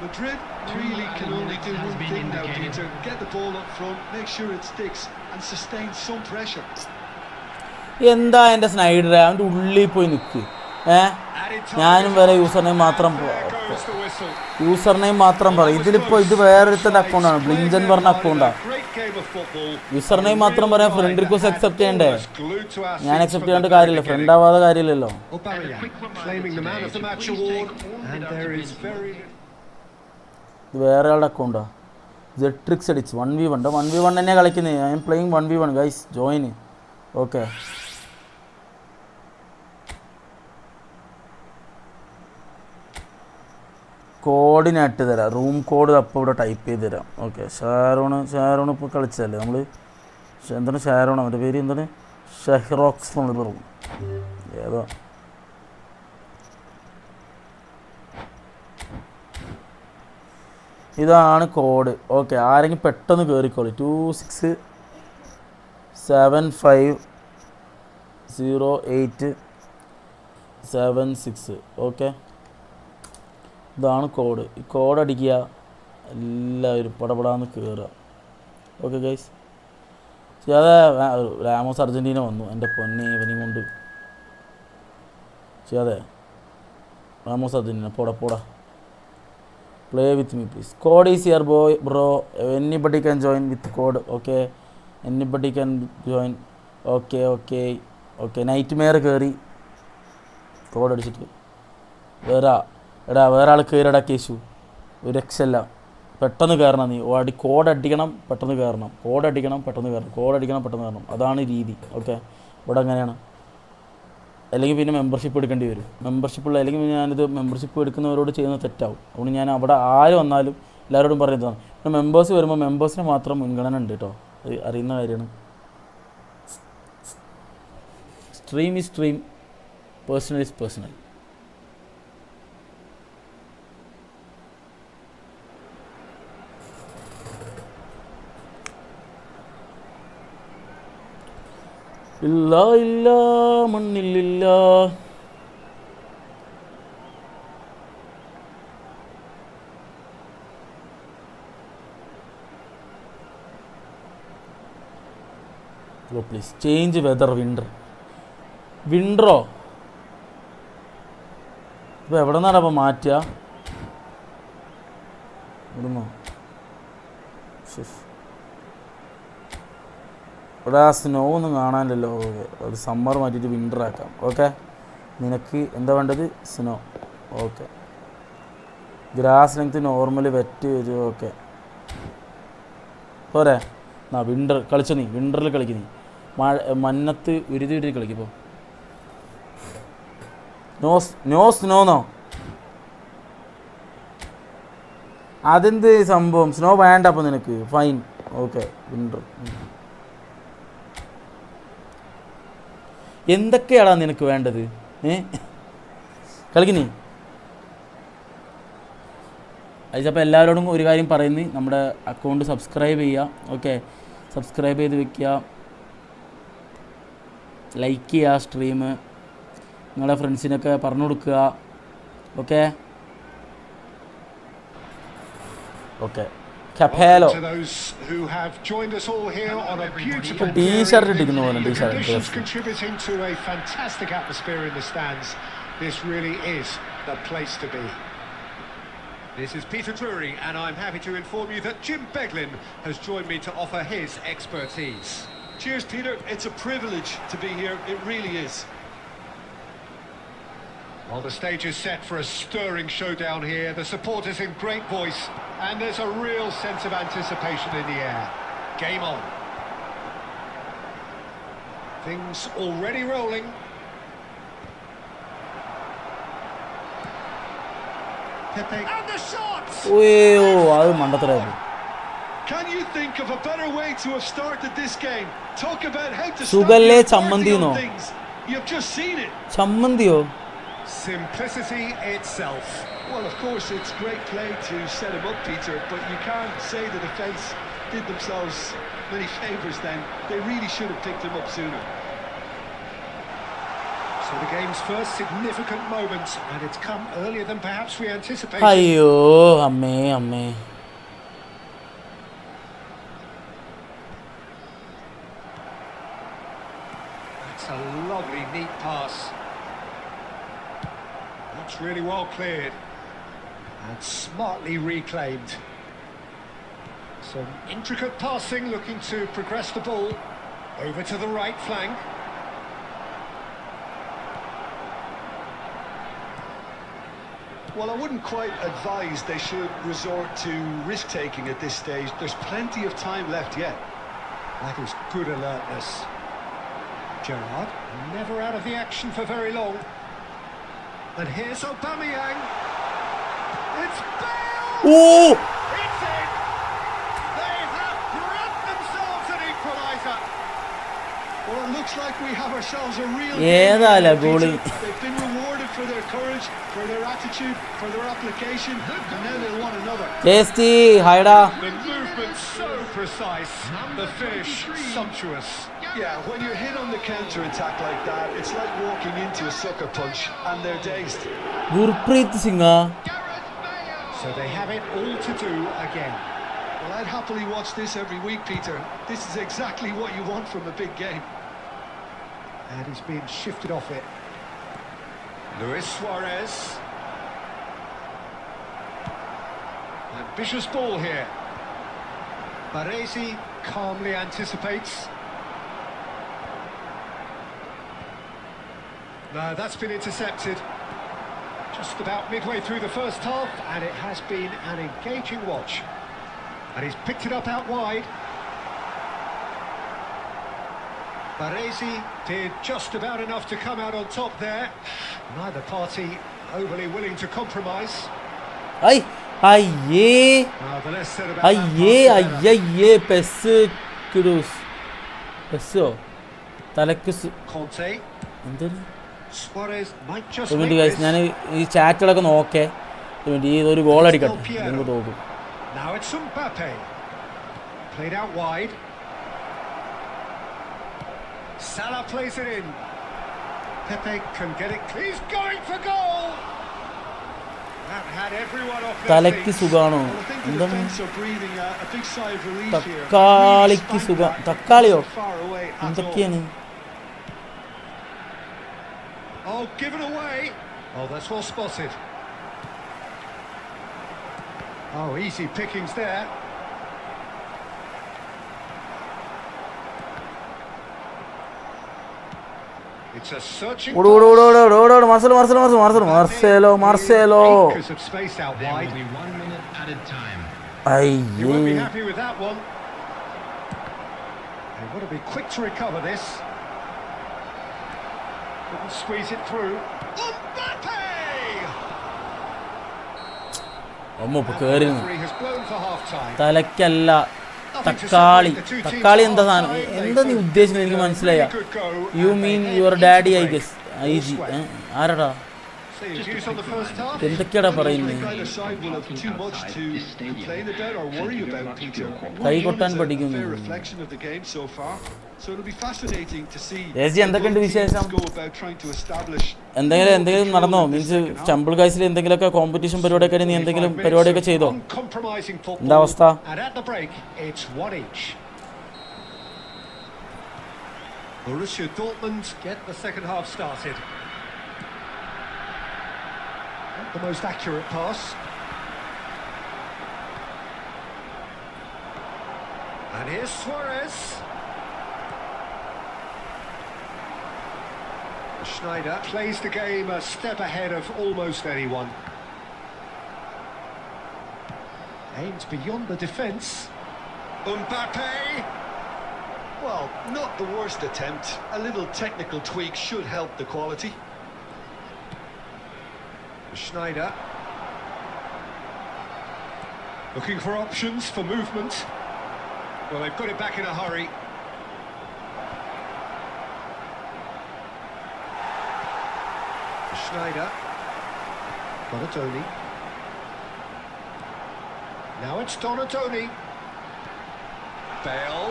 Madrid really can only do one thing now, Peter. Get the ball up front, make sure it sticks, and sustain some pressure. എന്താ എൻ്റെ സ്നൈഡർ അവൻ്റെ ഉള്ളിൽ പോയി നിൽക്ക്. ഞാനും വരെ യൂസർ നെയിം മാത്രം പറയും. ഇതിലിപ്പോൾ ഇത് വേറൊരുത്തൻ്റെ അക്കൗണ്ടാണ്, ബ്ലിഞ്ചൻ പറഞ്ഞ അക്കൗണ്ടാണ്. യൂസർ നെയിം മാത്രം പറയാൻ ഫ്രണ്ട് റിക്വസ്റ്റ് അക്സെപ്റ്റ് ചെയ്യണ്ടേ? ഞാൻ അക്സെപ്റ്റ് ചെയ്യേണ്ട കാര്യമില്ല, ഫ്രണ്ട് ആവാതെ കാര്യമില്ലല്ലോ. ഇത് വേറെ ആളുടെ അക്കൗണ്ടാണ്. ജെട്രിക്സ് അടിച്ച് 1v1 1v1 തന്നെയാണ് കളിക്കുന്നത്. I am playing 1v1 guys, join. Okay, കോഡിനായിട്ട് തരാം, റൂം കോഡ് അപ്പോൾ ഇവിടെ ടൈപ്പ് ചെയ്ത് തരാം. ഓക്കെ, ഷാരോൺ ഇപ്പോൾ കളിച്ചതല്ലേ നമ്മൾ. എന്താണ് ഷാരോൺ, അവൻ്റെ പേര് എന്താണ്, ഷെഹ്റോക്സ് എന്നുള്ള റൂം ഏതോ. ഇതാണ് കോഡ്. ഓക്കെ, ആരെങ്കിലും പെട്ടെന്ന് കയറിക്കോളി. 26750876. ഓക്കെ, ഇതാണ് കോഡ്. ഈ കോഡ് അടിക്കുക, എല്ലാവരും പടപടാന്ന് കയറുക. ഓക്കെ ഗൈസ്, ചെയ്യാതെ രാമോസ് അർജൻറ്റീന വന്നു. എൻ്റെ പൊന്നെ ഇവനെയും കൊണ്ട് ചെയ്യാതെ. രാമോസ് അർജൻറ്റീന പോടാ. Play with me please. Code is here bro. Anybody can join with code. Okay, anybody can join. Okay. Night Meyer കയറി കോഡ് അടിച്ചിട്ട് വേറെ ആൾ കയറിടാ. കേശു ഒരു രക്ഷല്ല, പെട്ടെന്ന് കയറണം നീ. കോഡ് അടിക്കണം, പെട്ടെന്ന് കയറണം. കോഡ് അടിക്കണം, പെട്ടെന്ന് കയറണം. അതാണ് രീതി. ഓക്കെ, ഇവിടെ അങ്ങനെയാണ്. അല്ലെങ്കിൽ പിന്നെ മെമ്പർഷിപ്പ് എടുക്കേണ്ടി വരും. മെമ്പർഷിപ്പുള്ള അല്ലെങ്കിൽ ഞാനിത് മെമ്പർഷിപ്പ് എടുക്കുന്നവരോട് ചെയ്യുന്ന തെറ്റാവും. അതുകൊണ്ട് ഞാൻ അവിടെ ആര് വന്നാലും എല്ലാവരോടും പറയുന്നതാണ്. പിന്നെ മെമ്പേഴ്സ് വരുമ്പോൾ മെമ്പേഴ്സിന് മാത്രം മുൻഗണന ഉണ്ട് കേട്ടോ, അത് അറിയുന്ന കാര്യമാണ്. Stream is stream, personal is personal. ഇല്ല ഇല്ല മണ്ണില്ലില്ല. Please change weather. വിൻ്ററോ ഇപ്പോൾ എവിടെ നിന്നാണ് അപ്പോൾ മാറ്റുക? ഇവിടുന്നോ? ഇവിടെ ആ സ്നോ ഒന്നും കാണാനില്ലല്ലോ. ഓക്കെ, അത് സമ്മർ മാറ്റിയിട്ട് വിൻ്റർ ആക്കാം. ഓക്കെ, നിനക്ക് എന്താ വേണ്ടത്? Snow. Okay, grass length normal wet വെച്ച്. ഓക്കെ പോരെ. ആ വിൻ്റർ കളിച്ച നീ, വിൻ്ററിൽ കളിക്ക് നീ. മഞ്ഞത്ത് ഉരുതി കളിക്കിപ്പോൾ. നോ സ്നോന്നോ? അതെന്ത് സംഭവം? സ്നോ വേണ്ട അപ്പോൾ നിനക്ക്? ഫൈൻ. Okay, winter. എന്തൊക്കെയാടാ നിനക്ക് വേണ്ടത്? കളിക്കുന്നീ അതിപ്പോൾ എല്ലാവരോടും ഒരു കാര്യം പറയുന്നു, നമ്മുടെ അക്കൗണ്ട് സബ്സ്ക്രൈബ് ചെയ്യുക. ഓക്കെ, സബ്സ്ക്രൈബ് ചെയ്ത് വെക്കുക, ലൈക്ക് ചെയ്യുക, സ്ട്രീം നിങ്ങളുടെ ഫ്രണ്ട്സിനൊക്കെ പറഞ്ഞു കൊടുക്കുക. ഓക്കെ ഓക്കെ കഫേലോ ടീഷർട്ട് ഇട്ടിരിക്കുന്ന പോലെ. This is Peter Drury, and I'm happy to inform you that Jim Beglin has joined me to offer his expertise. Cheers, Peter. It's a privilege to be here. It really is. Well, the stage is set for a stirring showdown here. The supporters in great voice, and there's a real sense of anticipation in the air. Game on. Things already rolling. Pepe. And the shots! Can you think of a better way to have started this game? Talk about how to start your things. You've just seen it. Chammandiyo. Simplicity itself. Well, of course, it's great play to set him up, Peter, but you can't say the defence did themselves many favours then. They really should have picked him up sooner. So the game's first significant moment, and it's come earlier than perhaps we anticipated. Ayyo, amme. That's a lovely, neat pass. That's really well cleared and smartly reclaimed. Some intricate passing, looking to progress the ball over to the right flank. Well, I wouldn't quite advise they should resort to risk-taking at this stage. There's plenty of time left yet. That is good alertness. Gerrard, never out of the action for very long. And here's Aubameyang. It's Bale! Oh! It's in! They have grabbed themselves an equaliser. Well, it looks like we have ourselves a real goal. They've been rewarded for their courage, for their attitude, for their application, and now they want another. Tasty, Haida. The movement so precise, the finish sumptuous. Yeah, when you're hit on the counter-attack like that, it's like walking into a sucker punch, and they're dazed. Gurpreet Singh. So they have it all to do again. Well, I'd happily watch this every week, Peter. This is exactly what you want from a big game. And he's being shifted off it. Luis Suarez. Ambitious ball here. Baresi calmly anticipates. No, that's been intercepted. Just about midway through the first half, and it has been an engaging watch. And he's picked it up out wide. Baresi did just about enough to come out on top there. Neither party overly willing to compromise. അയ്യേ The less said about that അയ്യേ pass, the better. അയ്യേ പെസ് കിഡൂസ് പെസ്സോ തലക്ക് Conte. എന്തൊരു Suarez might just വേണ്ടി make ഗൈസ് this. ഞാൻ ഈ ചാറ്റുകളൊക്കെ നോക്കേ വേണ്ടി ഈ ഒരു ഗോൾ അടിക്കട്ടെ നിങ്ങൾക്ക് തോക്കും. Now it's Mbappe. Played out wide. Salah plays it in. Pepe can get it. He's going for goal. That had everyone off their തലയ്ക്ക് feet. സുഖാണോ Well, I think the എന്താണ് defence are breathing a big sigh of relief here. തക്കാളിക്ക് Really സുഖം spanked that. തക്കാളിയോ Not far away at all. എന്തൊക്കെയാണ് Oh, given away. Oh, that's well spotted. Oh, easy pickings there. It's a searching ഓട് Marcelo acres of space out There will wide. be 1 minute added time. You won't be അയ്യേ happy with that one. They want to be quick to recover this. Couldn't squeeze it through. Mbappe! അമ്മ ഇപ്പൊ And കേറി the referee has blown for half time. തലക്കല്ല തക്കാളി എന്താ സാധനം എന്താ നീ ഉദ്ദേശിക്കുന്നത് എനിക്ക് മനസ്സിലായ you mean your daddy I guess I G ആരടാ എന്തൊക്കെയാടാ പറയുന്നത് Neither side will have too much to complain about or worry about, Peter. കൈ കൊട്ടാൻ പഠിക്കുന്നു Fair reflection of the game so far. So it'll be fascinating to see യേശി എന്തൊക്കെയുണ്ട് വിശേഷം go about trying to establish എന്തെങ്കിലും നടന്നോ മീൻസ് ചമ്പിൾ ഗൈസിൽ എന്തെങ്കിലുമൊക്കെ കോമ്പറ്റീഷൻ പരിപാടിയൊക്കെ നീ എന്തെങ്കിലും പരിപാടിയൊക്കെ ചെയ്തോ എന്താ അവസ്ഥ And at the break, it's 1 each. Borussia Dortmund get the second half started. Not the most accurate pass. And here's Suarez. Schneider plays the game a step ahead of almost anyone. Aims beyond the defence. Mbappe! well, not the worst attempt. A little technical tweak should help the quality. Schneider. Looking for options for movement. Well, they've got it back in a hurry. Schneider. Donatoni. Now it's Donatoni. Bale.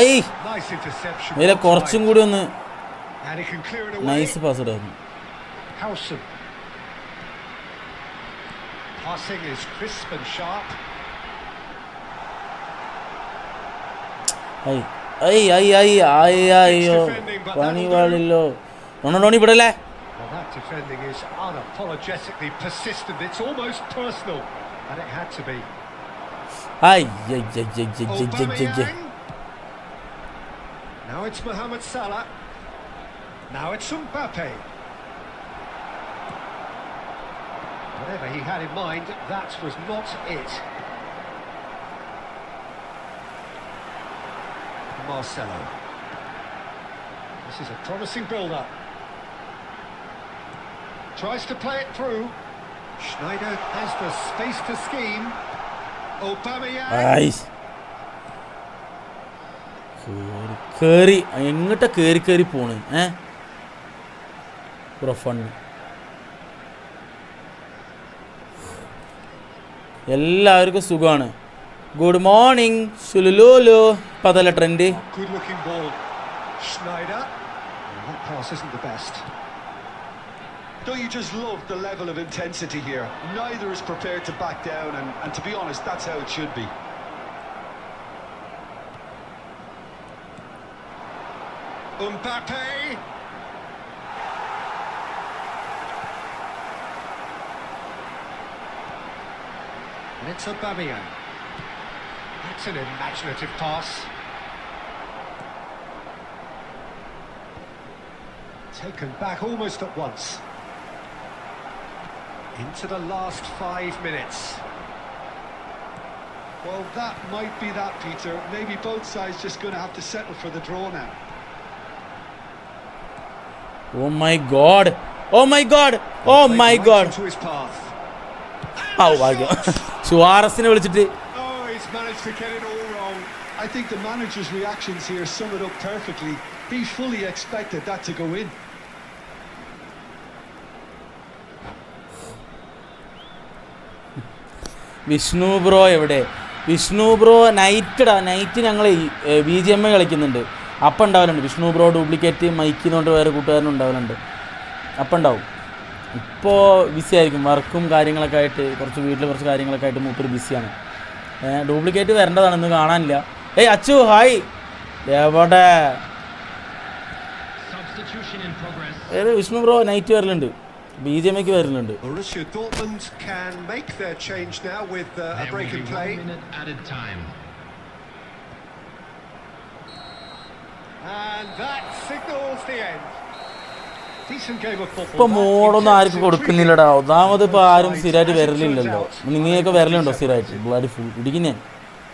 I Nice interception. ഇതിലെ കുറച്ചും കൂടി ഒന്ന് And he can clear it away. Nice pass ഇടായിരുന്നു Howson. Passing is crisp and sharp. ഐ ഐ ഐ ഐ ഐ അയ്യോ പണി പാടില്ലോ ടോണി വിടല്ലേ Well, that defending is unapologetically persistent. It's almost personal, and it had to be. I Aubameyang. Now it's Mohamed Salah. Now it's Mbappe. Whatever he had in mind, that was not it. Marcelo. This is a promising build-up. Tries to play it through. Schneider has the space to scheme. Aubameyang. ഐ കേറി എങ്ങോട്ടാ കേറി പോണ് ഫണ്ട് എല്ലാവർക്കും സുഖമാണ് ഗുഡ് മോർണിംഗ് സുലുലോലോ പതല ട്രെൻഡ് Good-looking ball. Schneider. Well, that pass isn't the best. Don't you just love the level of intensity here? Neither is prepared to back down, and to be honest, that's how it should be. Mbappe. And it's Aubameyang. That's an imaginative pass. Taken back almost at once. Into the last 5 minutes. Well, that might be that, Peter. Maybe both sides just going to have to settle for the draw now. Oh my God! Oh my God! Oh my God! To his path. Oh my God! സുവാറസിനെ വിളിച്ചിട്ട്. Oh, he's managed to get it all wrong. I think the manager's reactions here sum it up perfectly. He fully expected that to go in. Vishnu bro എവിടെ? വിഷ്ണു ബ്രോ നൈറ്റ് ഞങ്ങൾ BGMI കളിക്കുന്നുണ്ട്. അപ്പം ഉണ്ടാവലുണ്ട്. വിഷ്ണു ബ്രോ ഡ്യൂപ്ലിക്കേറ്റ് മൈക്കിന്നുകൊണ്ട് വേറെ കൂട്ടുകാരനും ഉണ്ടാവലുണ്ട്. അപ്പം ഉണ്ടാവും. ഇപ്പോൾ ബിസി ആയിരിക്കും, വർക്കും കാര്യങ്ങളൊക്കെ ആയിട്ട്. വീട്ടിൽ കുറച്ച് കാര്യങ്ങളൊക്കെ ആയിട്ട് മൂപ്പര് ബിസിയാണ്. ഡ്യൂപ്ലിക്കേറ്റ് വരേണ്ടതാണെന്ന് കാണാനില്ല. ഏയ് അച്ചു ഹായ്. എവിടെ വിഷ്ണു ബ്രോ നൈറ്റ് വരലുണ്ട്, BGMIക്ക് വരലുണ്ട്. Borussia Dortmund can make their change now with a break in play. 1 minute added time. And that signals the end. Decent game of football. ഇപ്പം മോഡൊന്നും ആർക്കും കൊടുക്കുന്നില്ലടാ. ഒന്നാമത് ഇപ്പോൾ ആരും സ്ഥിരമായിട്ട് വരലില്ലല്ലോ. നിങ്ങളൊക്കെ വരലുണ്ടോ സ്ഥിരമായിട്ട്? ബ്ലഡ് ഫുൾ ഇടിക്കുന്നേ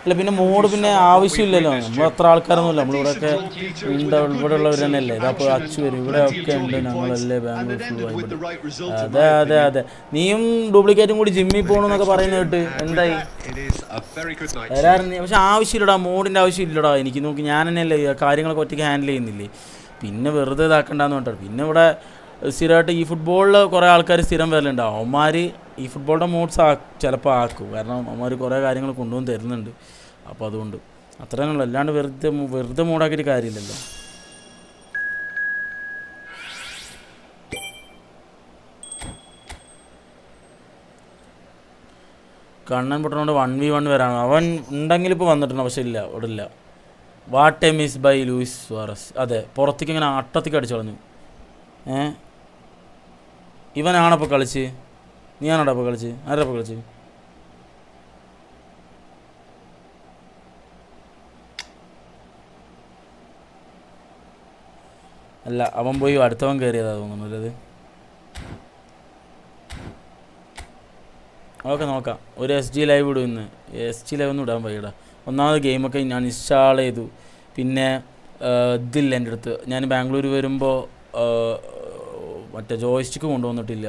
അല്ല. പിന്നെ മോഡ് പിന്നെ ആവശ്യമില്ലല്ലോ. നമ്മൾ അത്ര ആൾക്കാരൊന്നുമില്ല. നമ്മളിവിടെയൊക്കെ ഇവിടെ ഉള്ളവർ തന്നെയല്ലേ. ഇതപ്പോൾ അച്ചു വരും, ഇവിടെ ഒക്കെ ഉണ്ട്. ഞങ്ങളല്ലേ ബാംഗ്ലൂർ ഫുൾ. അതെ നീയും ഡ്യൂപ്ലിക്കേറ്റും കൂടി ജിമ്മിൽ പോകണമെന്നൊക്കെ പറയുന്നത് കേട്ട് എന്തായി? പക്ഷെ ആവശ്യമില്ലടാ, മോഡിൻ്റെ ആവശ്യമില്ലടാ. എനിക്ക് നോക്കി ഞാൻ തന്നെയല്ലേ കാര്യങ്ങളൊക്കെ ഒറ്റയ്ക്ക് ഹാൻഡിൽ ചെയ്യുന്നില്ലേ. പിന്നെ വെറുതെ ഇതാക്കണ്ടെന്ന് പറഞ്ഞിട്ട്. പിന്നെ ഇവിടെ സ്ഥിരമായിട്ട് ഈ ഫുട്ബോളിൽ കുറേ ആൾക്കാർ സ്ഥിരം വരലുണ്ട്. അവന്മാർ ഈ ഫുട്ബോളിൻ്റെ മോഡ്സ് ചിലപ്പോൾ ആക്കും. കാരണം അവന്മാർ കുറേ കാര്യങ്ങൾ കൊണ്ടുവന്ന് തരുന്നുണ്ട്. അപ്പോൾ അതുകൊണ്ട് അത്ര തന്നെയുള്ളൂ. അല്ലാണ്ട് വെറുതെ മൂടാക്കിയിട്ട് കാര്യമില്ലല്ലോ. കണ്ണൻ പൊട്ടനോട് 1v1 വരാണ്. അവൻ ഉണ്ടെങ്കിൽ ഇപ്പോൾ വന്നിട്ടുണ്ട്, പക്ഷെ ഇല്ല, ഇവിടെ ഇല്ല. What a miss by Luis Suarez. അതെ, പുറത്തേക്ക് ഇങ്ങനെ അട്ടത്തേക്ക് അടിച്ചു കളഞ്ഞു. ഇവനാണപ്പോൾ കളിച്ച്? നീയാണോടാ അപ്പോൾ കളിച്ച്? ആരപ്പോൾ കളിച്ച്? അല്ല, അവൻ പോയി അടുത്തവൻ കയറിയതാ തോന്നുന്നത്. ഓക്കെ നോക്കാം. ഒരു SG ലൈവ് ഇടും ഇന്ന്. SG ലൈവ് ഒന്നും ഇടാൻ വയ്യടാ. ഒന്നാമത് ഗെയിമൊക്കെ ഞാൻ ഇൻസ്റ്റാൾ ചെയ്തു. പിന്നെ ഇതില്ല എൻ്റെ അടുത്ത്. ഞാൻ ബാംഗ്ലൂർ വരുമ്പോൾ മറ്റേ ജോയ്സ്റ്റിക്ക് കൊണ്ടുവന്നിട്ടില്ല.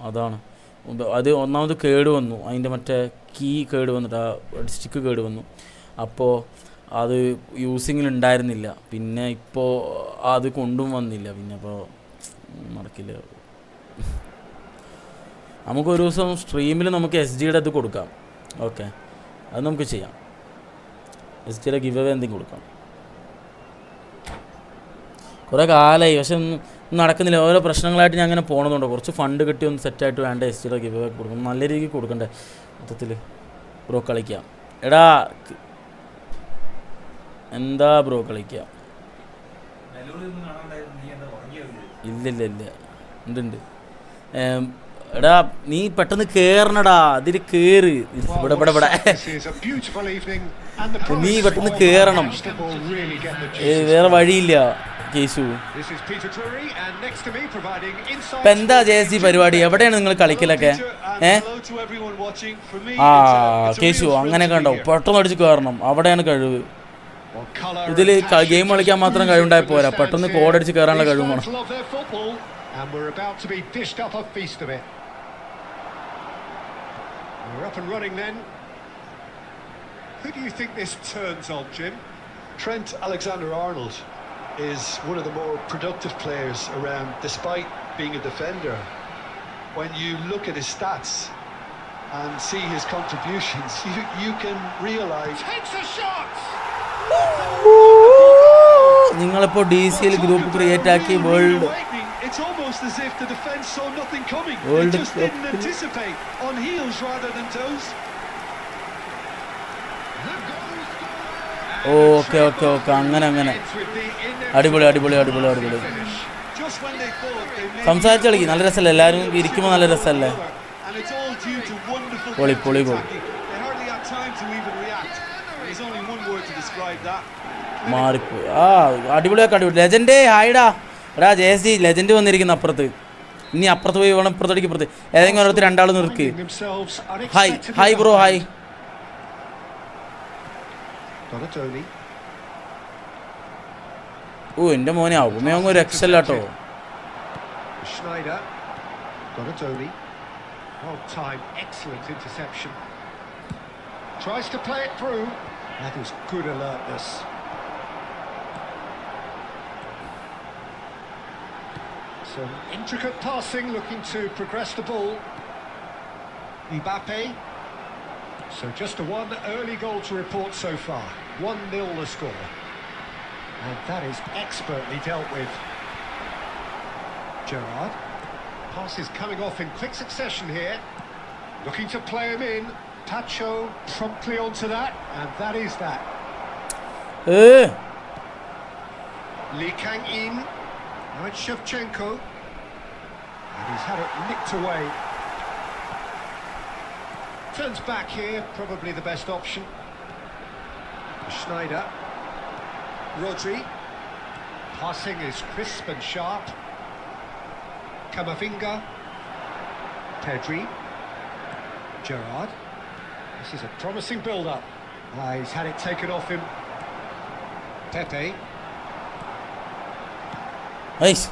അതാണ് അത്. ഒന്നാമത് കേട് വന്നു, അതിൻ്റെ മറ്റേ കീ കേട് വന്നിട്ട് ആ സ്റ്റിക്ക് കേട് വന്നു. അപ്പോൾ അത് യൂസിങ്ങിലുണ്ടായിരുന്നില്ല. പിന്നെ ഇപ്പോൾ അത് കൊണ്ടും വന്നില്ല. പിന്നെ അപ്പോൾ നടക്കില്ല. നമുക്കൊരു ദിവസം സ്ട്രീമിൽ നമുക്ക് SGയുടെ ഇത് കൊടുക്കാം. ഓക്കെ, അത് നമുക്ക് ചെയ്യാം. SGയുടെ ഗിവ് അവേ എന്തെങ്കിലും കൊടുക്കാം. കുറേ കാലമായി, പക്ഷെ ഒന്നും നടക്കുന്നില്ല. ഓരോ പ്രശ്നങ്ങളായിട്ട് ഞാൻ അങ്ങനെ പോകണമെന്നുണ്ടോ. കുറച്ച് ഫണ്ട് കിട്ടി ഒന്ന് സെറ്റായിട്ട് വേണ്ട SGയുടെ ഗിവ് അവേ കൊടുക്കണം. നല്ല രീതിക്ക് കൊടുക്കണ്ടേ മൊത്തത്തിൽ. ബ്രോ കളിക്കാം. എടാ എന്താ ബ്രോ കളിക്കാം? ഇല്ല ഉണ്ട്. എടാ നീ പെട്ടെന്ന് കേറണടാ. അതിൽ കേറ്. ഇവിടെ നീ പെട്ടെന്ന് കേറണം. വേറെ വഴിയില്ല കേശു. ഇപ്പം എന്താ JSG പരിപാടി? എവിടെയാണ് നിങ്ങൾ കളിക്കലൊക്കെ? കേശു അങ്ങനെയൊക്കെ ഉണ്ടാവും. പെട്ടെന്ന് അടിച്ച് കയറണം. അവിടെയാണ് കഴിവ്. ഇതിൽ ഗെയിം കളിക്കാൻ മാത്രം കഴിവുണ്ടായി പോരാ, പെട്ടെന്ന് കോഡടിച്ച് കയറാനുള്ള കഴിവ് വേണം. We're up and running then. Who do you think this turns on, Jim? Trent Alexander-Arnold is one of the more productive players around, despite being a defender. When you look at his stats and see his contributions, you can realise. Takes a shot. നിങ്ങളിപ്പോൾ DCL ഗ്രൂപ്പ് ക്രിയേറ്റ് ആക്കി world It's almost as if the defence saw nothing coming. They just didn't anticipate, on heels rather than toes. Okay അങ്ങനെ അടിപൊളി. സംസാരിച്ച് കളിക്കും. നല്ല രസമല്ലേ? എല്ലാവരും ഇരിക്കുമ്പോൾ നല്ല രസമല്ലേ? പൊളി ഗോൾ. മാറിപ്പോയി. അടിപൊളി. ലെജൻഡേ ഹായിടാ. എടാ JSG ലെജൻഡ് വന്നിരിക്കുന്നു അപ്പുറത്ത്. ഇനി അപ്പുറത്ത് പോയി വേണം, ഇപ്പുറത്തേക്ക് ഇപ്പുറത്ത് ഏതെങ്കിലും ഒരിടത്ത് രണ്ടാൾ നിർക്ക്. Hi bro hi. ഓ എൻ്റെ മോനെ ആവുമ്പോൾ ഒരു രക്ഷല്ലാട്ടോ. Schneider. Donatoni. Well timed, excellent interception. Tries to play it through. That is good alertness. Some intricate passing, looking to progress the ball. Mbappe. So just a one early goal to report so far. 1-0 the score. And that is expertly dealt with. Gerrard. Passes coming off in quick succession here. Looking to play him in. Pacho promptly onto that. And that is that. Lee Kang-in. Now it's Shevchenko. And he's had it nicked away. Turns back here, probably the best option. Schneider. Rodri. Passing is crisp and sharp. Camavinga. Pedri. Gerrard. This is a promising build-up. He's had it taken off him. Pepe. Nice.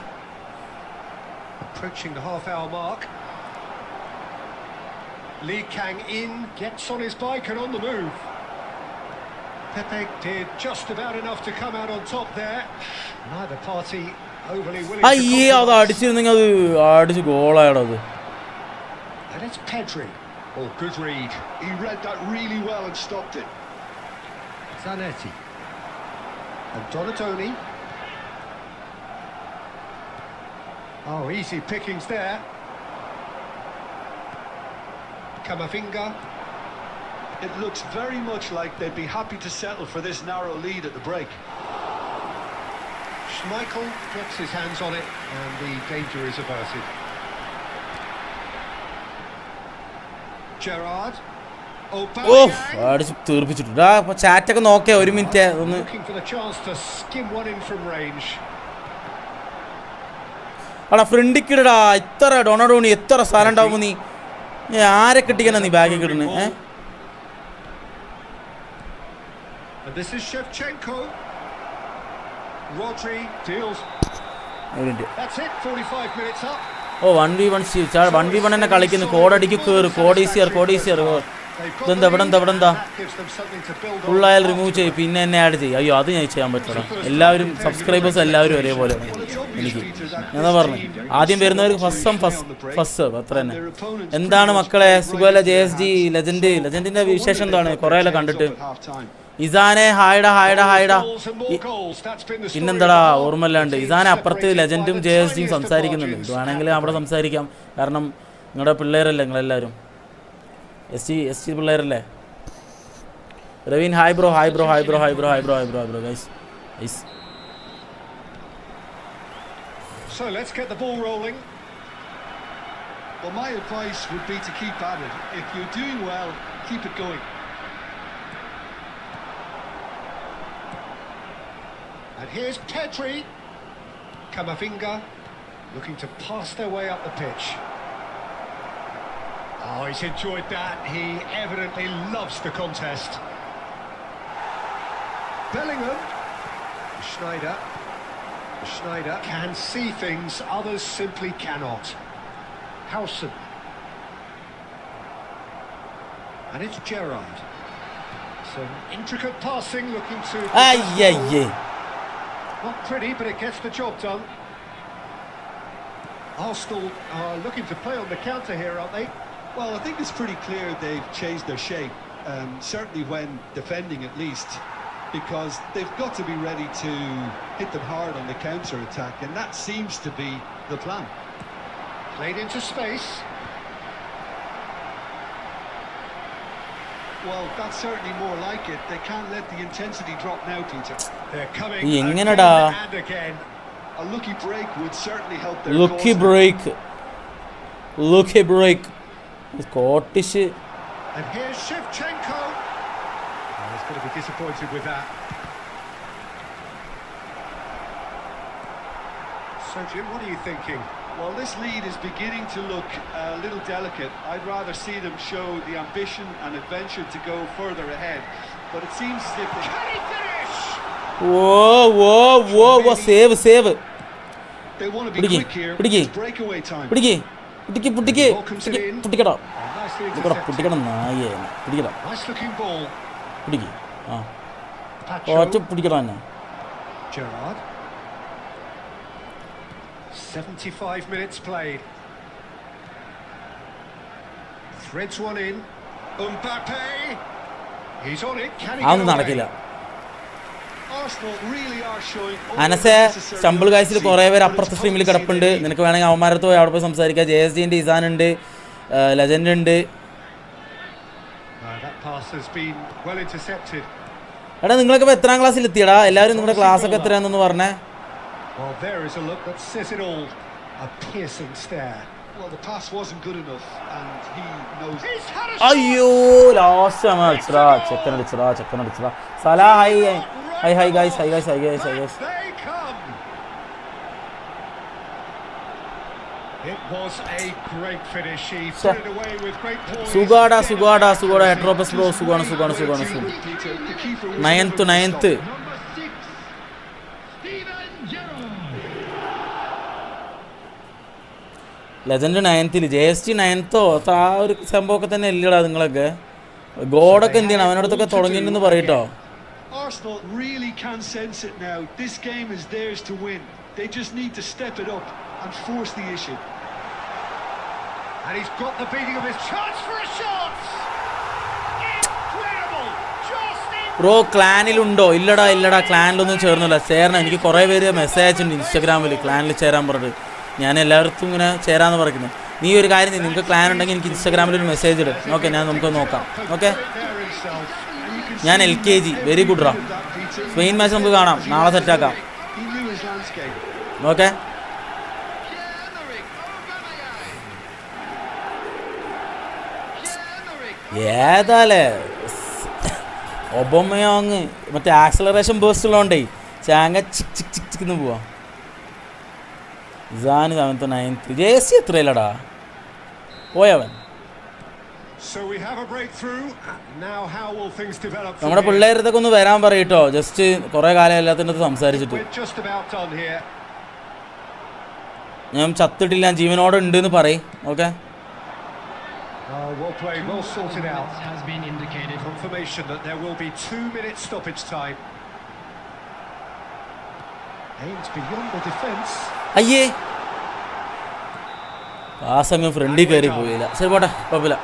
Approaching the half-hour mark. Lee Kang-in gets on his bike and on the move. Pepe did just about enough to come out on top there. Neither party overly willing to compromise. And it's Pedri. Oh, good read. He read that really well and stopped it. Zanetti. And Donatoni. Oh, easy pickings there. Camavinga. It looks very much like they'd be happy to settle for this narrow lead at the break. Schmeichel gets his hands on it and the danger is averted. Gerrard. ചാറ്റൊക്കെ നോക്കിയാ ഒരു മിനിറ്റ് ഒന്ന്. Looking for the chance to skim one in from range. അടാ ഫ്രണ്ടിക്കിടാ ഇത്ര ഡൊണഡോണി എത്ര സ്ഥലം ഉണ്ടാവുമ്പോ നീ ആരെ കിട്ടിക്കാനാ നീ ബാഗിൽ കിട്ടുന്നത്? And this is Shevchenko. Rodri deals. That's it, 45 minutes up. Oh 1v1 1v1 തന്നെ കളിക്കുന്നു. കോഡടിക്ക് കയറ്, കോഡീസിയർ ഇതെന്താ ഇവിടെ എന്താ ഫുള്ളായാൽ റിമൂവ് ചെയ്യും, പിന്നെ എന്നെ ആഡ് ചെയ്യും. അയ്യോ അത് ഞാൻ ചെയ്യാൻ പറ്റില്ല. എല്ലാവരും സബ്സ്ക്രൈബേഴ്സ് എല്ലാവരും ഒരേപോലെ എനിക്ക് ഞാൻ പറഞ്ഞു. ആദ്യം വരുന്നവർക്ക് ഫസ്റ്റ് അത്ര തന്നെ. എന്താണ് മക്കളെ സുഖമല്ല? JSG ലെജൻഡിന്റെ വിശേഷം എന്താണ്? കുറേയല്ലേ കണ്ടിട്ട്. ഇസാനെ ഹായ്ഡ പിന്നെന്താടാ ഓർമ്മല്ലാണ്ട്. ഇസാനെ അപ്പുറത്ത് ലെജൻഡും JSGയും സംസാരിക്കുന്നുണ്ട്. ഇത് വേണമെങ്കിൽ അവിടെ സംസാരിക്കാം, കാരണം നിങ്ങളുടെ പിള്ളേരല്ലേ നിങ്ങളെല്ലാവരും. SG പിള്ളേരല്ലേ. Raveen hi bro guys. So let's get the ball rolling. Well, my advice would be to keep at it. If you're doing well, keep it going. And here's Pedri. Camavinga looking to pass their way up the pitch. Oh, he's enjoyed that. He evidently loves the contest. Bellingham. Schneider can see things others simply cannot. Howson. And it's Gerrard. Some intricate passing, looking to... Not pretty, but it gets the job done. Arsenal are looking to play on the counter here, aren't they? Well, I think it's pretty clear they've changed their shape, certainly when defending at least, because they've got to be ready to hit them hard on the counter-attack, and that seems to be the plan. Played into space. Well, that's certainly more like it. They can't let the intensity drop now, Peter. They're coming again and again. A lucky break would certainly help their lucky break. Scottish. And here's Shevchenko. Oh, he's going to be disappointed with that. So, Jim, what are you thinking? Well, this lead is beginning to look a little delicate. I'd rather see them show the ambition and adventure to go further ahead. But it seems as if they... Can he finish? Whoa, save. They want to be Pudiki, quick here. Pudiki. It's breakaway time. പിടിക്കേ പുട്ടിക്കേ Welcomes it in. പുട്ടിക്കടാ Nicely പുട്ടിക്കടാ intercepted. പുട്ടിക്കട നായേ പിടിക്കടാ Nice looking ball. പിടിക്കേ ആ Pacho. ഒറ്റ പിടിക്കടാ തന്നെ Gerrard. 75 minutes played. Threads one in. Mbappe. He's on it. Can he അതൊന്നും get നടക്കില്ല. away? Arsenal really are showing അനസെ സ്റ്റംബിൾ ഗൈസിൽ കുറേ പേര് അപ്പുറത്തെ സ്ട്രീമിൽ കിടപ്പുണ്ട്. നിനക്ക് വേണമെങ്കിൽ അവന്മാരത്ത് പോയി അവിടെ പോയി സംസാരിക്കാം. JSG-ൻ്റെ ഇസാൻ ഉണ്ട്, ലെജൻഡ് ഉണ്ട്. That pass has been well intercepted. എടാ നിങ്ങളൊക്കെ ഇപ്പോൾ എത്രാം ക്ലാസ്സിൽ എത്തിയടാ? എല്ലാവരും നിങ്ങളുടെ ക്ലാസ്സൊക്കെ എത്രയാണെന്നൊന്ന് പറഞ്ഞേ. Well, there is a look that says it all. A piercing stare. Well, the pass wasn't good enough, and he knows. He's had a അയ്യോ ലാസ്റ്റ് അടിച്ചടാ ചെക്കൻ അടിച്ചടാ Salah hi guys. They come. It was a great finish. He put it away with great poise. സുഗാടാ ഹെട്രോപ്പസ് ബ്രോ സുഗാണ്. Peter, the keeper was ninth Number 6, Steven Gerrard. Legend 9th, JSG 9th ആ ഒരു സംഭവമൊക്കെ തന്നെ ഇല്ലടാ നിങ്ങളൊക്കെ. ഗോഡൊക്കെ എന്ത് ചെയ്യണം അവനോടത്തൊക്കെ തുടങ്ങിയിട്ടുണ്ടെന്ന് പറയട്ടോ. Arsenal really can sense it now. This game is theirs to win. They just need to step it up and force the issue. And he's got the beating of his chance for a shot. Incredible. Bro ക്ലാനിലുണ്ടോ? ഇല്ലടാ ക്ലാനിലൊന്നും ചേർന്നില്ല. ചേരണം. എനിക്ക് കുറേ പേര് മെസ്സേജ് അയച്ചിട്ടുണ്ട് ഇൻസ്റ്റാഗ്രാമിൽ ക്ലാനിൽ ചേരാൻ പറഞ്ഞിട്ട്. ഞാൻ എല്ലാവർക്കും ഇങ്ങനെ ചേരാമെന്ന് പറയുന്നത്. നീ ഒരു കാര്യം ചെയ്യും, നിങ്ങൾക്ക് ക്ലാൻ ഉണ്ടെങ്കിൽ എനിക്ക് ഇൻസ്റ്റാഗ്രാമിൽ ഒരു മെസ്സേജ് ഇടും. ഓക്കെ നമുക്ക് നോക്കാം. ഓക്കെ ഞാൻ LKG വെരി ഗുഡ് റാ. സ്പെയിൻ മാച്ച് നമുക്ക് കാണാം, നാളെ സെറ്റാക്കാം. ഓക്കെ ഏതാലേ ഒബമയോങ് മറ്റേ ആക്സലറേഷൻ ബേസ്റ്റ് ഉള്ളതുകൊണ്ടേ ചാങ്ങ ചിക്ക് പോവാ. Izhaan 7th 9th. JSG എത്രയില്ലടാ പോയവൻ. നമ്മുടെ പിള്ളേരതൊക്കെ ഒന്ന് വരാൻ പറയട്ടോ. ജസ്റ്റ് കുറേ കാലം എല്ലാത്തിൻ്റെ അടുത്ത് സംസാരിച്ചിട്ട്. ഞാൻ ചത്തിട്ടില്ല, ഞാൻ ജീവനോടെ ഉണ്ട് എന്ന് പറയും. Okay Has been indicated. Confirmation that there will be 2 minutes stoppage time. Aims beyond the defence. അയ്യേ ആ സമയം ഫ്രണ്ടിൽ കയറി പോയില്ല. ശരി പോട്ടെ, കുഴപ്പമില്ല.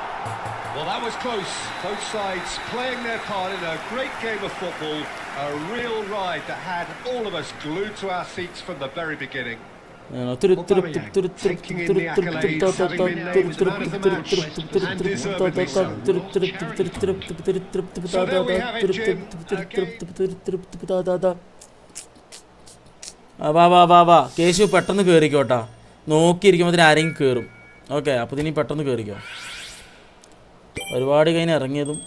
Well, that was close. Both sides playing their part in a great game of football. A real ride that had all of us glued to our seats from the very beginning. Taking in the accolades, having been named man of the match, and deservedly so. So there we have it, Jim. വാ കേശു പെട്ടെന്ന് കയറിക്കോട്ടാ. നോക്കിയിരിക്കുമ്പോൾ ആരെങ്കിലും കയറും. ഓക്കെ അപ്പോൾ ഇനി പെട്ടെന്ന് കയറിക്കോ. ഒരുപാട് കഴിഞ്ഞ് ഇറങ്ങിയതും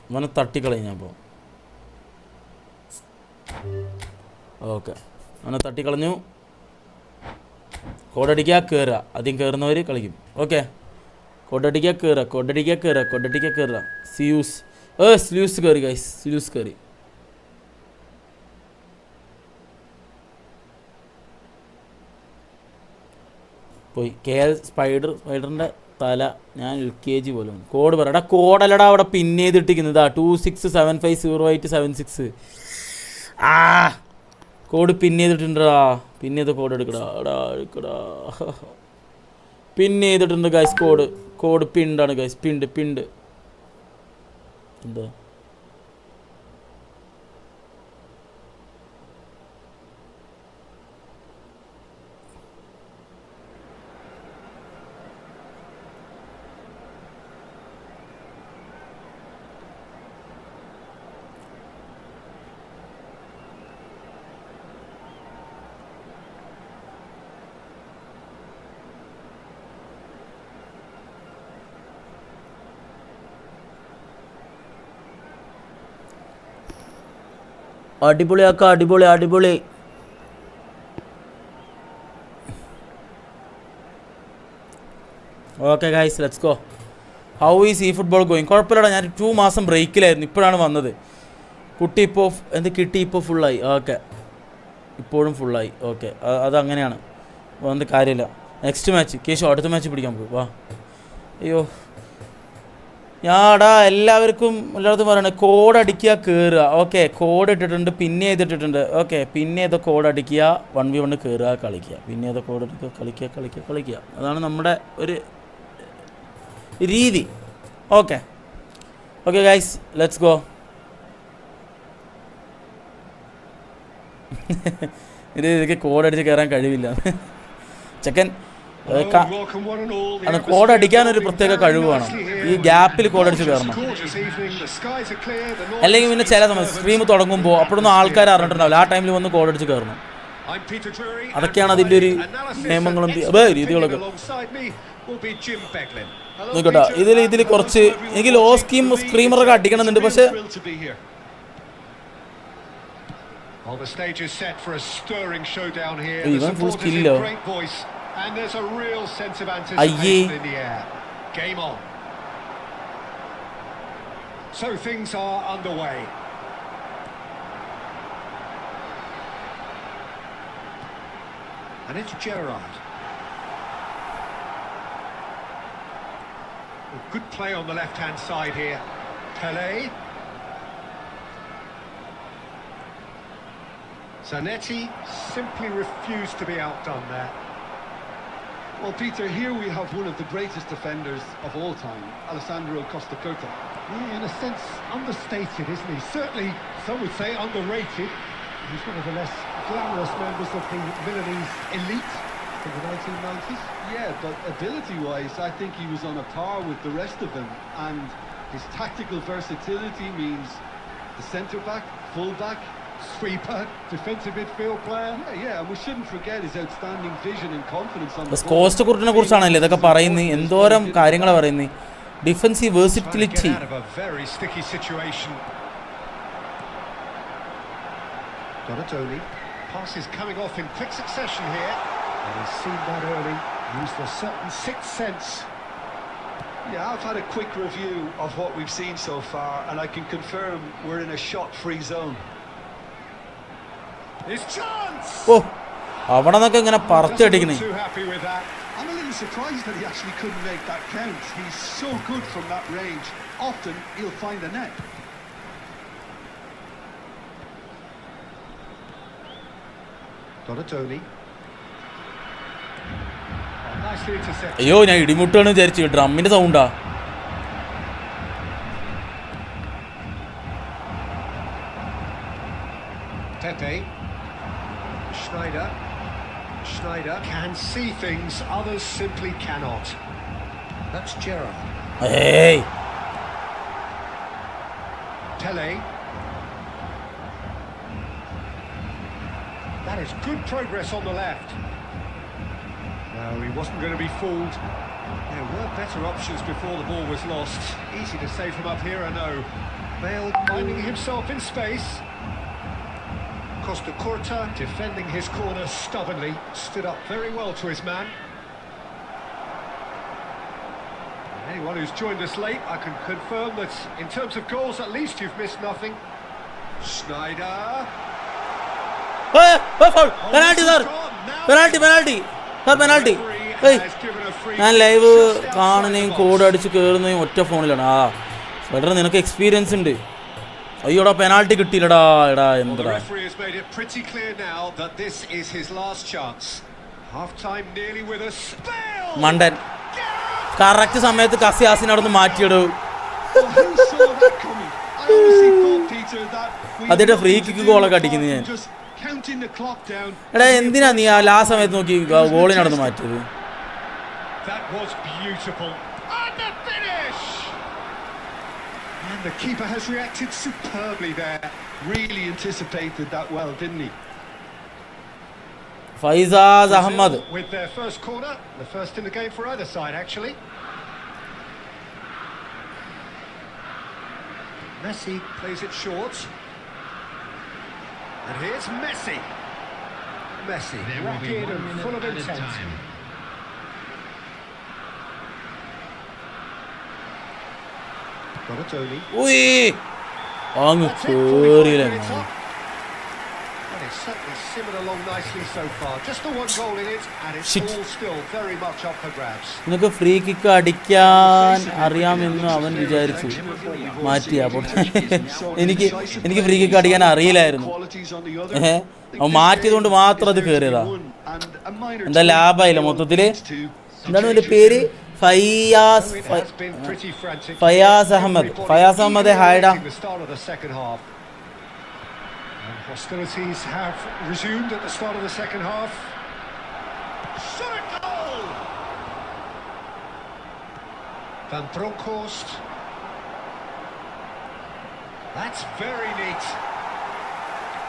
അവനെ തട്ടിക്കളഞ്ഞപ്പോൾ. ഓക്കെ അവനെ തട്ടിക്കളഞ്ഞു. കോഡടിക്കുക കയറുക. ആദ്യം കയറുന്നവർ കളിക്കും. ഓക്കെ കോഡടിക്കുക കയറുക. സ്ലൂസ് കയറി ഗൈസ്. സ്ലൂസ് കയറി. പോയി സ്പൈഡറിൻ്റെ തല ഞാൻ LKG പോലും. കോഡ് പറയടാ. കോഡല്ലടാ അവിടെ പിൻ ചെയ്തിട്ടിരിക്കുന്നതാ 26750876. കോഡ് പിൻ ചെയ്തിട്ടുണ്ടാ. പിൻ ചെയ്ത കോഡ് എടുക്കടാ. പിൻ ചെയ്തിട്ടുണ്ട് ഗൈസ്. കോഡ് പിണ്ടാണ് ഗൈസ്. പിണ്ട് എന്താ അടിപൊളി. Okay guys let's go. How is eFootball going? കുഴപ്പമില്ലടാ. ഞാൻ 2 മാസം ബ്രേക്കിലായിരുന്നു. ഇപ്പോഴാണ് വന്നത്. കുട്ടി ഇപ്പോൾ എന്ത് കിട്ടി ഇപ്പോൾ ഫുള്ളായി. ഓക്കെ, ഇപ്പോഴും ഫുള്ളായി. ഓക്കെ, അതങ്ങനെയാണ്, എന്ത് കാര്യമില്ല. നെക്സ്റ്റ് മാച്ച് കേശു, അടുത്ത മാച്ച് പിടിക്കാൻ പോകും. വാ. അയ്യോ, ഞാടാ എല്ലായിടത്തും പറയണേ കോഡ് അടിക്കുക കയറുക. ഓക്കെ, കോഡ് ഇട്ടിട്ടുണ്ട്, പിന്നെ ചെയ്തിട്ടിട്ടുണ്ട്. ഓക്കെ, പിന്നെ ഏതോ കോഡ് അടിക്കുക, 1v1 കയറുക, കളിക്കുക, പിന്നെ ഏതോ കോഡ് എടുക്കുക, കളിക്കുക. അതാണ് നമ്മുടെ ഒരു രീതി. Okay guys, let's go. ഇതൊക്കെ കോഡ് അടിച്ച് കയറാൻ കഴിവില്ല ചെക്കൻ. കോഡ് അടിക്കാനൊരു പ്രത്യേക കഴിവ് വേണം. ഈ ഗ്യാപ്പിൽ കോഡ് അടിച്ച് കയറണം. അല്ലെങ്കിൽ പിന്നെ ചില സമയം സ്ട്രീം തുടങ്ങുമ്പോൾ അപ്പോഴൊന്നും ആൾക്കാർ അറിഞ്ഞിട്ടുണ്ടാവില്ല. ആ ടൈമിൽ വന്ന് കോഡ് അടിച്ച് കയറണം. അതൊക്കെയാണ് അതിൻ്റെ ഒരു നിയമങ്ങളും രീതികളൊക്കെ. നോക്കട്ടെ, ഇതിൽ കുറച്ച് എനിക്ക് ലോ സ്ക്രീമറൊക്കെ അടിക്കണമെന്നുണ്ട്. പക്ഷെ ഇവൻ full സ്കില്ലോ. And there's a real sense of anticipation in the air. Game on. So things are underway. And it's Gerrard. A good play on the left-hand side here. Pelé. Zanetti simply refused to be outdone there. Well, Peter, here we have one of the greatest defenders of all time, Alessandro Costa Curta. Yeah, in a sense, understated, isn't he? Certainly, some would say underrated. He's one of the less glamorous members of the Milanese elite in the 1990s. Yeah, but ability-wise, I think he was on a par with the rest of them. And his tactical versatility means the centre-back, full-back, sweeper, defensive midfield player. Yeah, and we shouldn't forget his outstanding vision and confidence on the ball. കോസ്റ്റ് കുറിനെ കുറിച്ചാണല്ലേ ഇതൊക്കെ പറയുന്നത്. എന്തോരം കാര്യങ്ങളാണ് പറയുന്നത്. Defensive versatility. Very sticky situation. Donatoni, passes coming off in quick succession here. And he's seen that early, used a certain sixth sense. Yeah, I've had a quick review of what we've seen so far, and I can confirm we're in a shot-free zone. His chance! Oh, അവിടെ നിന്നൊക്കെ ഇങ്ങനെ പറച്ചടിക്കണേ. I'm a little surprised that he actually couldn't make that count. He's so good from that range. Often he'll find the net. Donatoni. Nicely intercepted. അയ്യോ, ഞാൻ ഇടിമുട്ടാണ് വിചാരിച്ചു. ഡ്രമ്മിന്റെ സൗണ്ടാ. Pepe. Schneider can see things others simply cannot. That's Gerrard. Hey. Pelé. That is good progress on the left. No, he wasn't going to be fooled. There were better options before the ball was lost. Easy to say from up here, I know. Bale finding himself in space. Costa Curta defending his corner stubbornly, stood up very well to his man. Anyone who's joined us late, I can confirm that in terms of goals, at least you've missed nothing. Schneider. Penalty. ഞാൻ ലൈവ് കാണുന്നതും കോഡ് അടിച്ച് കയറുന്നതും ഒറ്റ ഫോണിലാണ്. സ്പെഡർ, നിനക്ക് എക്സ്പീരിയൻസ് ഉണ്ട്. അയ്യോടാ, പെനാൾട്ടി കിട്ടിയില്ലടാ. എടാ എന്താ മണ്ടൻ. കറക്റ്റ് സമയത്ത് കസിയാസിനെ അവിടെ നിന്ന് മാറ്റിയിടും. അതിന്റെ ഫ്രീ കിക്ക് ഗോളൊക്കെ അടിക്കുന്നത് ഞാൻ. എടാ, എന്തിനാ നീ ആ ലാസ്റ്റ് സമയത്ത് നോക്കി ഗോളിനെ അവിടെ നിന്ന് മാറ്റിയത്? And the keeper has reacted superbly there. Really anticipated that well, didn't he? Faizaz Ahmad with their first corner, the first in the game for either side actually. Messi plays it short. And here's Messi. Rapid and full of intent. Donatoni. Ui! അങ്ങ് That's it, 45 കേറിയില്ല. minutes up. And it's certainly simmered along nicely so far. Just the one goal in it, and it's Shit. all still very much up for grabs. നിനക്ക് ഫ്രീ കിക്ക് അടിക്കാൻ അറിയാമെന്ന് അവൻ വിചാരിച്ചു. മാറ്റി അപ്പോൾ എനിക്ക് ഫ്രീ കിക്ക് അടിക്കാൻ അറിയില്ലായിരുന്നു. അവൻ മാറ്റിയതുകൊണ്ട് മാത്രം അത് കയറിയതാ. എന്താ ലാഭായില്ല മൊത്തത്തില്. എന്താണ് എൻ്റെ പേര്? Fayaz Ahmed. Fayaz Ahmed ഹായ്ഡാ. Hostilities have resumed at the start of the second half. Shot goal! Van Bronckhorst. That's very neat.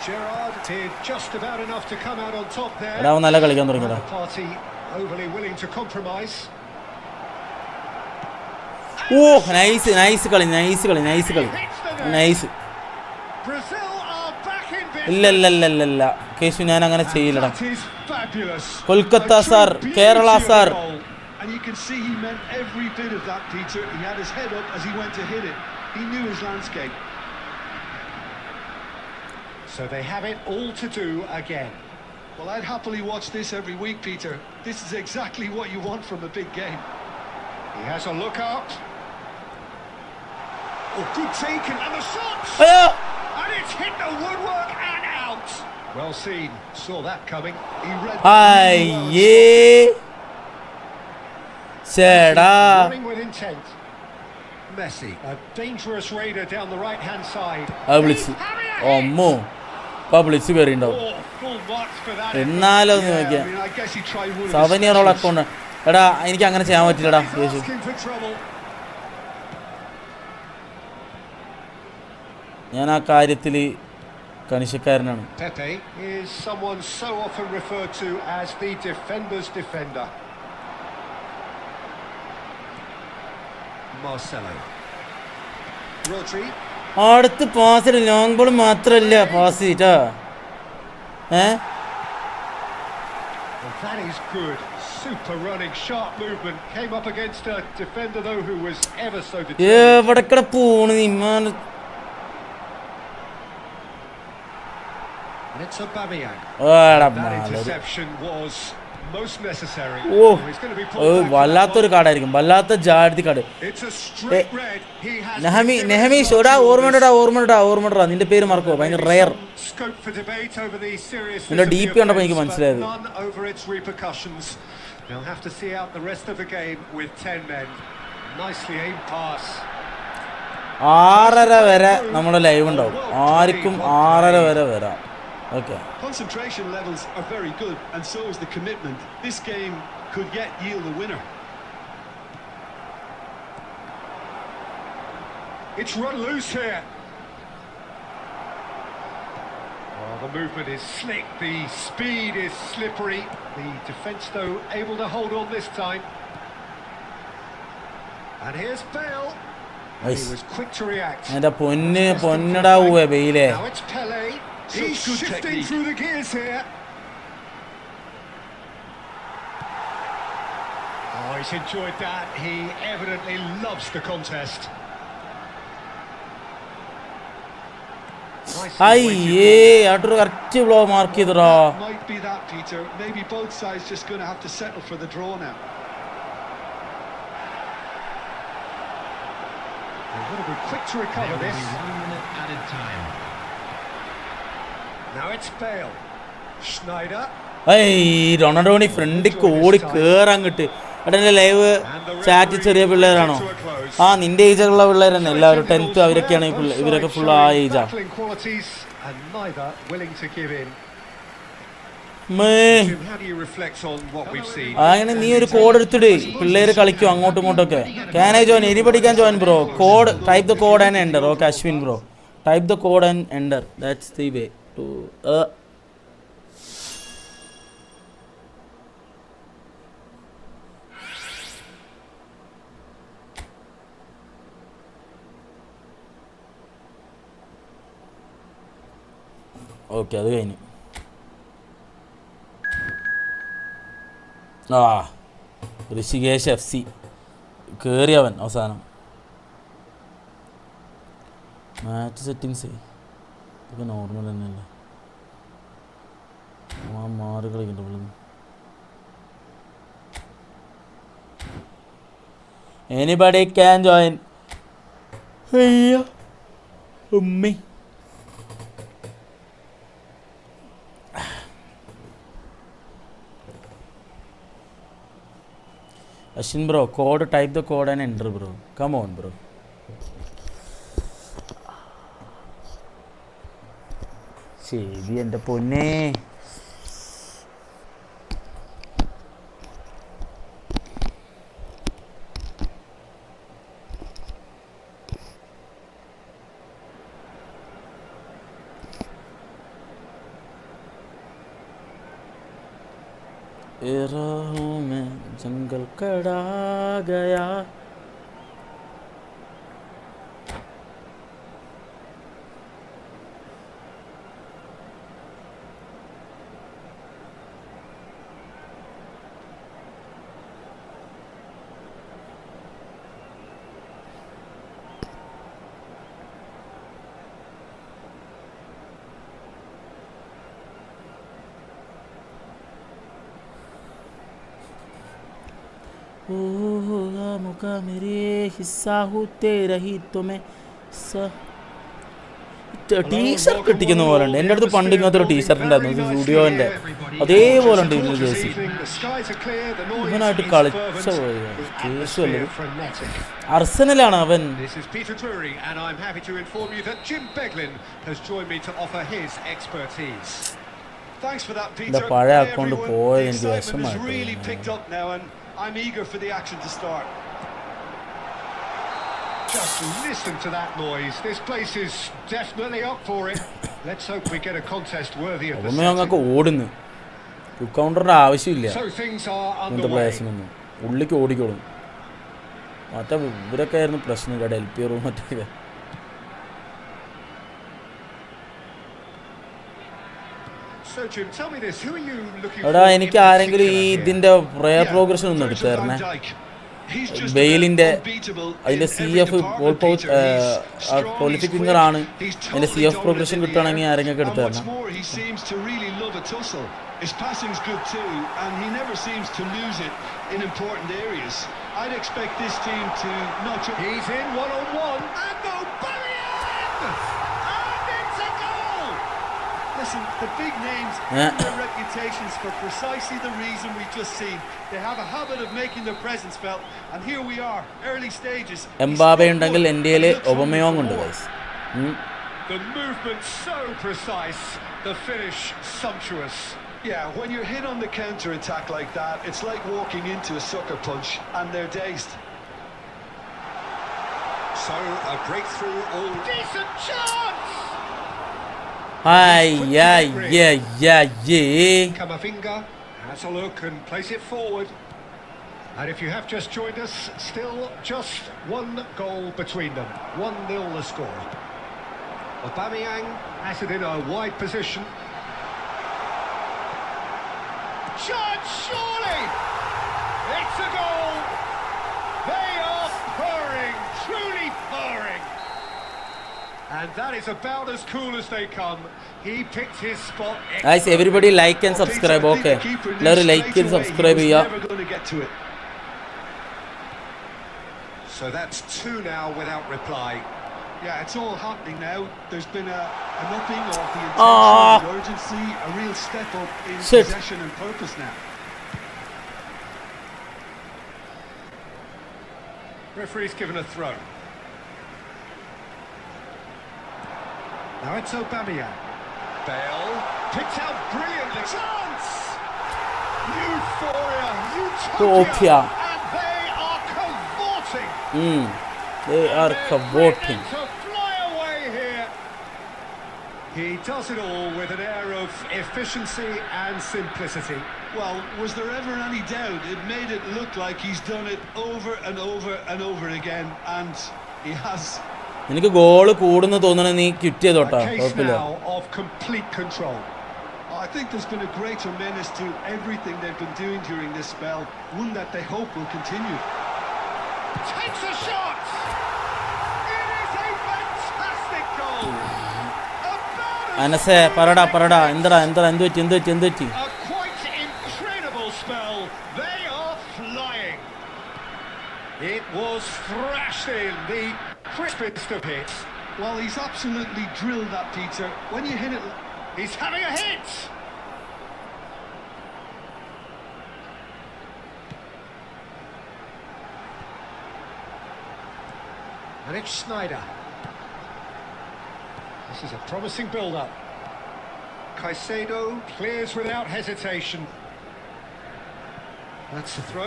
Gerrard did just about enough to come out on top there. എടാ നല്ല കളിക്കാൻ തുടങ്ങിയടാ. Party overly willing to compromise. Oh nice കളി. Brazil are back in business. ഇല്ല കേശു ഞാൻ അങ്ങനെ ചെയ്യില്ലടാ. Kolkata sir, Kerala sir. And you can see he meant every bit of that, Peter. He had his head up as he went to hit it. He knew his landscape. So they have it all to do again. Well, I'd happily watch this every week, Peter. This is exactly what you want from a big game. He has a look up. Oh, good taken, and the shot! And it's hit the woodwork and out. Well seen, saw that coming. He read അയ്യേ ചേടാ. Running with intent. Messi, a dangerous raider down the right-hand side. അത് വിളിച്ചു. അമ്മോ ഇപ്പൊ വിളിച്ചു കയറിണ്ടാവും. Oh, full marks for that. എന്നാലും I Nokia mean, I guess he tried one of his 7-year-old account. എടാ എനിക്ക് അങ്ങനെ ചെയ്യാൻ പറ്റില്ലടാ കേശു. Asking for trouble. ഞാൻ ആ കാര്യത്തിൽ കണിശക്കാരനാണ്. Pepe is someone so often referred to as the defender's defender. Marcelo. Rodri. അടുത്ത് പാസ് ലോങ് ബോൾ മാത്രല്ല പാസ് ചെയ്തിട്ടാ. Well, that is good. Super running, sharp movement. Came up against a defender though who was ever so determined. എവിടക്കട പോണ് നിമ്മാൻ. And it's Aubameyang. ഓടാ That മാലര്. interception was most necessary. Oh He's going to be pulled back. വല്ലാത്തൊരു കാർഡായിരിക്കും, വല്ലാത്ത ജാതി card. It's a straight red. He has നെഹമീഷ് ഓർമ്മണ്ടാ നിന്റെ പേര് മറക്കോ, ഭയങ്കര rare. scope for debate over the seriousness നിന്റെ of the DP കണ്ടപ്പോൾ എനിക്ക് offence, മനസ്സിലായത്. but none over its repercussions. They'll have to see out the rest of the game with 10 men. Nicely aimed pass. 6:30 വരെ നമ്മുടെ ലൈവ് ഉണ്ടാവും. ആർക്കും 6:30 വരെ വരാം. Okay. Concentration levels are very good, and so is the commitment. This game could yet yield a winner. It's run loose here. Oh, the movement is slick, the speed is slippery. The defence, though, able to hold on this time. And here's Bale. He was quick to react. എൻ്റെ പൊന്നടാ ബെയിലേ. Now it's Pele. He's shifting through the gears here. Oh, he's enjoyed that. He evidently loves the contest. അയ്യേ ആട്ടൊരു കറക്റ്റ് ബ്ലോ മാർക്ക് ചെയ്തടാ. Might be that, Peter. Maybe both sides just going to have to settle for the draw now. They've got to be quick to recover There this. will be 1 minute added time. Now it's Bale. Schneider. റൊണാൾഡോണി ഫ്രണ്ടിക്ക് ഓടി കേറാങ്ങിട്ട്. എടാ എൻ്റെ ലൈവ് ചാറ്റ് ചെറിയ പിള്ളേരാണോ? ആ നിന്റെ ഏജുള്ള പിള്ളേർ തന്നെ എല്ലാവരും 10th അവരൊക്കെയാണ് ഇവരൊക്കെ ഫുൾ ആ ഏജാ. അങ്ങനെ നീ ഒരു കോഡ് എടുത്തിട്, പിള്ളേര് കളിക്കും അങ്ങോട്ടും ഇങ്ങോട്ടൊക്കെ. Can I join? Anybody can join bro. Code type the code and enter. Okay Ashwin bro, type the code and enter. That's the way to okay. അത് കഴിഞ്ഞു. ആ ഋഷികേശ് FC കയറിയവൻ അവസാനം. മാച്ച് സെറ്റിങ്സേ ഇതൊക്കെ നോർമൽ തന്നെയല്ലേ. മാറി കളിക്കണ്ട പുള്ളി. Anybody can join. അയ്യോ ഉമ്മി. Ashin bro, type the code and enter bro. Come on bro. ശരി എൻ്റെ പൊന്നേ. राहों में जंगल कड़ा गया. मुका मेरे हिस्सा होते रही तो मैं ടീഷർട്ട് ഇട്ടിക്കുന്ന പോലെ ഉണ്ട്. എൻ്റെ അടുത്ത് പണ്ട് ഇങ്ങനത്തെ ഒരു ടീഷർട്ട് ഉണ്ടായിരുന്നു സ്റ്റുഡിയോൻ്റെ, അതേപോലെ ഉണ്ട് ഇതിൻ്റെ ജേഴ്സി. ഇവനായിട്ട് കളിച്ച കേസുമല്ലേ. അർസനലാണ് അവൻ. എൻ്റെ പഴയ അക്കൗണ്ട് പോയത് എനിക്ക് വിഷമമായിട്ട്. I'm eager for the action to start. Just listen to that noise. This place is definitely up for it. Let's hope we get a contest worthy of the setting. ഞങ്ങൾക്ക് ഓടുന്നു. കൗണ്ടറിൻ്റെ ആവശ്യമില്ല So things are ഇങ്ങനത്തെ underway. പ്ലേസിനൊന്നും. ഉള്ളിലേക്ക് ഓടിക്കോളും. മറ്റേ ഇവരൊക്കെ ആയിരുന്നു പ്രശ്നം കേട്ടോ, എൽ പി റൂം മറ്റേ. എടാ എനിക്ക് ആരെങ്കിലും ഈ ഇതിൻ്റെ പ്രയർ പ്രോഗ്രഷൻ ഒന്ന് എടുത്തു തരണേ. ബെയിലിൻ്റെ അതിൻ്റെ CF ക്വാളിഫിക്കിംഗർ ആണ്. അതിൻ്റെ CF പ്രോഗ്രഷൻ കിട്ടുകയാണെങ്കിൽ ആരെങ്കിലും എടുത്തു തരണം. His passing's good too, and he never seems to lose it in important areas. I'd expect this team to notch up. He's in one-on-one, and no barrier! And it's a goal! Listen, the big names have their reputations for precisely the reason we've just seen. They have a habit of making their presence felt, and here we are, early stages. Mbappé ഉണ്ടെങ്കിൽ ഇന്ത്യയിൽ ഒബമയോങ് ഉണ്ട് guys. The movement so precise, the finish sumptuous. Yeah, when you're hit on the counter-attack like that, it's like walking into a sucker punch, and they're dazed. So, a breakthrough, all decent chance! Kamavinga has a look and plays it forward. And if you have just joined us, still just one goal between them. 1-0 the score. Aubameyang has it in a wide position. Chance, surely! It's a goal! They are purring, truly purring! And that is about as cool as they come. He picked his spot. Guys, everybody like and subscribe. Okay. Let like and subscribe here. So that's 2 now without reply. Yeah, it's all happening now. There's been an upping of the intensity and urgency, a real step up in possession and purpose now. Referee's given a throw. Now it's Aubameyang. Bale picked out brilliantly. Chance! Euphoria, utopia, and they are cavorting. They are cavorting. To fly away here. He does it all with an air of efficiency and simplicity. Well, was there ever any doubt? It made it look like he's done it over and over and over again, and he has. എനിക്ക് ഗോൾ കൂടുന്നു തോന്നണ നീ ക്വിറ്റ് ചെയ്തോട്ടാ, കുഴപ്പമില്ല. I think there's been a greater menace to everything they've been doing during this spell, one that they hope will continue. Takes a shot! It is a fantastic goal! അനസേ പറടാ എന്താ എന്ത് പറ്റി A quite incredible spell. They are flying. It was thrashed in, the crispest of hits. Well, he's absolutely drilled that, Peter. When you hit it... He's having a hit. And it's Sneijder. This is a promising build-up. Caicedo clears without hesitation. That's the throw.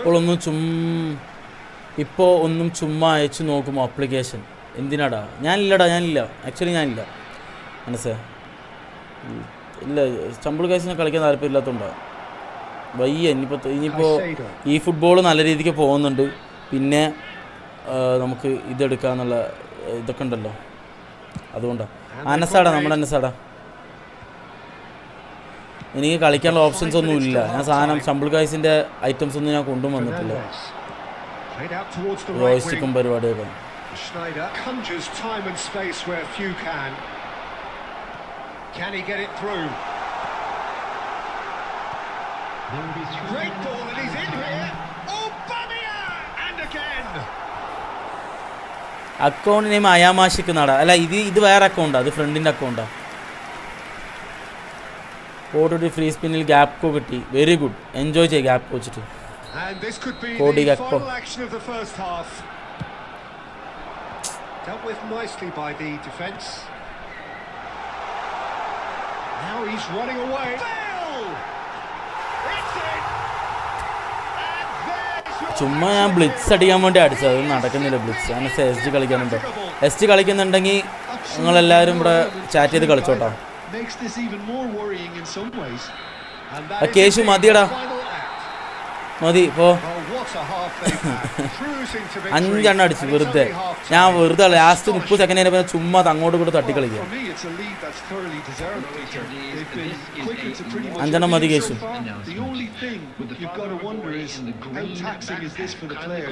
ഇപ്പോൾ ഒന്നും ചുമ്മാ അയച്ചു നോക്കുമോ അപ്ലിക്കേഷൻ എന്തിനാടാ ഞാനില്ല ആക്ച്വലി ഞാനില്ല മനസ്സേ ഇല്ല ചമ്പിൾ കാശിനെ കളിക്കാൻ താല്പര്യമില്ലാത്തതുകൊണ്ടാണ് വയ്യ ഇനിയിപ്പോൾ ഈ ഫുട്ബോൾ നല്ല രീതിക്ക് പോകുന്നുണ്ട് പിന്നെ നമുക്ക് ഇതെടുക്കാന്നുള്ള ഇതൊക്കെ ഉണ്ടല്ലോ അതുകൊണ്ടാണ് നമ്മുടെ അനസാടാ എനിക്ക് കളിക്കാനുള്ള ഓപ്ഷൻസ് ഒന്നും ഇല്ല ഞാൻ സാധനം ചമ്പിൾ കാശിൻ്റെ ഐറ്റംസ് ഒന്നും ഞാൻ കൊണ്ടുവന്നിട്ടില്ല ജോയ്സ്റ്റിക്കും പരിപാടിയൊക്കെ Sneijder conjures time and space where few can. Can he get it through? Great ball and he's in here. Oh, Bamia! And again. Account name അയാമാഷിക്കുന്നതാടാ അല്ല ഇത് വേറെ അക്കൗണ്ടാണ് അത് ഫ്രണ്ടിൻ്റെ അക്കൗണ്ടാണ് ഓടി ഫ്രീ സ്പിന്നിൽ ഗ്യാപ്കോ കിട്ടി വെരി ഗുഡ് എൻജോയ് ചെയ്യും ഗ്യാപ്കോ വെച്ചിട്ട് And this could be the final action of the first half. Dealt with nicely by the defence. Now he's running away. Bale! It's in! And there's your... ചുമ്മാ ഞാൻ ബ്ലിറ്റ്സ് അടിക്കാൻ വേണ്ടി അടിച്ചത് അത് നടക്കുന്നില്ല ബ്ലിറ്റ്സ് അങ്ങനെ എസ് ജി കളിക്കാനുണ്ടോ എസ് ജി കളിക്കുന്നുണ്ടെങ്കിൽ നിങ്ങളെല്ലാവരും ഇവിടെ ചാറ്റ് ചെയ്ത് കളിച്ചോട്ടോ കേശു മതിയടാ മതി പോ 5 അടിച്ചു വെറുതെ ഞാൻ വെറുതെ ലാസ്റ്റ് 30 സെക്കൻഡ് കഴിഞ്ഞപ്പോൾ ചുമ്മാ അങ്ങോട്ട് കൂടെ തട്ടി കളിക്കുക 5 മതി കേശു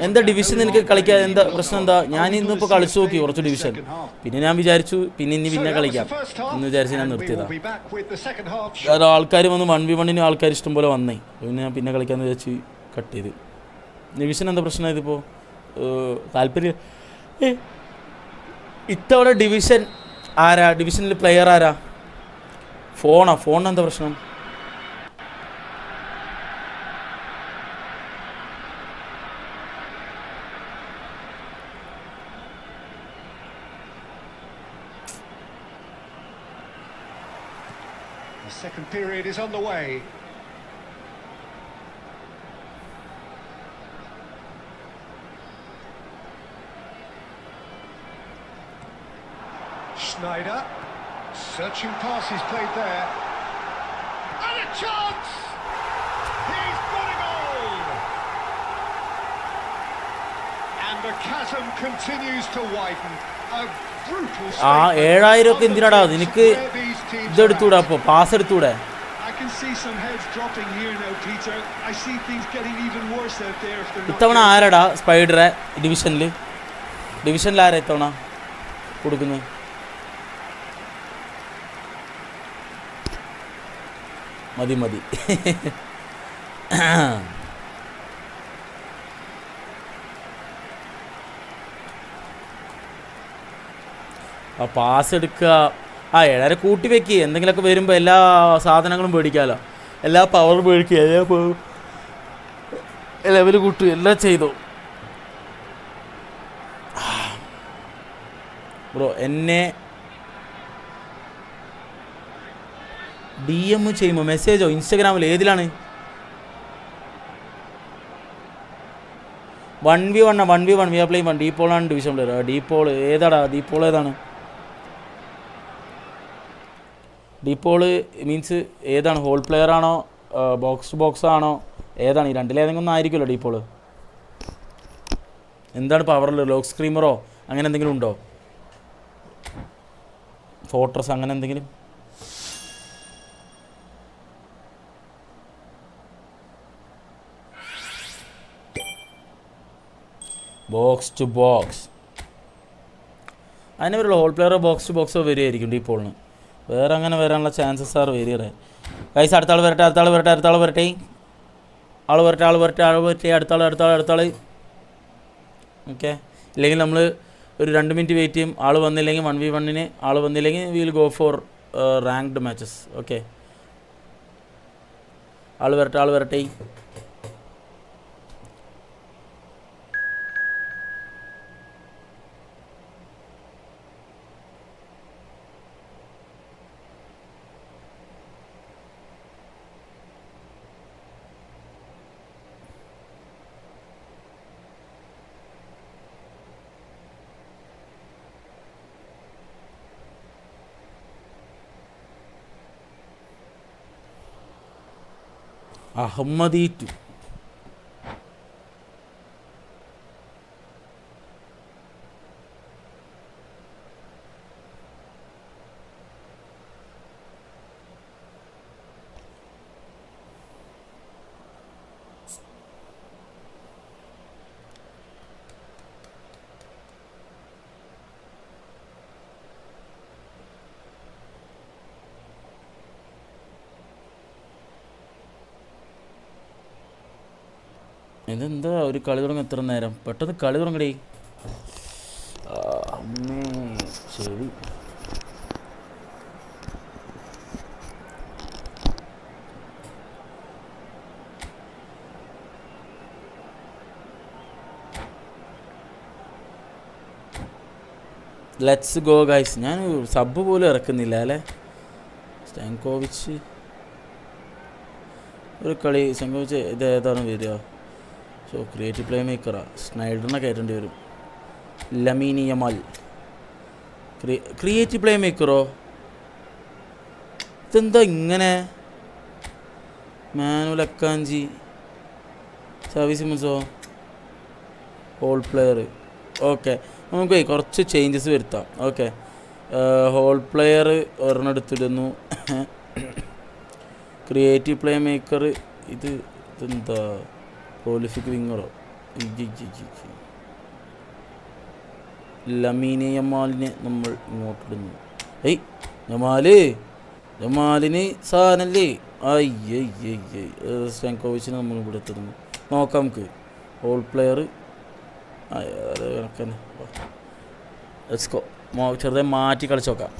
എന്താ ഡിവിഷൻ എനിക്ക് കളിക്കാൻ എന്താ പ്രശ്നം എന്താ ഞാൻ ഇന്നിപ്പോൾ കളിച്ചു നോക്കി കുറച്ച് ഡിവിഷൻ പിന്നെ ഞാൻ വിചാരിച്ചു പിന്നെ കളിക്കാം എന്ന് വിചാരിച്ച് ഞാൻ നിർത്തിയതാണ് കാരണം ആൾക്കാർ വന്ന് 1v1 ആൾക്കാർ ഇഷ്ടംപോലെ വന്നേ പിന്നെ ഞാൻ പിന്നെ കളിക്കാമെന്ന് വിചാരിച്ച് കട്ട് ചെയ്ത് ഡിവിഷൻ എന്താ പ്രശ്നം ഇതിപ്പോൾ താല്പര്യം ഇത്തവണ ഡിവിഷൻ ആരാ ഡിവിഷനിൽ പ്ലെയർ ആരാ ഫോണെന്താ പ്രശ്നം The second period is on the way. Sneijder, searching pass is played there, and a chance! He's got a goal! And the chasm continues to widen. A brutal statement. 7000 ഒക്കെ എന്തിനാടാ നിനക്ക് ഇതെടുത്തൂടാ അപ്പോൾ പാസ് എടുത്തൂടെ ഇത്തവണ ആരാടാ സ്പൈഡറെ ഡിവിഷനിൽ ആരാ ഇത്തവണ കൊടുക്കുന്നത് മതി ആ പാസ് എടുക്കുക 7000 കൂട്ടി വെക്കുക എന്തെങ്കിലുമൊക്കെ വരുമ്പോൾ എല്ലാ സാധനങ്ങളും മേടിക്കാമല്ലോ എല്ലാ പവറും മേടിക്കുക എല്ലാ ലെവൽ കൂട്ടുക എല്ലാം ചെയ്തു ബ്രോ എന്നെ DM ചെയ്യുമോ മെസ്സേജോ ഇൻസ്റ്റാഗ്രാമിൽ ഏതിലാണ് 1v1 വി ആർ പ്ലേയിങ് 1 ഡീപോളാണ് ഡിവിഷൻ പ്ലെയർ ഡീപോൾ ഏതാണ് ഡീപോള് മീൻസ് ഏതാണ് ഹോൾ പ്ലെയർ ആണോ ബോക്സ് ടു ബോക്സ് ആണോ ഏതാണ് ഈ രണ്ടിലേതെങ്കിലും ഒന്നും ആയിരിക്കുമല്ലോ ഡീപോള് എന്താണ് പവറിൽ ലോക്ക് സ്ക്രീമറോ അങ്ങനെ എന്തെങ്കിലും ഉണ്ടോ ഫോർട്രസ് അങ്ങനെ എന്തെങ്കിലും ബോക്സ് ടു ബോക്സ് അതിന് വരുള്ളൂ ഹോൾ പ്ലെയറോ ബോക്സ് ടു ബോക്സോ വരുമായിരിക്കും ഡീപോളിന് വേറെ അങ്ങനെ വരാനുള്ള chances are very rare. Guys അടുത്ത ആൾ വരട്ടെ, അടുത്ത ആൾ വരട്ടെ, അടുത്ത ആൾ വരട്ടെ, ആൾ വരട്ടെ, ആൾ വരട്ടെ, ആൾ വരട്ടെ, അടുത്ത ആൾ, അടുത്ത ആൾ, അടുത്ത ആൾ. ഓക്കെ, ഇല്ലെങ്കിൽ നമ്മൾ ഒരു 2 മിനിറ്റ് വെയിറ്റ് ചെയ്യും. ആൾ വന്നില്ലെങ്കിൽ 1v1, ആൾ വന്നില്ലെങ്കിൽ will go for ranked matches. Okay, ആൾ വരട്ടെ, ആൾ വരട്ടെ. അഹമ്മദീറ്റു ഇതെന്താ ഒരു കളി തുടങ്ങും എത്ര നേരം? പെട്ടെന്ന് കളി തുടങ്ങടേ. അമ്മേ ശരി. Let's go guys. ഞാൻ സബ് പോലും ഇറക്കുന്നില്ല അല്ലേ. സ്റ്റൈൻകോവിച്ച് ഒരു കളി. സ്റ്റൈൻകോവിച്ച് ഇത് ഏതാണ് വരിക? സോ ക്രിയേറ്റീവ് പ്ലേ മേക്കറാ. സ്നൈഡറിനെ കയറ്റേണ്ടി വരും. ലമീൻ യമാൽ ക്രിയേറ്റീവ് പ്ലേ മേക്കറോ? ഇതെന്താ ഇങ്ങനെ? മാനുവൽ അക്കാഞ്ചി, സാവി സിമൻസോ, ഹോൾ പ്ലെയർ. ഓക്കെ, നമുക്ക് കുറച്ച് ചേഞ്ചസ് വരുത്താം. ഓക്കെ, ഹോൾ പ്ലെയർ ഒരെണ്ണം എടുത്തിടുന്നു. ക്രിയേറ്റീവ് പ്ലേ മേക്കർ ഇതെന്താ? പ്രോലിഫിക് വിങ്ങറോ? ലമീനെ യമാലിനെ നമ്മൾ ഇങ്ങോട്ടിടുന്നു. ഏയ് ജമാലിന് സാധനല്ലേ? സ്റ്റൈൻകോവിച്ചിനെ നമ്മൾ ഇവിടെ എത്തുന്നു. നോക്കാം നമുക്ക്. ഹോൾ പ്ലെയർ കണക്കന്നെ. Let's go. ചെറുതായി മാറ്റി കളിച്ച് നോക്കാം.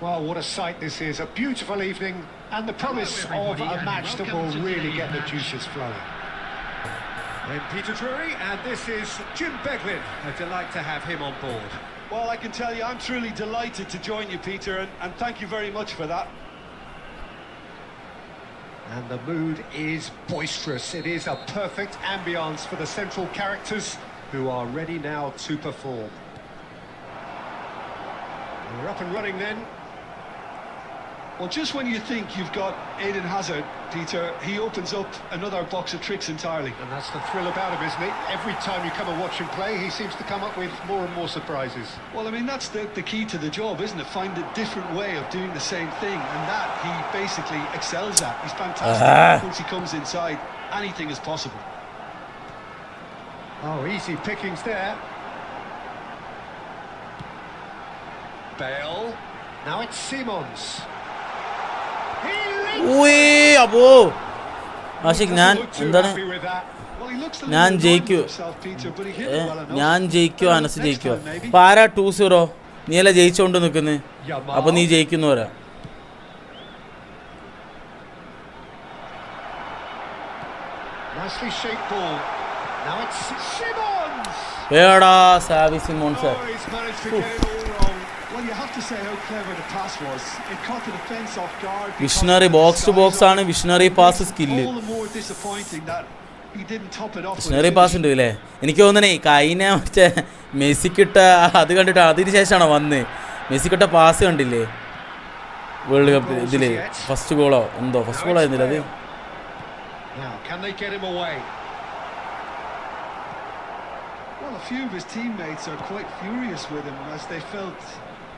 Well, what a sight this is. A beautiful evening and the promise of a match that will really get the juices flowing. I'm Peter Drury and this is Jim Beglin. A delight to have him on board. Well, I can tell you I'm truly delighted to join you, Peter, and thank you very much for that. And the mood is boisterous. It is a perfect ambience for the central characters who are ready now to perform. We're up and running then. Well, just when you think you've got Eden Hazard, Peter, he opens up another box of tricks entirely. And that's the thrill about him, isn't it? Every time you come and watch him play, he seems to come up with more and more surprises. Well, I mean, that's the key to the job, isn't it? Find a different way of doing the same thing, and that he basically excels at. He's fantastic. Once he comes inside, anything is possible. Oh, easy pickings there. Bale. Now it's Simons. അപ്പോ ആഷിക് ഞാൻ ജയിക്കൂ. ഞാൻ ജയിക്കോ അനസ് ജയിക്കോ? അപ്പൊ ആരാ 2-0? നീ അല്ല ജയിച്ചോണ്ട് നിൽക്കുന്നത്. അപ്പൊ നീ ജയിക്കുന്നു വരാ. ഏടാ Xavi Simons. Visionary box to box ആണ്. Visionary pass skill. Visionary pass ഉണ്ട് അല്ലേ? എനിക്ക് തോന്നണേ കഴിഞ്ഞ മറ്റേ മെസ്സിക്കിട്ട അത് കണ്ടിട്ട് അതിന് ശേഷമാണോ വന്ന് മെസ്സിക്കിട്ട പാസ് കണ്ടില്ലേ വേൾഡ് കപ്പ് ഇതില്? ഫസ്റ്റ് ഗോളോ എന്തോ ഫസ്റ്റ് ഗോൾ ആയിരുന്നില്ല അത്? Well, Well, a few of his teammates are quite furious with him as they felt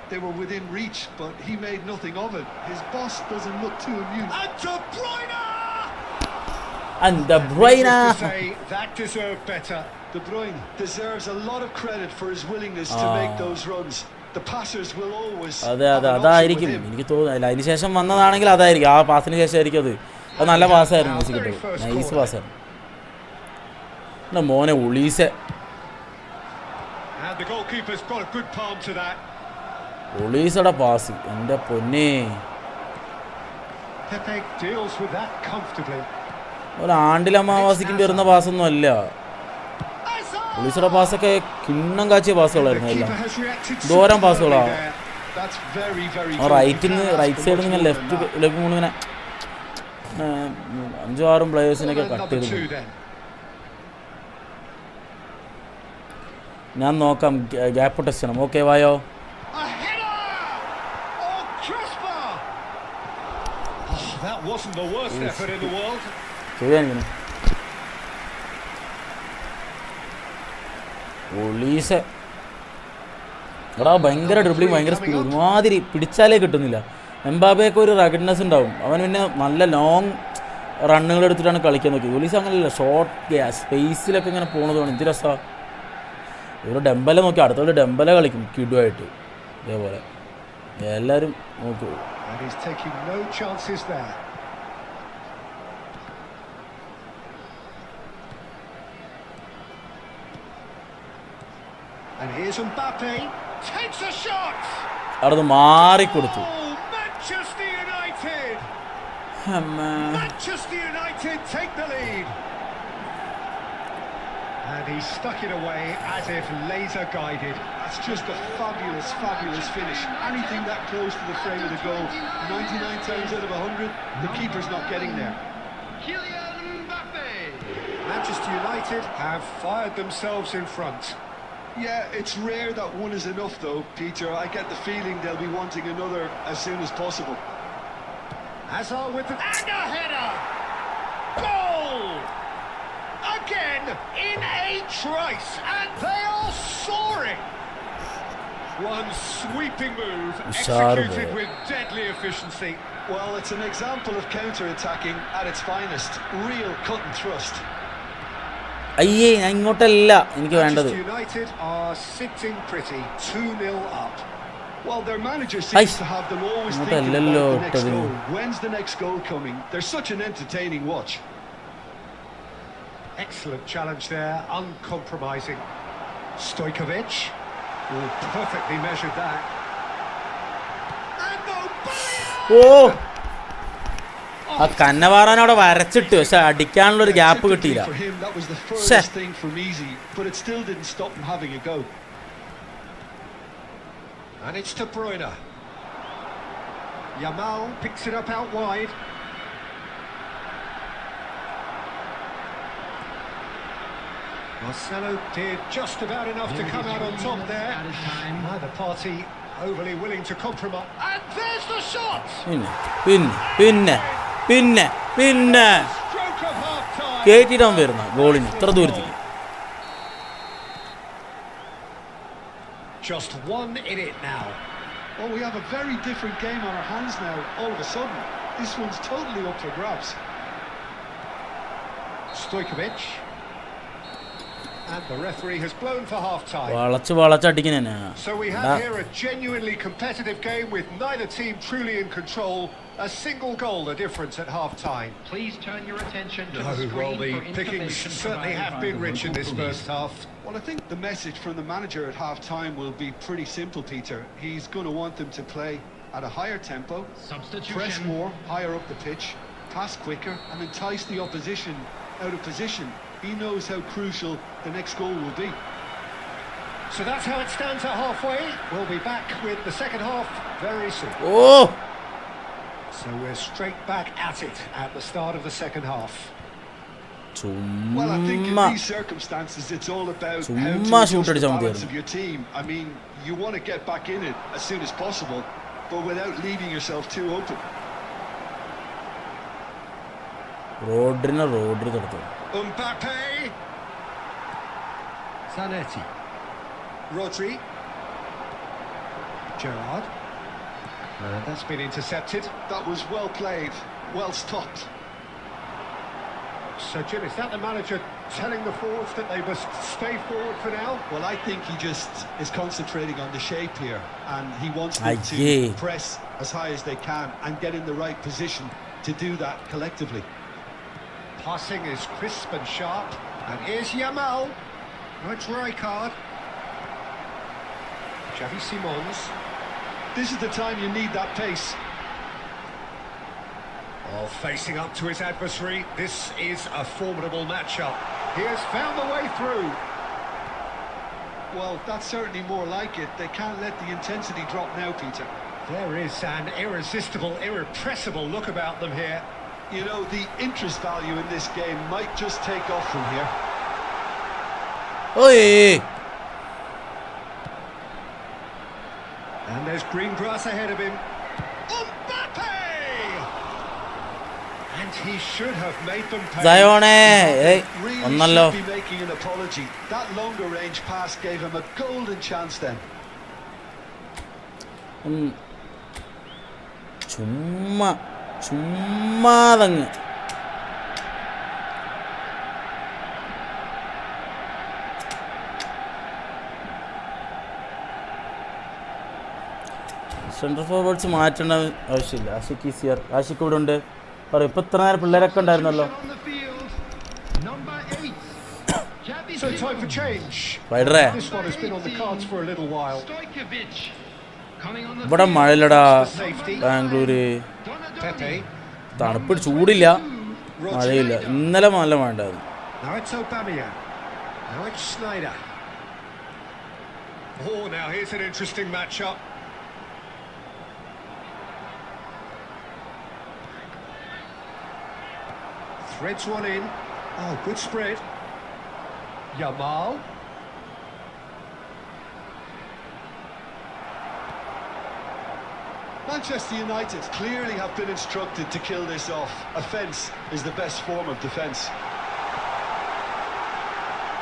they were within reach, but he made nothing of it. His boss doesn't look too amused. And De Bruyne! And De Bruyne. Needless to say, that deserved better. De Bruyne deserves a lot of credit for his willingness to make those runs. The passers will always അതെ have an option അതായിരിക്കും with him. എനിക്ക് തോന്നുന്നില്ല. അതിന് ശേഷം വന്നതാണെങ്കിൽ അതായിരിക്കും, ആ പാസിന് ശേഷം ആയിരിക്കും അത് നല്ല പാസ്സായിരുന്നു. മെസ്സി കിട്ടും, നൈസ് പാസ്സായിരുന്നു. മോനെ Olise, And the goalkeeper's got a good palm to that. ഒളീസയുടെ പാസ് എൻ്റെ പൊന്നേ. Pepe deals with that comfortably. ഒരു ആണ്ടിലമാവാസിക്കും വരുന്ന പാസ്സൊന്നും അല്ല. ഒളീസയുടെ പാസ്സൊക്കെ കിണ്ണം കാച്ചിയ പാസ്സുകളായിരുന്നു എല്ലാം. ദൂരം പാസ്സുകളാണ്. റൈറ്റ് സൈഡിൽ നിന്ന് ലെഫ്റ്റ് ഇങ്ങനെ 5-6 പ്ലേയേഴ്സിനൊക്കെ കട്ട് ചെയ്തു. ഞാൻ നോക്കാം, ഗ്യാപ്പ് ടെസ്റ്റ് ചെയ്യണം. ഓക്കെ വായോ. That wasn't the worst effort in the world. ശരിയാണിങ്ങനെ ഒളീസെ എടാ, ഭയങ്കര ഡ്രിബ്ലിങ്, ഭയങ്കര സ്പീഡ്, ഒരുമാതിരി പിടിച്ചാലേ കിട്ടുന്നില്ല. എംബാബെയൊക്കെ ഒരു റഗഡ്നെസ് ഉണ്ടാവും, അവൻ പിന്നെ നല്ല ലോങ് റണ്ണുകൾ എടുത്തിട്ടാണ് കളിക്കാൻ നോക്കിയത്. ഒളീസ അങ്ങനെയല്ല, ഷോർട്ട് സ്പേസിലൊക്കെ ഇങ്ങനെ പോകുന്നതാണ്. എന്ത് രസമാണ്. ഒരു ഡെമ്പല നോക്കി, അടുത്തോട്ട് ഡെമ്പല കളിക്കും കിഡുമായിട്ട്. ഇതേപോലെ എല്ലാവരും നോക്കൂ. And he's taking no chances there. And here's Mbappe, takes a shot. അവിടെ മാറിക്കൊടുത്തു. Manchester United. Manchester United take the lead. And he stuck it away as if laser guided. That's just a fabulous, fabulous finish. Anything that close to the frame of the goal, 99 times out of 100, the keeper's not getting there. Kylian Mbappe. Manchester United have fired themselves in front. Yeah, it's rare that one is enough though, Peter. I get the feeling they'll be wanting another as soon as possible. Hazard with the... And a header! Goal! Again in a trice, and they are soaring. One sweeping move executed with deadly efficiency. Well, it's an example of counter-attacking at its finest. Real cut and thrust. അയ്യേ, ഞാൻ ഇങ്ങോട്ടല്ല എനിക്ക് വേണ്ടത്. Manchester United are sitting pretty, 2-0 up. Well, their manager seems to have them always thinking about the next goal. When's the next goal coming? They're such an entertaining watch. Excellent challenge there, uncompromising. Stojkovic perfectly measured that. And ഓ, ആ കന്നവാറാൻ അവിടെ വരച്ചിട്ട്, പക്ഷെ അടിക്കാനുള്ളൊരു ഗ്യാപ്പ് കിട്ടിയില്ല. For him, that was the furthest thing from easy, but it still didn't stop him having a go. And it's De Bruyne. Yamal picks it up out wide. Marcelo did just about enough to come out on top there. Neither party overly willing to compromise. And there's the shot! പിന്നെ Stroke of half-time. കേറ്റിടാൻ വരുന്ന ഗോളിന് ഇത്ര ദൂരത്തേക്ക്. Just one in it now. Well, we have a very different game on our hands now, all of a sudden. This one's totally up for grabs. Stojkovic. And the referee has blown for half-time. വളച്ചടിക്കണ. So we have here a genuinely competitive game with neither team truly in control. A single goal the difference at half-time. Please turn your attention to the screen Well, the for pickings information certainly have provided been by the rich in this local first half. Well, I think the message from the manager at half-time will be pretty simple, Peter. He's going to want them to play at a higher tempo, Substitution. press more, higher up the pitch, pass quicker, and entice the opposition out of position. He knows how crucial the next goal will be. So that's how it stands at halfway. We'll be back with the second half very soon. Oh! So we're straight back at it at the start of the second half. Well, I think in these circumstances it's all about how to adjust the balance of your team. I mean, you want to get back in it as soon as possible, but without leaving yourself too open. Rodri തടുത്തു. Mbappe. Zanetti. Rodri. Gerrard. And that's been intercepted. That was well played, well stopped. So, Jim, is that the manager telling the forwards that they must stay forward for now? Well, I think he just is concentrating on the shape here, and he wants them Aye. to press as high as they can and get in the right position to do that collectively. Passing is crisp and sharp. And here's Yamal. No, it's Rijkaard. Xavi Simons. This is the time you need that pace. Oh, facing up to his adversary. This is a formidable matchup. He has found the way through. Well, that's certainly more like it. They can't let the intensity drop now, Peter. There is an irresistible, irrepressible look about them here. You know, the interest value in this game might just take off from here. Oi! And there's green grass ahead of him. Mbappe! And he should have made them pay. Zayone! Hey, Really onnallo. should be making an apology. That longer range pass gave him a golden chance then. ചുമ്മാതങ്ങ് സെൻട്രൽ ഫോർവേഡ്സ് മാറ്റേണ്ട ആവശ്യമില്ല. ആഷിഖ് ഈസിയർ, ആഷിഖ് ഇവിടെ ഉണ്ട്. പറയും ഇപ്പം ഇത്ര നേരം പിള്ളേരൊക്കെ ഉണ്ടായിരുന്നല്ലോ. On the field, number 8. So time for change. വൈഡറേ This one has been on the cards for a little while. Stojkovic coming on the ഇവിടെ field. മഴയില്ലടാ. Safety. ബാംഗ്ലൂര് Pepe. തണുപ്പ് ചൂടില്ല, മഴയില്ല. ഇന്നലെ നല്ല മഴ ഉണ്ടായിരുന്നു. Now it's Aubameyang. Now it's Snyder. Oh, now here's an interesting matchup. Threads one in. Oh, good spread. Yamal. Manchester United clearly have been instructed to kill this off. Offence is the best form of defence.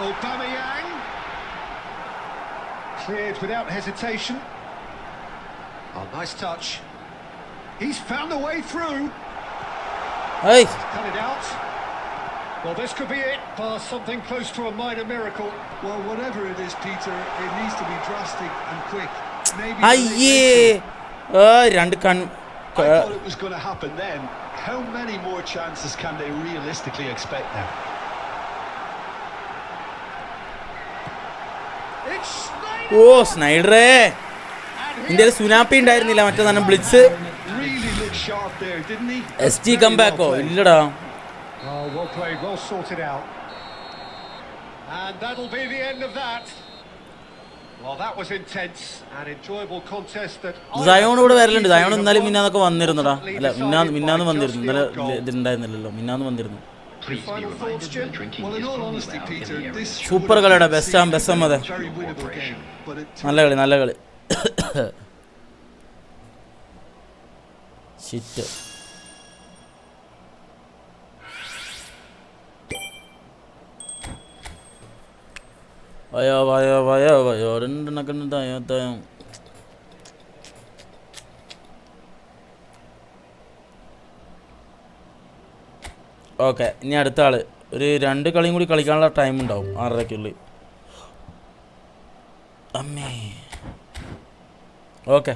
Aubameyang. Cleared without hesitation. Oh, nice touch. He's found a way through. Hey, Cut it out. Well, this could be it. Something close to a minor miracle. Well, whatever it is, Peter, it needs to be drastic and quick. Maybe അയ്യേ രണ്ട് കൺ I thought it was going to happen then. How many more chances can they realistically expect now? It's ഓ സ്നൈഡറേ, ഇന്ത്യയിൽ സുനാപ്പി ഉണ്ടായിരുന്നില്ല മറ്റേ തന്നെ blitz. Really looked sharp there, didn't he? SG കംബാക്കോ ഇല്ലടാ. Oh, well played, well sorted out. And that'll be the end of that. Well, that was intense and enjoyable contest that Zion ഇവിടെ വരലുണ്ട്. സയോൺ ഇന്നലെ മിന്നാന്നൊക്കെ വന്നിരുന്നടാ. അല്ല മിന്നാന്ന് വന്നിരുന്നു. ഇന്നലെ ഇതുണ്ടായിരുന്നില്ലല്ലോ, മിന്നാന്ന് വന്നിരുന്നു. final thoughts, Jim? Well, in all honesty, Peter, this super കളിയുടെ ബെസ്റ്റ് അതെ. very winnable game, but it നല്ല കളി, നല്ല കളി. ഷിറ്റ്. വയോ വയോ വയോ വയോ രണ്ടെണ്ണക്കണ്ടായോ. ഓക്കെ, ഇനി അടുത്ത ആള്. ഒരു 2 കളിയും കൂടി കളിക്കാനുള്ള ടൈം ഉണ്ടാവും 6:30-ക്കുള്ളിൽ. അമ്മേ. ഓക്കെ,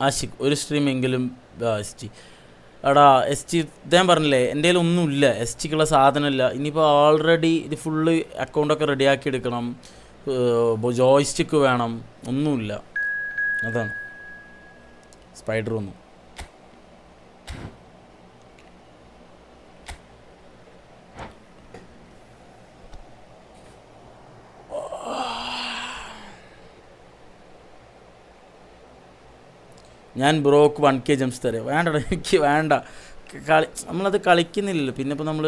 ആഷിഖ് ഒരു സ്ട്രീമെങ്കിലും SG. എടാ SG ഞാൻ പറഞ്ഞില്ലേ, എൻ്റെ കയ്യിൽ ഒന്നുമില്ല, SGക്കുള്ള സാധനമില്ല. ഇനിയിപ്പോൾ ഓൾറെഡി ഇത് ഫുള്ള് അക്കൗണ്ടൊക്കെ റെഡിയാക്കി എടുക്കണം, ജോയ്സ്റ്റിക്ക് വേണം, ഒന്നുമില്ല. അതാണ് സ്പൈഡർ ഒന്നും. ഞാൻ ബ്രോക്ക് 1K ജംസ് തരാം. വേണ്ടടാ, എനിക്ക് വേണ്ട. നമ്മളത് കളിക്കുന്നില്ലല്ലോ. പിന്നെ ഇപ്പോൾ നമ്മൾ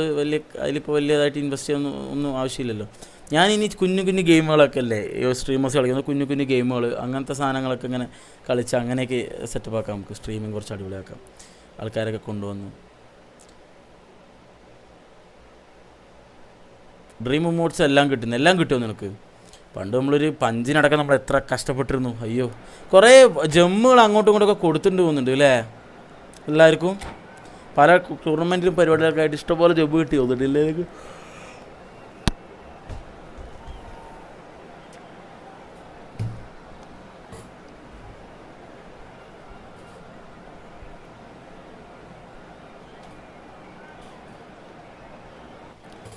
അതിലിപ്പോൾ വലിയതായിട്ട് ഇൻവെസ്റ്റ് ചെയ്യാൻ ഒന്നും ആവശ്യമില്ലല്ലോ. ഞാനിനി കുഞ്ഞു ഗെയിമുകളൊക്കെ അല്ലേ സ്ട്രീമേഴ്സ് കളിക്കുന്നത്, കുഞ്ഞു ഗെയിമുകൾ, അങ്ങനത്തെ സാധനങ്ങളൊക്കെ ഇങ്ങനെ കളിച്ച് അങ്ങനെയൊക്കെ സെറ്റപ്പ് ആക്കാം. നമുക്ക് സ്ട്രീമിങ് കുറച്ച് അടിപൊളിയാക്കാം, ആൾക്കാരൊക്കെ കൊണ്ടുവന്ന്. ഡ്രീം മോഡ്സ് എല്ലാം കിട്ടുന്നു. എല്ലാം കിട്ടുമോ നിനക്ക്? പണ്ട് നമ്മളൊരു പഞ്ചിനടക്കം നമ്മൾ എത്ര കഷ്ടപ്പെട്ടിരുന്നു. അയ്യോ, കുറേ ജമ്മുകൾ അങ്ങോട്ടും ഇങ്ങോട്ടൊക്കെ കൊടുത്തിട്ട് പോകുന്നുണ്ട് അല്ലേ എല്ലാവർക്കും. പല ടൂർണമെൻറ്റിലും പരിപാടികളൊക്കെ ആയിട്ട് ഇഷ്ടംപോലെ ജബ്ബ് കിട്ടി തോന്നിട്ടില്ലേ എനിക്ക്?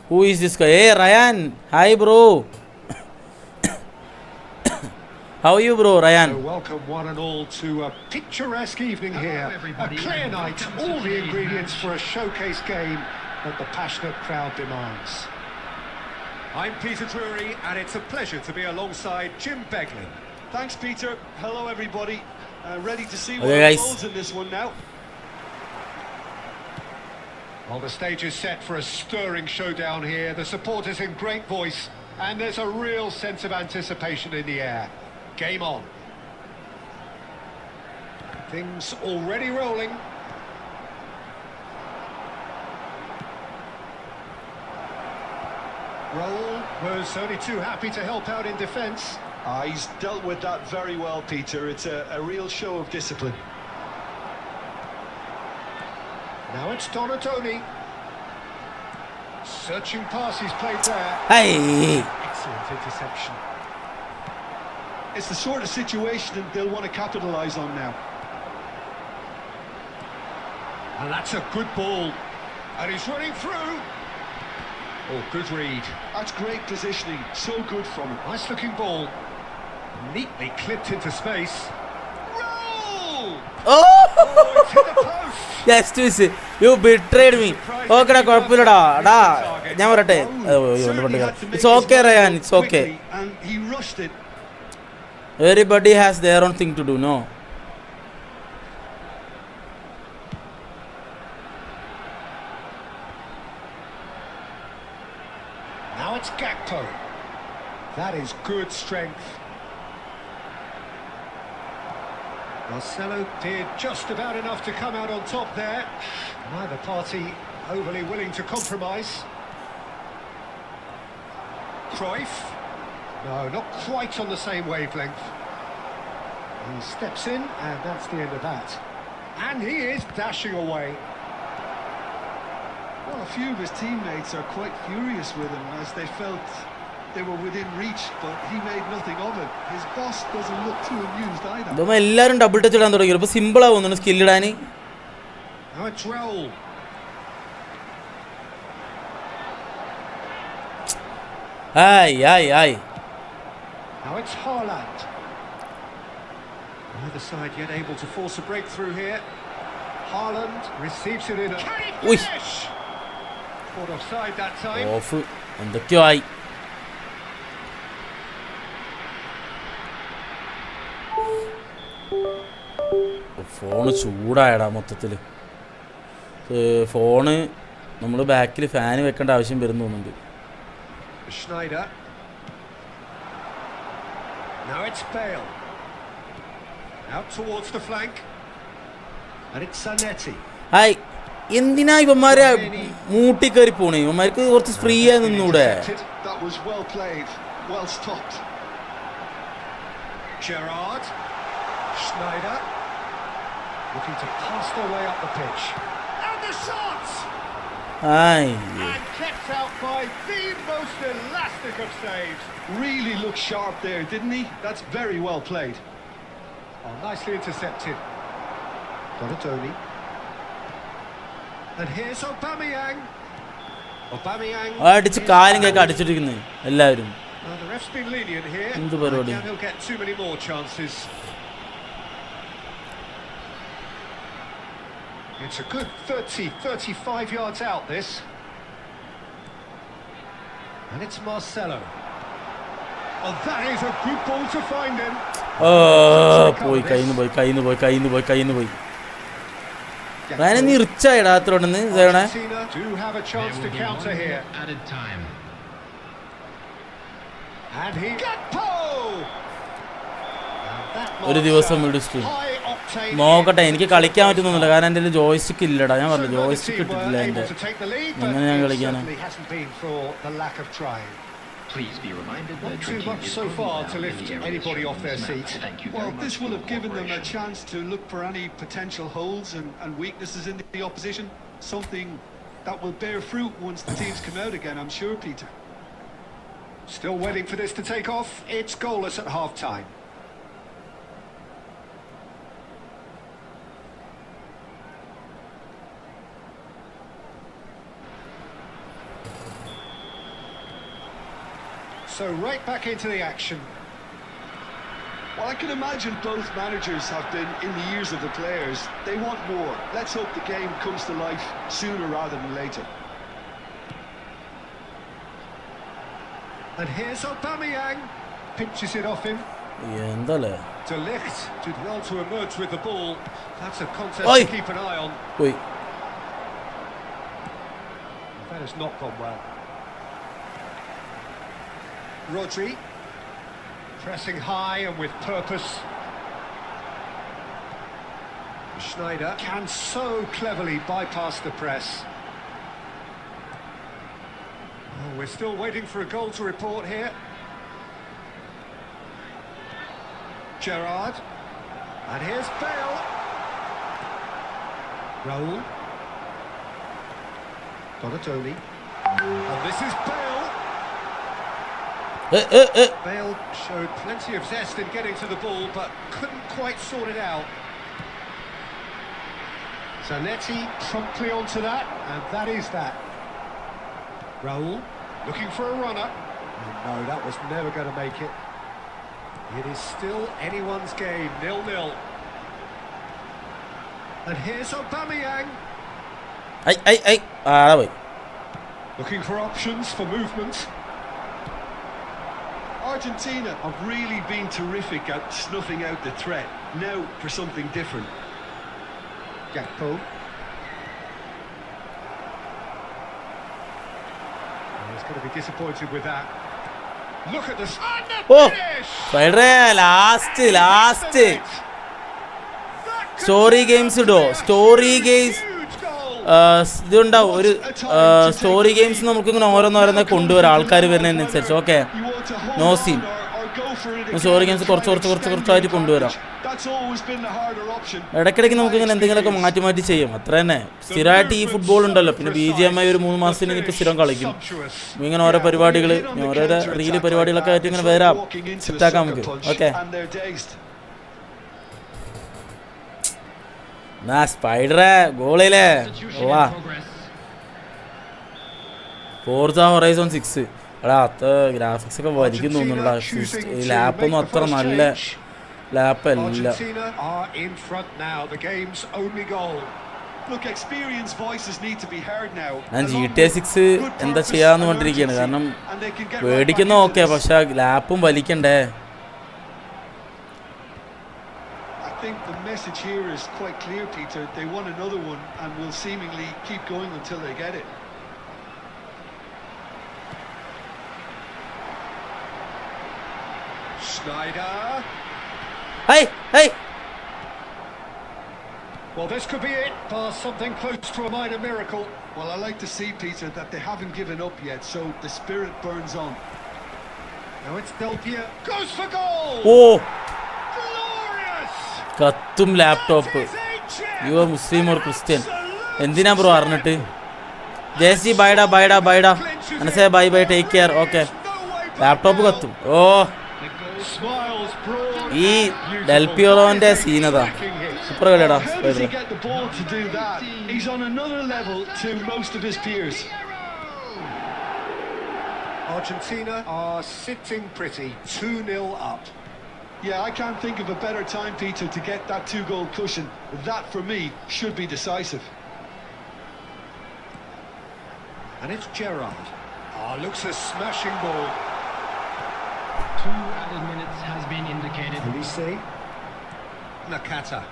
Who is this guy? Hey Ryan, hi bro. How are you bro, Ryan? So welcome one and all to a picturesque evening here. A clear night, all the ingredients for a showcase game that the passionate crowd demands. I'm Peter Drury and it's a pleasure to be alongside Jim Beglin. Thanks, Peter. Hello, everybody. Ready to see Okay, what guys. unfolds in this one now. Well, the stage is set for a stirring showdown here. The supporters in great voice, and there's a real sense of anticipation in the air. Game on. Things already rolling. Raul was only too happy to help out in defence. He's dealt with that very well, Peter. It's a real show of discipline. Now it's Donatoni. Searching pass, he's played there. Hey. Excellent interception. It's the sort of situation that they'll want to capitalise on now. And that's a good ball. And he's running through. Oh, good read. That's great positioning. So good from him. Nice looking ball. Neatly clipped into space. Roll! Oh! Oh, it's hit the post. Yes, twist. You betrayed me. Okay, കുഴപ്പമില്ലടാ. ഡാ ഞാൻ പറയട്ടെ. Certainly had to make It's okay his Ryan, mark it's okay. quickly, and he rushed it. Everybody has their own thing to do, no? Now it's Gakpo. That is good strength. Marcelo did just about enough to come out on top there. Neither party overly willing to compromise. Cruyff. No, not quite on the same wavelength. He steps in, and that's the end of that. And he is dashing away. Well, a few of his teammates are quite furious with him as they felt they were within reach, but he made nothing of it. His boss doesn't look too amused either. ഇതൊന്നും എല്ലാവരും ഡബിൾ ടച്ച് ഇടാൻ തുടങ്ങി. ഇപ്പോൾ സിമ്പിളാ പോകുന്നുണ്ട് സ്കില്ലിടാൻ. Now it's Raul. Aye. Now it's Haaland. Neither side yet able to force a breakthrough here. Haaland receives it in a... Can he Ui. finish? Caught offside that time. Of എന്തൊക്കെയോ ആയി. ഫോണ് ചൂടായടാ മൊത്തത്തിൽ. ഫോണ് നമ്മൾ ബാക്കിൽ ഫാൻ വെക്കേണ്ട ആവശ്യം വരും തോന്നുന്നുണ്ട്. Schneider. Now it's Bale. Out towards the flank. And it's Zanetti. Hi, എന്തിനാ ഇവന്മാരെ മൂട്ടി കയറി പോണേ? ഇവന്മാർക്ക് കുറച്ച് ഫ്രീ ആയി നിന്നൂടെ? That was well played, well stopped. Gerrard. Schneider. Looking to pass their way up the pitch. And the shot! Hi, And kept out by the most elastic of saves. Really looked sharp there, didn't he? That's very well played. Oh, nicely intercepted. Donatoni. And here's Aubameyang. Aubameyang. അടിച്ച് കാലും കേക്ക് അടിച്ചിട്ടിരിക്കുന്നത് എല്ലാവരും. Now the ref's been lenient here. എന്ത് പരിപാടി? Now he'll get too many more chances. It's a good 35 yards out, this. And it's Marcelo. Oh, that is a good ball to find him. പോയി കയ്യിന്ന് പോയി. റയനെ നീ റിച്ചായിടാ അത്രോടെന്ന് സേവണേ. Argentina do have a chance to counter here. Added time. And he Gakpo! ഒരു ദിവസം ഇടിച്ചു. High obtain. നോക്കട്ടെ, എനിക്ക് കളിക്കാൻ പറ്റുന്നില്ല കാരണം എൻ്റെ ജോയ്സ്റ്റിക്ക് ഇല്ലടാ. ഞാൻ പറഞ്ഞു ജോയ്സ്റ്റിക്ക് ഇട്ടിട്ടില്ല എൻ്റെ. എങ്ങനെ ഞാൻ കളിക്കാനാ? Please be reminded that Not too drinking much is so only far allowed to in lift the areas anybody off their shown on the seat. map. Thank you Well, very much this for will your have given them a cooperation. chance to look for any potential holes and weaknesses in the opposition. Something that will bear fruit once the teams come out again, I'm sure, Peter. Still waiting for this to take off. It's goalless at half-time. So right back into the action. Well, I can imagine both managers have been in the ears of the players. They want more. Let's hope the game comes to life sooner rather than later. And here's Aubameyang. Pinches it off him. എന്തല്ലേ De Ligt did well to emerge with the ball. That's a contest Oi. to keep an eye on. പോയി. That has not gone well. Rodri. Pressing high and with purpose. Schneider can so cleverly bypass the press. Oh, we're still waiting for a goal to report here. Gerrard. And here's Bale. Raul. Donatoni. And this is Bale. Bale showed plenty of zest in getting to the ball, but couldn't quite sort it out. Zanetti promptly onto that, and that is that. Raul looking for a runner. Oh, no, that was never going to make it. It is still anyone's game, 0-0. And here's Aubameyang. പോയി. Looking for options for movement. Argentina have really been terrific at snuffing out the threat. Now for something different. Gakpo. He's going to be disappointed with that. Look at the Oh, finish! സ്പൈഡറേ ലാസ്റ്റ് സ്റ്റോറി ഗെയിംസ് ഇടോ. Story games Huge goal! ഇതുണ്ടാവും. ഒരു സ്റ്റോറി ഗെയിംസ് നമുക്കിങ്ങനെ ഓരോന്നോരോന്നെ കൊണ്ടുവരാം ആൾക്കാർ വരുന്നതിനനുസരിച്ച്. Okay, You want to hold No on scene. or go for it again. Story games കുറച്ചായിട്ട് കൊണ്ടുവരാം. That's always been the harder option. ഇടയ്ക്കിടയ്ക്ക് നമുക്ക് ഇങ്ങനെ എന്തെങ്കിലുമൊക്കെ മാറ്റി ചെയ്യും. അത്ര തന്നെ. സ്ഥിരമായിട്ട് ഈ ഫുട്ബോൾ ഉണ്ടല്ലോ. പിന്നെ BGMI ഒരു 3 മാസത്തിന് ഇപ്പോൾ സ്ഥിരം കളിക്കും. ഇങ്ങനെ ഓരോ പരിപാടികൾ, ഓരോരോ റീല് പരിപാടികളൊക്കെ ആയിട്ട് ഇങ്ങനെ വരാം. സെറ്റാക്കാം നമുക്ക്. ഓക്കെ, എന്നാ സ്പൈഡറെ ഗോളില്ലേ. വാ, ഫോർസ ഹൊറൈസൺ 6. എടാ അത്ര ഗ്രാഫിക്സ് ഒക്കെ വലിക്കും തോന്നുന്നുണ്ടാ. ലാപ്പൊന്നും അത്ര നല്ല ലാപ്പല്ല. Argentina are in front now. The game's only goal. Look, experienced voices need to be heard now. ഞാൻ GTA 6 എന്താ ചെയ്യാന്ന് പറഞ്ഞിരിക്കുകയാണ്. കാരണം പേടിക്കുന്ന ഓക്കെ, പക്ഷെ ലാപ്പും വലിക്കണ്ടേ. I think the message here is quite clear, Peter. They want another one and will seemingly keep going until they get it. Schneider. Hey! Well, this could be it. Past something close to a minor miracle. Well, I like to see, Peter, that they haven't given up yet, so the spirit burns on. Now it's Del Piero. Goes for goal! Oh! Glorious! കത്തും laptop. You are Muslim or Christian? എന്തിനാ ബ്രോ അറിഞ്ഞിട്ട്? ജേസി ബൈഡാ മനസ്സേ bye take care. Okay, laptop കത്തും. ഓ, ഈ ഡെൽപിയോളോന്റെ സീനതാ super കളിയടാ. Argentina are sitting pretty, 2-0 up. Yeah, I can't think of a better time, Peter, to get that 2-goal cushion. That, for me, should be decisive. And it's Gerrard. Looks a smashing ball. 2 added minutes has been indicated. Elise. Nakata.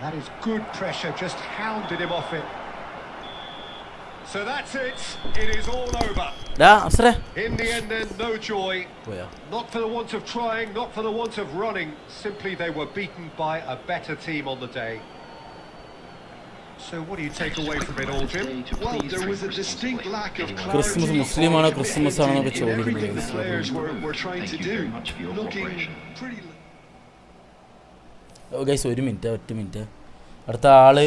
That is good pressure, just hounded him off it. So that's it. It is all over. In the end then, no joy. Not for the want of trying, not for the want of running. Simply they were beaten by a better team on the day. So what do you take away from it all, Jim? Well, there was a distinct lack of clarity. Christmas മുസ്ലിമാണോ ക്രിസ്മസ് ആണോ എന്നൊക്കെ Everything the ചോദിക്കുന്നത്. players were trying to do, looking pretty. Guys ഒറ്റ മിനിറ്റ് അടുത്ത ആള്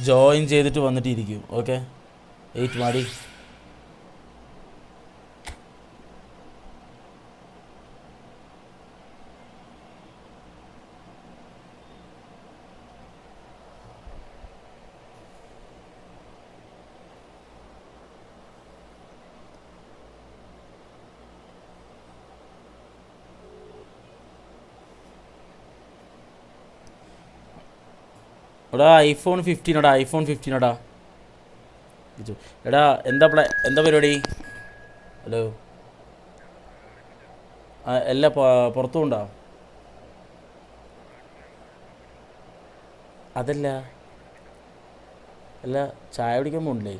ജോയിൻ ചെയ്തിട്ട് വന്നിട്ട് ഇരിക്കും. ഓക്കെ 8 മാടി. എടാ iPhone 15 എടാ എടാ എന്താ പരിപാടി? ഹലോ എല്ലാം പുറത്തു കൊണ്ടോ? അതല്ല ചായ കുടിക്കാൻ പോകണില്ലേ?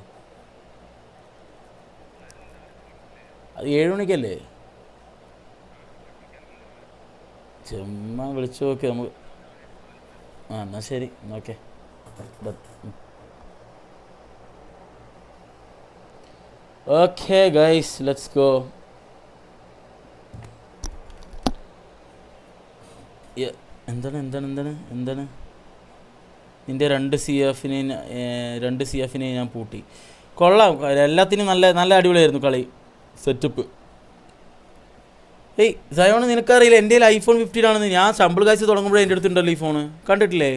അത് 7 മണിക്കല്ലേ? ചുമ്മാ വിളിച്ചു നോക്കി നമുക്ക്. എന്നാൽ ശരി, okay. Okay guys, let's go. എന്താണ് നിൻ്റെ 2 CFിനെ ഞാൻ പൂട്ടി. കൊള്ളാം, എല്ലാത്തിനും നല്ല അടിപൊളിയായിരുന്നു കളി, സെറ്റപ്പ്. സയോണ് നിനക്കറിയില്ല എൻ്റെ കയ്യിൽ iPhone 15 ആണെന്ന്. ഞാൻ ശമ്പൾ കാശ് തുടങ്ങുമ്പോഴേ എൻ്റെ അടുത്തുണ്ടല്ലോ ഈ ഫോണ്, കണ്ടിട്ടില്ലേ?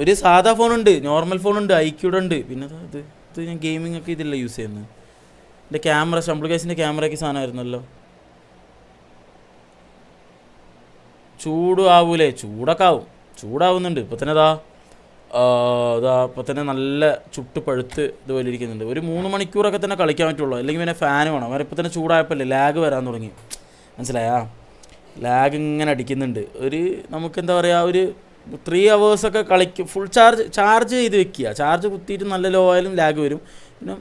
ഒരു സാധാ ഫോണുണ്ട്, നോർമൽ ഫോണുണ്ട്, ഐക്യൂടെ ഉണ്ട്, പിന്നെ ഇത് ഞാൻ ഗെയിമിംഗ് ഒക്കെ ഇതില്ല യൂസ് ചെയ്യുന്നത്. എൻ്റെ ക്യാമറ, ശമ്പൾ കാശിൻ്റെ ക്യാമറയ്ക്ക് സാധനമായിരുന്നല്ലോ. ചൂടാവൂലേ? ചൂടാവുന്നുണ്ട് ഇപ്പം തന്നെ. ഇപ്പം തന്നെ നല്ല ചുട്ട് പഴുത്ത് ഇതുപോലെ ഇരിക്കുന്നുണ്ട്. ഒരു 3 മണിക്കൂറൊക്കെ തന്നെ കളിക്കാൻ പറ്റുള്ളൂ, അല്ലെങ്കിൽ പിന്നെ ഫാൻ വേണം. അവരെ ഇപ്പം തന്നെ ചൂടായപ്പോഴല്ലേ ലാഗ് വരാൻ തുടങ്ങി, മനസ്സിലായാ? ലാഗ് ഇങ്ങനെ അടിക്കുന്നുണ്ട്. നമുക്കെന്താ പറയുക, ഒരു 3 hours കളിക്കും. ഫുൾ ചാർജ് ചെയ്ത് വെക്കുക. ചാർജ് കുത്തിയിട്ട് നല്ല ലോ ആയാലും ലാഗ് വരും. പിന്നെ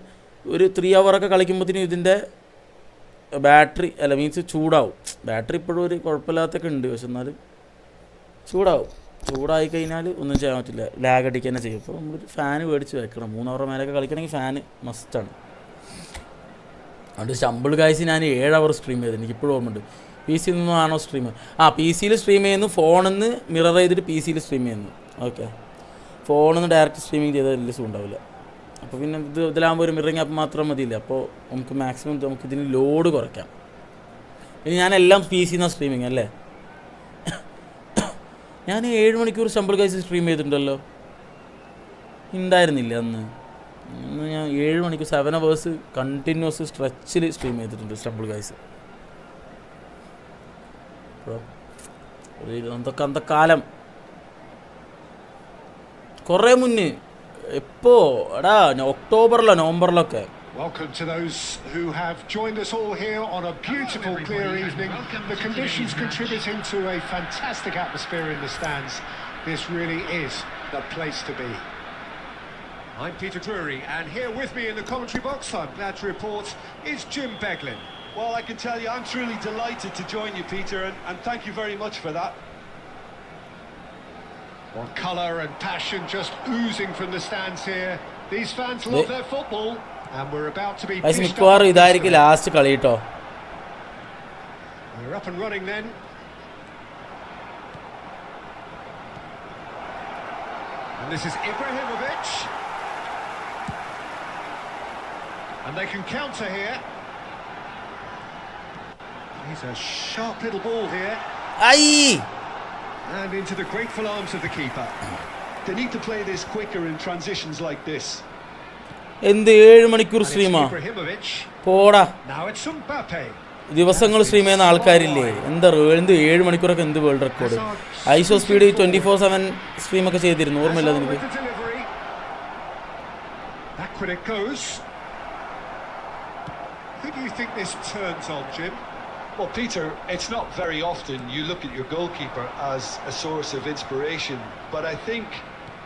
ഒരു 3 hour കളിക്കുമ്പോഴത്തേനും ഇതിൻ്റെ ബാറ്ററി മീൻസ് ചൂടാവും. ബാറ്ററി ഇപ്പോഴും ഒരു കുഴപ്പമില്ലാത്തൊക്കെ ഉണ്ട്, പക്ഷെ എന്നാലും ചൂടായി കഴിഞ്ഞാൽ ഒന്നും ചെയ്യാൻ പറ്റില്ല, ലാഗ് അടിക്കുക തന്നെ ചെയ്യും. അപ്പോൾ നമ്മളൊരു ഫാന് മേടിച്ച് വെക്കണം. 3 hour മേലൊക്കെ കളിക്കണമെങ്കിൽ ഫാന് മസ്റ്റാണ്. അതുകൊണ്ട് ശമ്പൾ കാഴ്ച ഞാൻ 7 hour സ്ട്രീം ചെയ്തത്, എനിക്കിപ്പോഴും ഓർമ്മയുണ്ട്. PC നിന്നാണോ സ്ട്രീം? PC സ്ട്രീം ചെയ്യുന്നു, ഫോണിൽ നിന്ന് മിറർ ചെയ്തിട്ട് PC സ്ട്രീം ചെയ്യുന്നു. ഓക്കെ, ഫോണിൽ നിന്ന് ഡയറക്റ്റ് സ്ട്രീമിങ് ചെയ്താൽ വലിയ സുഖം ഉണ്ടാവില്ല. അപ്പോൾ പിന്നെ ഇതിലാകുമ്പോൾ ഒരു മിററിങ് ആപ്പ് മാത്രം മതിയില്ല. അപ്പോൾ നമുക്ക് മാക്സിമം നമുക്കിതിന് ലോഡ് കുറയ്ക്കാം. ഇനി ഞാനെല്ലാം PC നിന്നാണ് സ്ട്രീമിങ് അല്ലേ? ഞാൻ 7 മണിക്കൂർ ശമ്പൾ കാഴ്ച സ്ട്രീം ചെയ്തിട്ടുണ്ടല്ലോ, ഉണ്ടായിരുന്നില്ല അന്ന് ഞാൻ 7 മണിക്കൂർ 7 hours കണ്ടിന്യൂസ് സ്ട്രെച്ചിൽ സ്ട്രീം ചെയ്തിട്ടുണ്ട് ശമ്പൾ കാഴ്ച. അന്ത കാലം കുറേ മുന്നേ, എപ്പോ എടാ ഒക്ടോബറിലോ നവംബറിലൊക്കെ. Welcome to those who have joined us all here on a beautiful, clear evening. The conditions contributing to a fantastic atmosphere in the stands. This really is the place to be. I'm Peter Drury, and here with me in the commentary box, I'm glad to report, is Jim Beglin. Well, I can tell you, I'm truly delighted to join you, Peter, and thank you very much for that. Well, colour and passion just oozing from the stands here. These fans love their football, and we're about to be മിക്കവാറും ഇതായിരിക്കും ലാസ്റ്റ് കളി കേട്ടോ. We're up and running then. And this is Ibrahimovic. And they can counter here. He's a sharp little ball here. Aye! And into the grateful arms of the keeper. They need to play this quicker in transitions like this. എന്ത് 7 മണിക്കൂർ സ്ട്രീമാ പോടാ. ദിവസങ്ങൾ സ്ട്രീം ചെയ്യുന്ന ആൾക്കാരില്ലേ, എന്ത് 7 മണിക്കൂറൊക്കെ എന്ത് വേൾഡ് റെക്കോർഡ്. ഐസോ സ്പീഡ് 24/7 സ്ട്രീമൊക്കെ ചെയ്തിരുന്നു, ഓർമ്മയില്ല എനിക്ക്. Who do you think this turns on, Jim? Well, Peter, it's not very often you look at your goalkeeper as a source of inspiration, but I think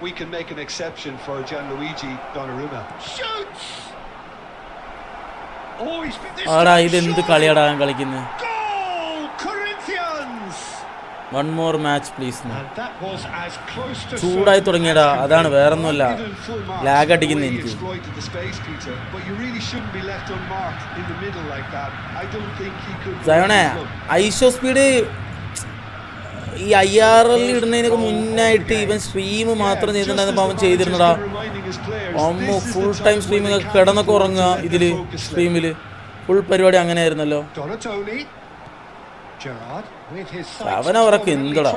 we can make an exception for Gianluigi Donnarumma. Shoots! Oh, he's been this ആടാ time, ഇതെന്ത് surely. കളിയാടാ കളിക്കുന്നത്. Goal, Corinthians. One more match please. And that was as close to ചൂടായി certain തുടങ്ങിയടാ, as can അതാണ് be. വേറൊന്നുമല്ല. Given full marks lag for the അടിക്കുന്ന way he എനിക്ക്. exploited the space, Peter, but you really shouldn't be left unmarked in the middle like that. I don't think he could. സയോണേ ഐഷോ സ്പീഡ് ഈ IRL ഇടുന്നതിനൊക്കെ മുന്നായിട്ട് ഇവൻ സ്ട്രീം മാത്രം ചെയ്തിട്ടുണ്ടായിരുന്നപ്പോൾ അവൻ ചെയ്തിരുന്നടാ. അമ്മ ഫുൾ ടൈം സ്ട്രീമിങ് കിടന്നൊക്കെ ഉറങ്ങുക ഇതിൽ സ്ട്രീമിൽ ഫുൾ പരിപാടി അങ്ങനെയായിരുന്നല്ലോ. Donatoni. Gerrard with his അവനവരൊക്കെ എന്തടാ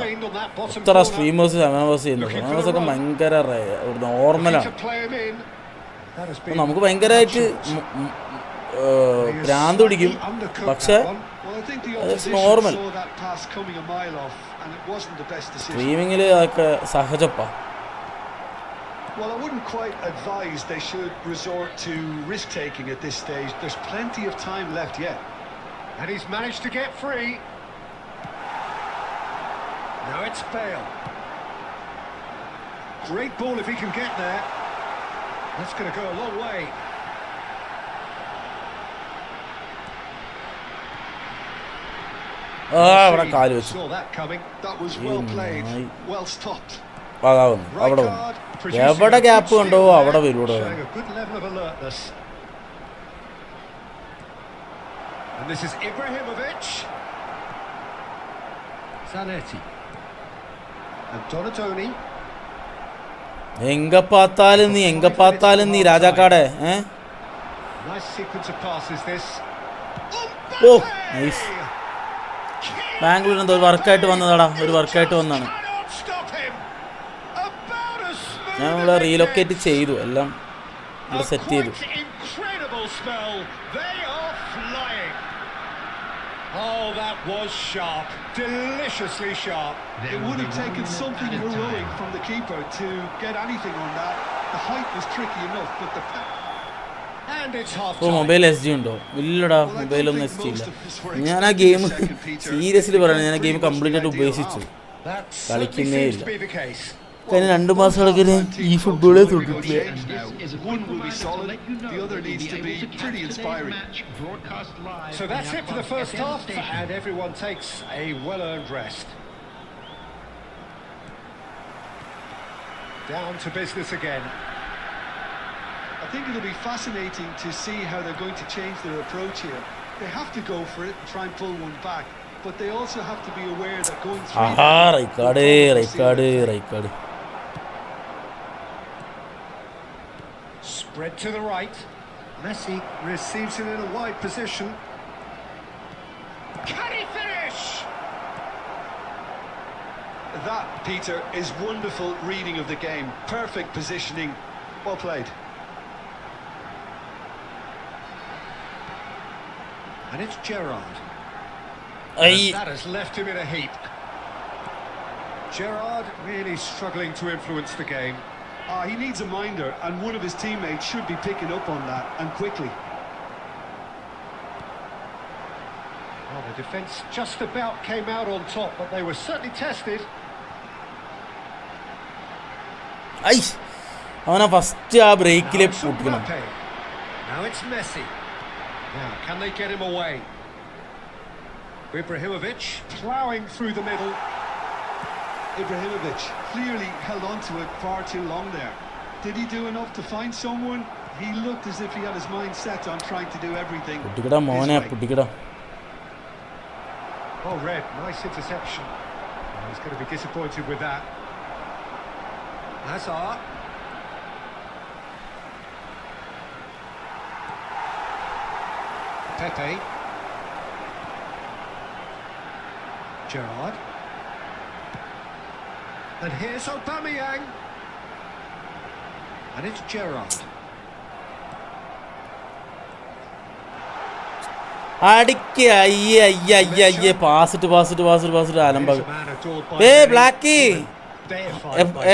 എത്ര സ്ട്രീമേഴ്സ് സെവനവേഴ്സ് ചെയ്യുന്നത്. സെവനവേഴ്സൊക്കെ ഭയങ്കര നോർമലാണ്. നമുക്ക് ഭയങ്കരമായിട്ട് ഭ്രാന്ത് പിടിക്കും, പക്ഷെ നോർമൽ. സ്ട്രീമിങ്ങിൽ അതൊക്കെ സഹജപ്പാ. Well, I wouldn't quite advise they should resort to risk-taking at this stage. There's plenty of time left yet. And he's managed to get free. Now it's Bale. Great ball if he can get there. That's going to go a long way. അവിടെ കാല് വെച്ചു. Saw that coming. That was well played, well stopped. അതാവുന്നു അവിടെ വന്നു. എവിടെ ഗ്യാപ്പ് കണ്ടോ അവിടെ വരുവിടെ. Showing a good level of alertness. And this is Ibrahimovic. Zanetti. And Donatoni. എങ്ക പാത്താലും നീ രാജാക്കാടെ. Nice sequence of passes this. Oh nice. ബാംഗ്ലൂരിൽ എന്തോ ഒരു വർക്കായിട്ട് വന്നതാടാ, ഒരു വർക്കായിട്ട് വന്നതാണ്. ഞാൻ ഇവിടെ റീലൊക്കേറ്റ് ചെയ്തു, എല്ലാം ഇവിടെ സെറ്റ് ചെയ്തു. Oh, that was sharp, deliciously sharp. It would have taken something heroic from the keeper to get anything on that. The height was tricky enough, but the And it's half ഓ മൊബൈൽ SG ഉണ്ടോ? ഇല്ലടാ, മൊബൈലൊന്നും SG ഇല്ല. ഞാൻ ആ ഗെയിം സീരിയസ്ലി പറയണേ, ഞാൻ ആ ഗെയിം കംപ്ലീറ്റ് ആയിട്ട് ഉപേക്ഷിച്ചു, കളിക്കുന്നേ ഇല്ല. കഴിഞ്ഞ 2 മാസം കിടക്കിന് ഈ ഫുട്ബോളേ തൊട്ടിട്ടില്ല. one will be solid, the other needs to be pretty inspiring. So that's it for the first half, and everyone takes a well-earned rest. Down to business again. I think it'll be fascinating to see how they're going to change their approach here. They have to go for it and try and pull one back, but they also have to be aware that going through റൈക്കാട് Spread to the right. Messi receives it in a wide position. Can he finish? That, Peter, is wonderful reading of the game. Perfect positioning. Well played. And it's Gerrard. I And that has left him in a heap. Gerrard really struggling to influence the game. He needs a minder, and one of his teammates should be picking up on that, and quickly. Well, the defence just about came out on top, but they were certainly tested. I അവനാ ഫസ്റ്റ് ആ ബ്രേക്കിലെ Now it's പൊട്ടിക്കണം. Mbappe. Now it's Messi. Now, can they get him away? Ibrahimovic ploughing through the middle. Ibrahimovic clearly held on to it far too long there. Did he do enough to find someone? He looked as if he had his mind set on trying to do everything. പൊട്ടിക്കടാ മോനെ, പൊട്ടിക്കടാ. Oh, Red, nice interception. He's going to be disappointed with that. Hazard. Pepe. Gerrard. And here's Aubameyang. And it's Gerrard. അടിക്ക് അയ്യേ പാസിട്ട് അലമ്പാവ്. ഏ ബ്ലാക്കി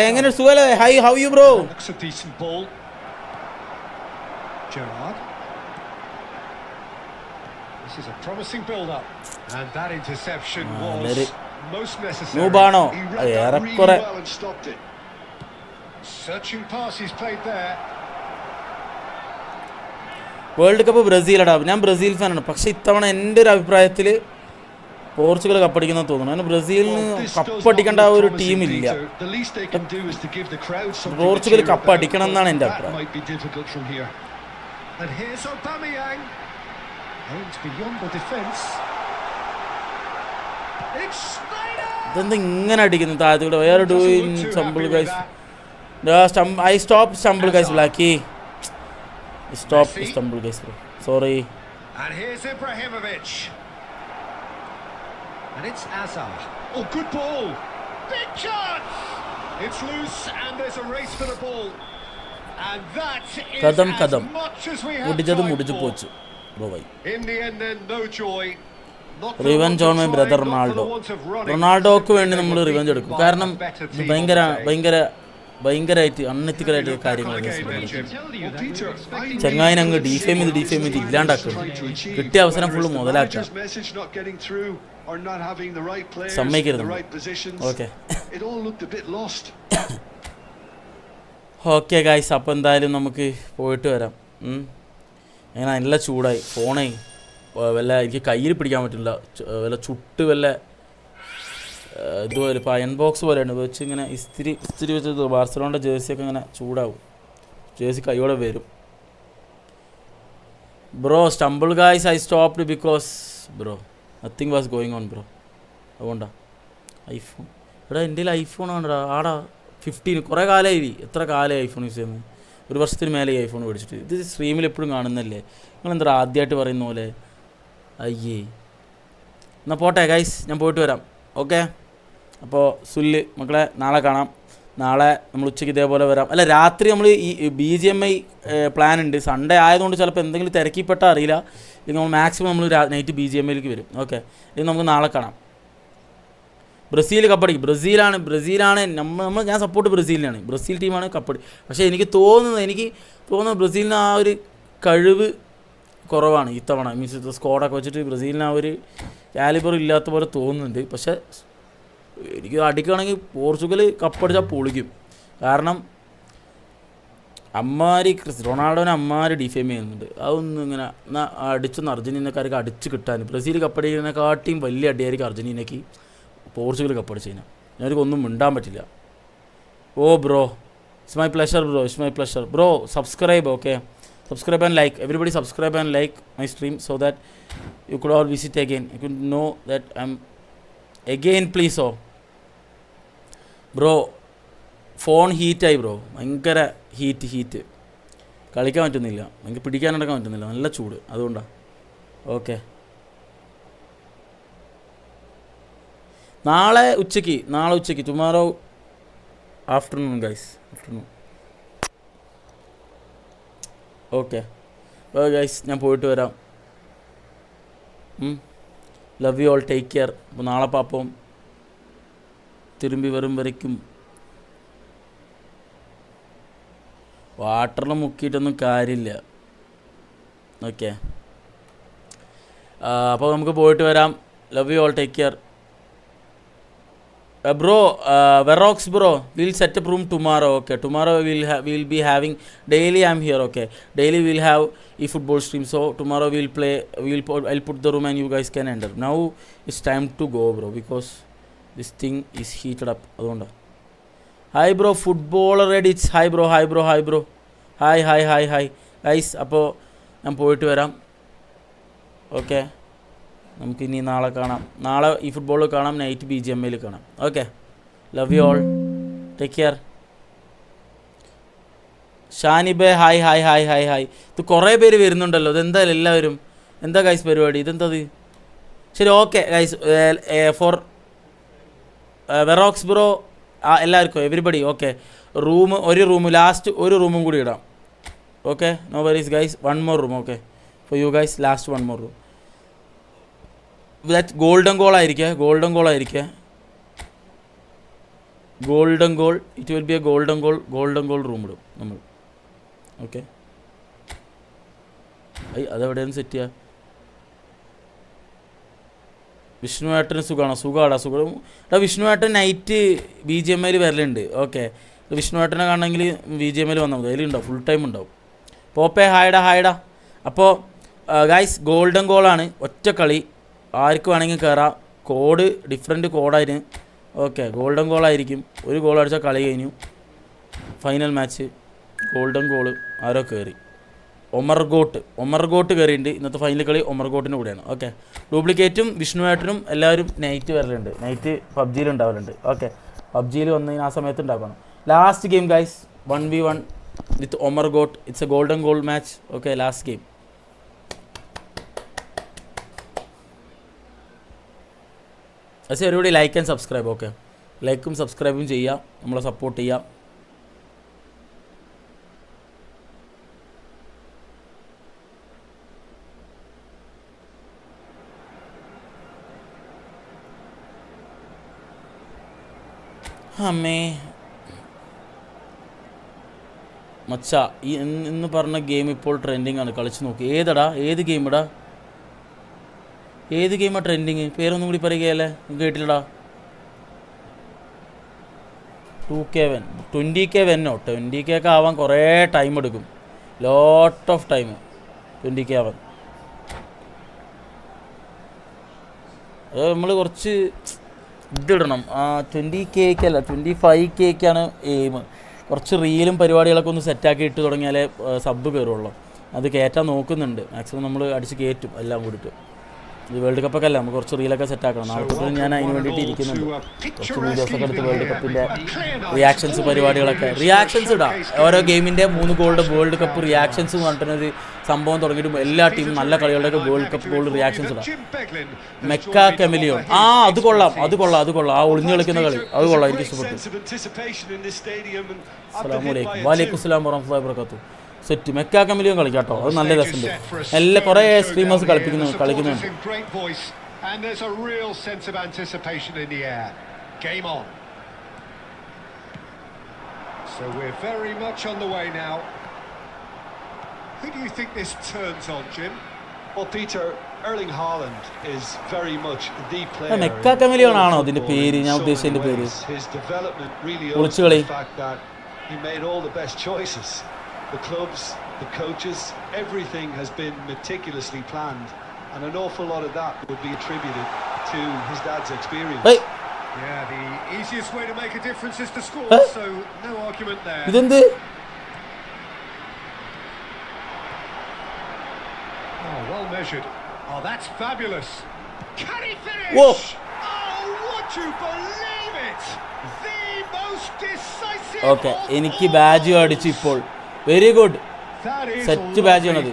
എങ്ങനെ സുഖല്ലേ? How you bro? Looks a decent ball. Gerrard. This is a promising build-up. And that interception was most necessary. നൂബാണോ? He read that really ഏറെക്കുറെ well and stopped it. Searching pass he's played there. World cup ബ്രസീലടാ. ഞാൻ ബ്രസീൽ ഫാനാണ്. പക്ഷേ ഇത്തവണ എൻ്റെ ഒരു അഭിപ്രായത്തിൽ പോർച്ചുഗൽ കപ്പടിക്കുന്ന തോന്നുന്നു. അതിന് ബ്രസീലിന് കപ്പടിക്കേണ്ട ഒരു ടീമില്ല. പോർച്ചുഗൽ കപ്പടിക്കണം എന്നാണ് എൻ്റെ അഭിപ്രായം. ഇതെന്താ ഇങ്ങനെ അടിക്കുന്നു താഴത്തൂടെ? വേറെ doing stumble guys. I stopped stumble guys, Blackie. Stop stumble guys, bro. Sorry. And here's Ibrahimovic. And it's Azar. Oh, good ball. Big chance. It's loose and there's a race for the ball. And that is Kadam as much as we have Mudijadu time mudiju for. pochu. Bro bhai. In the end then, no joy. Revenge on my brother Ronaldo. റൊണാൾഡോക്ക് വേണ്ടി നമ്മൾ റിവെഞ്ച് എടുക്കും. കാരണം ഭയങ്കരമായിട്ട് അൺഎത്തിക്കലായിട്ട് കാര്യങ്ങൾ ചങ്ങായിനെ അങ്ങ് ഡിഫെയിം ചെയ്ത് ഇല്ലാണ്ടാക്കും. കിട്ടിയ അവസരം ഫുള്ള് മുതലാക്കുക. സമ്മതിക്കരുത്. ഓക്കെ ഗായ്സ്, അപ്പോൾ എന്തായാലും നമുക്ക് പോയിട്ട് വരാം. ഞാൻ നല്ല ചൂടായി. ഫോണേ വല്ല എനിക്ക് കയ്യിൽ പിടിക്കാൻ പറ്റില്ല. വല്ല ചുട്ട് വല്ല ഇതുപോലെ ഇപ്പോൾ അയൺ ബോക്സ് പോലെയാണ് വെച്ച് ഇങ്ങനെ ഇസ്തിരി വെച്ചത്. ബാർസലോണിൻ്റെ ജേഴ്സിയൊക്കെ ഇങ്ങനെ ചൂടാവും. ജേഴ്സി കൈയോടെ വരും. Bro stumble guys I stopped because bro nothing was going on bro. അതുകൊണ്ടാണ് ഐഫോൺ ഇവിടെ എൻ്റെ ഐഫോൺ ആണടാ. ആടാ 15 കുറേ കാലമായി. എത്ര കാലമായി ഐഫോൺ യൂസ് ചെയ്യുന്നത്? ഒരു വർഷത്തിന് മേലെ ഐഫോൺ മേടിച്ചിട്ട്. ഇത് സ്ട്രീമിൽ എപ്പോഴും കാണുന്നല്ലേ. നിങ്ങളെന്താ ആദ്യമായിട്ട് പറയുന്ന പോലെ? അയ്യേ, എന്നാൽ പോട്ടെ ഗൈസ്, ഞാൻ പോയിട്ട് വരാം. ഓക്കെ, അപ്പോൾ സുല്ല് മക്കളെ നാളെ കാണാം. നാളെ നമ്മൾ ഉച്ചയ്ക്ക് ഇതേപോലെ വരാം. അല്ല, രാത്രി നമ്മൾ ഈ BGMI പ്ലാൻ ഉണ്ട്. സൺഡേ ആയതുകൊണ്ട് ചിലപ്പോൾ എന്തെങ്കിലും തിരക്കിപ്പെട്ടാൽ അറിയില്ല. ഇത് നമ്മൾ മാക്സിമം നമ്മൾ നൈറ്റ് BGMIയിലേക്ക് വരും. ഓക്കെ, ഇത് നമുക്ക് നാളെ കാണാം. ബ്രസീൽ കപ്പടിക്കും. ബ്രസീലാണ് ഞാൻ സപ്പോർട്ട് ബ്രസീലിനാണ്. ബ്രസീൽ ടീമാണ് കപ്പടി. പക്ഷേ എനിക്ക് തോന്നുന്നു ബ്രസീലിന് ആ ഒരു കഴിവ് കുറവാണ് ഇത്തവണ. മീൻസ് സ്ക്വാഡൊക്കെ വെച്ചിട്ട് ബ്രസീലിന് ആ ഒരു കാലിബർ ഇല്ലാത്ത പോലെ തോന്നുന്നുണ്ട്. പക്ഷേ എനിക്ക് അടിക്കുകയാണെങ്കിൽ പോർച്ചുഗൽ കപ്പടിച്ചാൽ പൊളിക്കും. കാരണം റൊണാൾഡോനെ അമ്മാര് ഡിഫെയിം ചെയ്യുന്നുണ്ട്. അതൊന്നും ഇങ്ങനെ അടിച്ചൊന്ന് അർജൻറ്റീനക്കാർക്ക് അടിച്ച് കിട്ടാൻ. ബ്രസീൽ കപ്പടിക്കുന്നതിനെക്കാട്ടിയും വലിയ അടിയായിരിക്കും അർജൻറ്റീനയ്ക്ക് പോർച്ചുഗൽ കപ്പടിച്ച് കഴിഞ്ഞാൽ. ഞാനൊന്നും മിണ്ടാൻ പറ്റില്ല. ഓ bro, it's my pleasure bro. Subscribe, okay, subscribe and like. Everybody subscribe and like my stream so that you could all visit again. You could know that I'm again, please. Oh bro, phone heat ആയി ബ്രോ. ഭയങ്കര ഹീറ്റ് കളിക്കാൻ പറ്റുന്നില്ല. എനിക്ക് പിടിക്കാനടക്കാൻ പറ്റുന്നില്ല. നല്ല ചൂട്, അതുകൊണ്ടാണ്. ഓക്കെ, നാളെ ഉച്ചയ്ക്ക് tomorrow afternoon guys, afternoon. Okay guys, ഞാൻ പോയിട്ട് വരാം. Love you all, take care. അപ്പോൾ നാളെ പാപ്പം തിരുമ്പി വരും വരയ്ക്കും വാട്ടറിൽ മുക്കിയിട്ടൊന്നും കാര്യമില്ല. ഓക്കെ, അപ്പോൾ നമുക്ക് പോയിട്ട് വരാം. Love you all, take care. Bro, Verox bro, we'll set up room tomorrow. Okay, tomorrow we'll be having daily. I'm here. Okay, daily we'll have eFootball stream. So tomorrow I'll put the room and you guys can enter. Now it's time to go, bro, because this thing is heated up. Adonda. Hi bro, footballer Reddit. Hi bro. Hi guys. Appo ഞാൻ പോയിട്ട് വരാം. ഓക്കെ, നമുക്കിനി നാളെ കാണാം. നാളെ ഈ ഫുട്ബോളിൽ കാണാം, നൈറ്റ് BGMIയിൽ കാണാം. Okay, love you all, take care. ഷാനിബെ ഹായ്. ഇത് കുറേ പേര് വരുന്നുണ്ടല്ലോ. ഇതെന്തായാലും എല്ലാവരും എന്താ ഗൈസ് പരിപാടി? ഇതെന്തത്? ശരി, ഓക്കെ ഗൈസ്, ഫോർ വെറോക്സ് ബ്രോ എല്ലാവർക്കും എവരിബഡി. ഓക്കെ, ഒരു റൂം ലാസ്റ്റ് ഒരു റൂമും കൂടി ഇടാം. Okay, no worries guys, one more room. Okay, for you guys, last one more room. That golden goal ആയിരിക്കുക. It will be a golden goal room ഇടും നമ്മൾ. ഓക്കെ, അതെവിടെയാണ് സെറ്റ് ചെയ്യുക? വിഷ്ണുവേട്ടന് സുഖം. വിഷ്ണുവേട്ടൻ നൈറ്റ് BGMIയിൽ വരലുണ്ട്. ഓക്കെ, വിഷ്ണുവേട്ടനെ കാണണമെങ്കിൽ BGMIയിൽ വന്നാൽ മതി. അതിലുണ്ടാവും, ഫുൾ ടൈം ഉണ്ടാവും. പോപ്പേ ഹായടാ. അപ്പോൾ ഗൈസ് ഗോൾഡൻ ഗോളാണ്, ഒറ്റ കളി, ആർക്ക് വേണമെങ്കിൽ കയറാം. കോഡ് ഡിഫറെൻറ്റ് കോഡായിരുന്നു. ഓക്കെ, ഗോൾഡൻ ഗോളായിരിക്കും. ഒരു ഗോൾ അടിച്ചാൽ കളി കഴിഞ്ഞു. ഫൈനൽ മാച്ച് ഗോൾഡൻ ഗോള് ആരോ കയറി. ഒമർഗോട്ട് കയറിയിട്ടുണ്ട്. ഇന്നത്തെ ഫൈനൽ കളി ഒമർഗോട്ടിൻ്റെ കൂടെയാണ്. ഓക്കെ, ഡ്യൂപ്ലിക്കേറ്റും വിഷ്ണുവേട്ടനും എല്ലാവരും നൈറ്റ് വരലുണ്ട്. നൈറ്റ് പബ്ജിയിൽ ഉണ്ടാവലുണ്ട്. ഓക്കെ, പബ്ജിയിൽ വന്ന് ആ സമയത്ത് ഉണ്ടാക്കണം. Last game guys 1v1 with ഒമർഗോട്ട്. It's a golden goal match. Okay, last game. പക്ഷേ everybody like and subscribe. Okay, ലൈക്കും സബ്സ്ക്രൈബും ചെയ്യുക, നമ്മളെ സപ്പോർട്ട് ചെയ്യുക. അമ്മേ മച്ച, ഈ ഇന്ന് പറഞ്ഞ ഗെയിം ഇപ്പോൾ ട്രെൻഡിങ് ആണ്. കളിച്ച് നോക്കി. ഏത് ഗെയിമിടാ? ഏത് ഗെയിമാണ് ട്രെൻഡിങ്? പേരൊന്നും കൂടി പറയുകയല്ലേ, കേട്ടില്ലടാ. 2K1 20K വെന്നോ? 20K ഒക്കെ ആവാൻ കുറേ ടൈം എടുക്കും. ലോട്ട് ഓഫ് ടൈം 20K ആവാൻ. അത് നമ്മൾ കുറച്ച് ഇതിടണം. 20K അല്ല 25K എയിം. കുറച്ച് റീലും പരിപാടികളൊക്കെ ഒന്ന് സെറ്റാക്കി ഇട്ട് തുടങ്ങിയാലേ സബ് കയറുള്ളൂ. അത് കയറ്റാൻ നോക്കുന്നുണ്ട്. മാക്സിമം നമ്മൾ അടിച്ച് കയറ്റും എല്ലാം കൂടിയിട്ട്. ഇത് വേൾഡ് കപ്പൊക്കെ അല്ല, നമുക്ക് കുറച്ച് റീലൊക്കെ സെറ്റാക്കണം. നാളെ ഞാൻ അതിന് വേണ്ടിയിട്ട് ഇരിക്കുന്നുണ്ട്. കുറച്ച് വീഡിയോസൊക്കെ എടുത്ത് വേൾഡ് കപ്പിൻ്റെ റിയാക്ഷൻസ് പരിപാടികളൊക്കെ. റിയാക്ഷൻസ് ഇടാം. ഓരോ ഗെയിമിൻ്റെ 3 ഗോളുടെ വേൾഡ് കപ്പ് റിയാക്ഷൻസ് പറഞ്ഞിട്ടൊരു സംഭവം തുടങ്ങിയിട്ട് എല്ലാ ടീമും നല്ല കളികളുടെയൊക്കെ വേൾഡ് കപ്പ് ഗോൾ റിയാക്ഷൻസ് ഇടാം. മെക്ക കെമിലിയോൺ. അത് കൊള്ളാം. ആ ഒളിഞ്ഞു കളിക്കുന്ന കളി അത് കൊള്ളാം, എനിക്ക് ഇഷ്ടപ്പെട്ടു. അസ്സലാമലൈക്കും. വലൈക്കും സ്ലാം വറഹ്മത്തുള്ളാഹി വബറകാതുഹു. സെറ്റ് മെക്ക കെമിലിയോൺ കളിക്കാം കേട്ടോ, അത് നല്ല രസമുണ്ട്. എല്ലാ കുറേ സ്ട്രീമേഴ്സ് കളിക്കുന്നുണ്ട്. And there's a real sense of anticipation in the air. Game on. So we're very much on the way now. Who do you think this turns on, Jim? Well, Peter, Erling Haaland is very much the player. Mecca കെമിലിയോൺ ആണോ അതിന്റെ പേര്? ഞാൻ ഉദ്ദേശിച്ചതിന്റെ പേര്. His development really owes to the fact that he made all the best choices. The clubs, the coaches, everything has been meticulously planned. And an awful lot of that would be attributed to his dad's experience. Hey. Yeah, the easiest way to make a difference is to score, so no argument there. ഇതെന്ത്? Oh, well measured. Oh, that's fabulous. Can he finish? Whoa. Oh, would you believe it? The most decisive. Okay, എനിക്ക് ബാജ് അടിച്ചു ഇപ്പോൾ. Very good. സെറ്റ് ബാജ് ആണത്.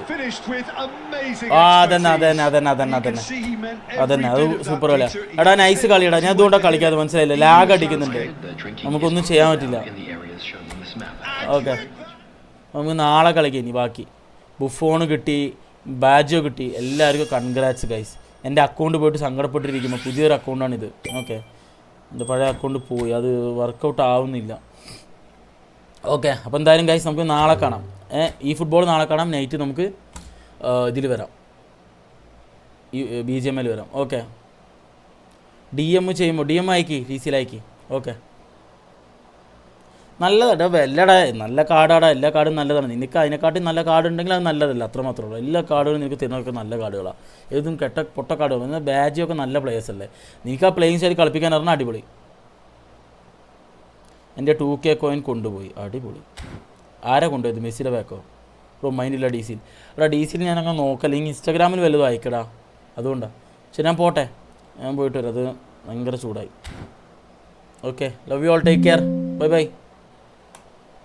അതന്നെ അത് സൂപ്പർ കളിയാ. എടാ നൈസ് കളിയടാ. ഞാൻ അതുകൊണ്ടാണ് കളിക്കാതെ, മനസ്സിലായില്ല. ലാഗ് അടിക്കുന്നുണ്ട്, നമുക്കൊന്നും ചെയ്യാൻ പറ്റില്ല. ഓക്കെ, നമുക്ക് നാളെ കളിക്കാം ഇനി. ബാക്കി ബുഫോണ് കിട്ടി, ബാജോ കിട്ടി. എല്ലാവർക്കും കൺഗ്രാറ്റ്സ് ഗൈസ്. എൻ്റെ അക്കൗണ്ട് പോയിട്ട് സങ്കടപ്പെട്ടിരിക്കുമ്പോൾ പുതിയൊരു അക്കൗണ്ടാണിത്. ഓക്കെ, എൻ്റെ പഴയ അക്കൗണ്ട് പോയി, അത് വർക്കൗട്ട് ആവുന്നില്ല. ഓക്കെ, അപ്പോൾ എന്തായാലും ഗൈസ് നമുക്ക് നാളെ കാണാം. ഈ ഫുട്ബോൾ നാളെ കാണാം. നൈറ്റ് നമുക്ക് ഇതിൽ വരാം, ഈ BGML വരാം. ഓക്കെ, DM ചെയ്യുമ്പോൾ DM അയക്കി, TCയിലയക്കി. ഓക്കെ, നല്ലതാ വെല്ലടാ, നല്ല കാർഡാടാ. എല്ലാ കാർഡും നല്ലതാണ്. നിനക്ക് അതിനെക്കാട്ടി നല്ല കാർഡ് ഉണ്ടെങ്കിൽ അത് നല്ലതല്ല, അത്രമാത്രമേ ഉള്ളൂ. എല്ലാ കാർഡുകളും നിനക്ക് തരുന്നതൊക്കെ നല്ല കാർഡുകളാണ്. ഏതും പൊട്ട കാർഡുകൾ. എന്നാൽ ബാജൊക്കെ നല്ല പ്ലേയേഴ്സ് അല്ലേ. നിനക്ക് ആ പ്ലേയിങ് സ്റ്റൈൽ കളിപ്പിക്കാൻ പറഞ്ഞാൽ അടിപൊളി. എൻ്റെ 2K കോയിൻ കൊണ്ടുപോയി, അടിപൊളി. ആരാ കൊണ്ടുപോയത്? മെസ്സിയുടെ ബാക്കോ? ഇപ്പോൾ മൈൻഡില്ല. DCയിൽ എടാ, DCയിൽ ഞാനങ്ങനെ നോക്കല്ല. ഈ ഇൻസ്റ്റാഗ്രാമിൽ വല്ലതും അയക്കടാ, അതുകൊണ്ടാണ്. ശരി, ഞാൻ പോട്ടെ, ഞാൻ പോയിട്ട് വരാം. അത് ഭയങ്കര ചൂടായി. Okay, love you all, take care, bye bye.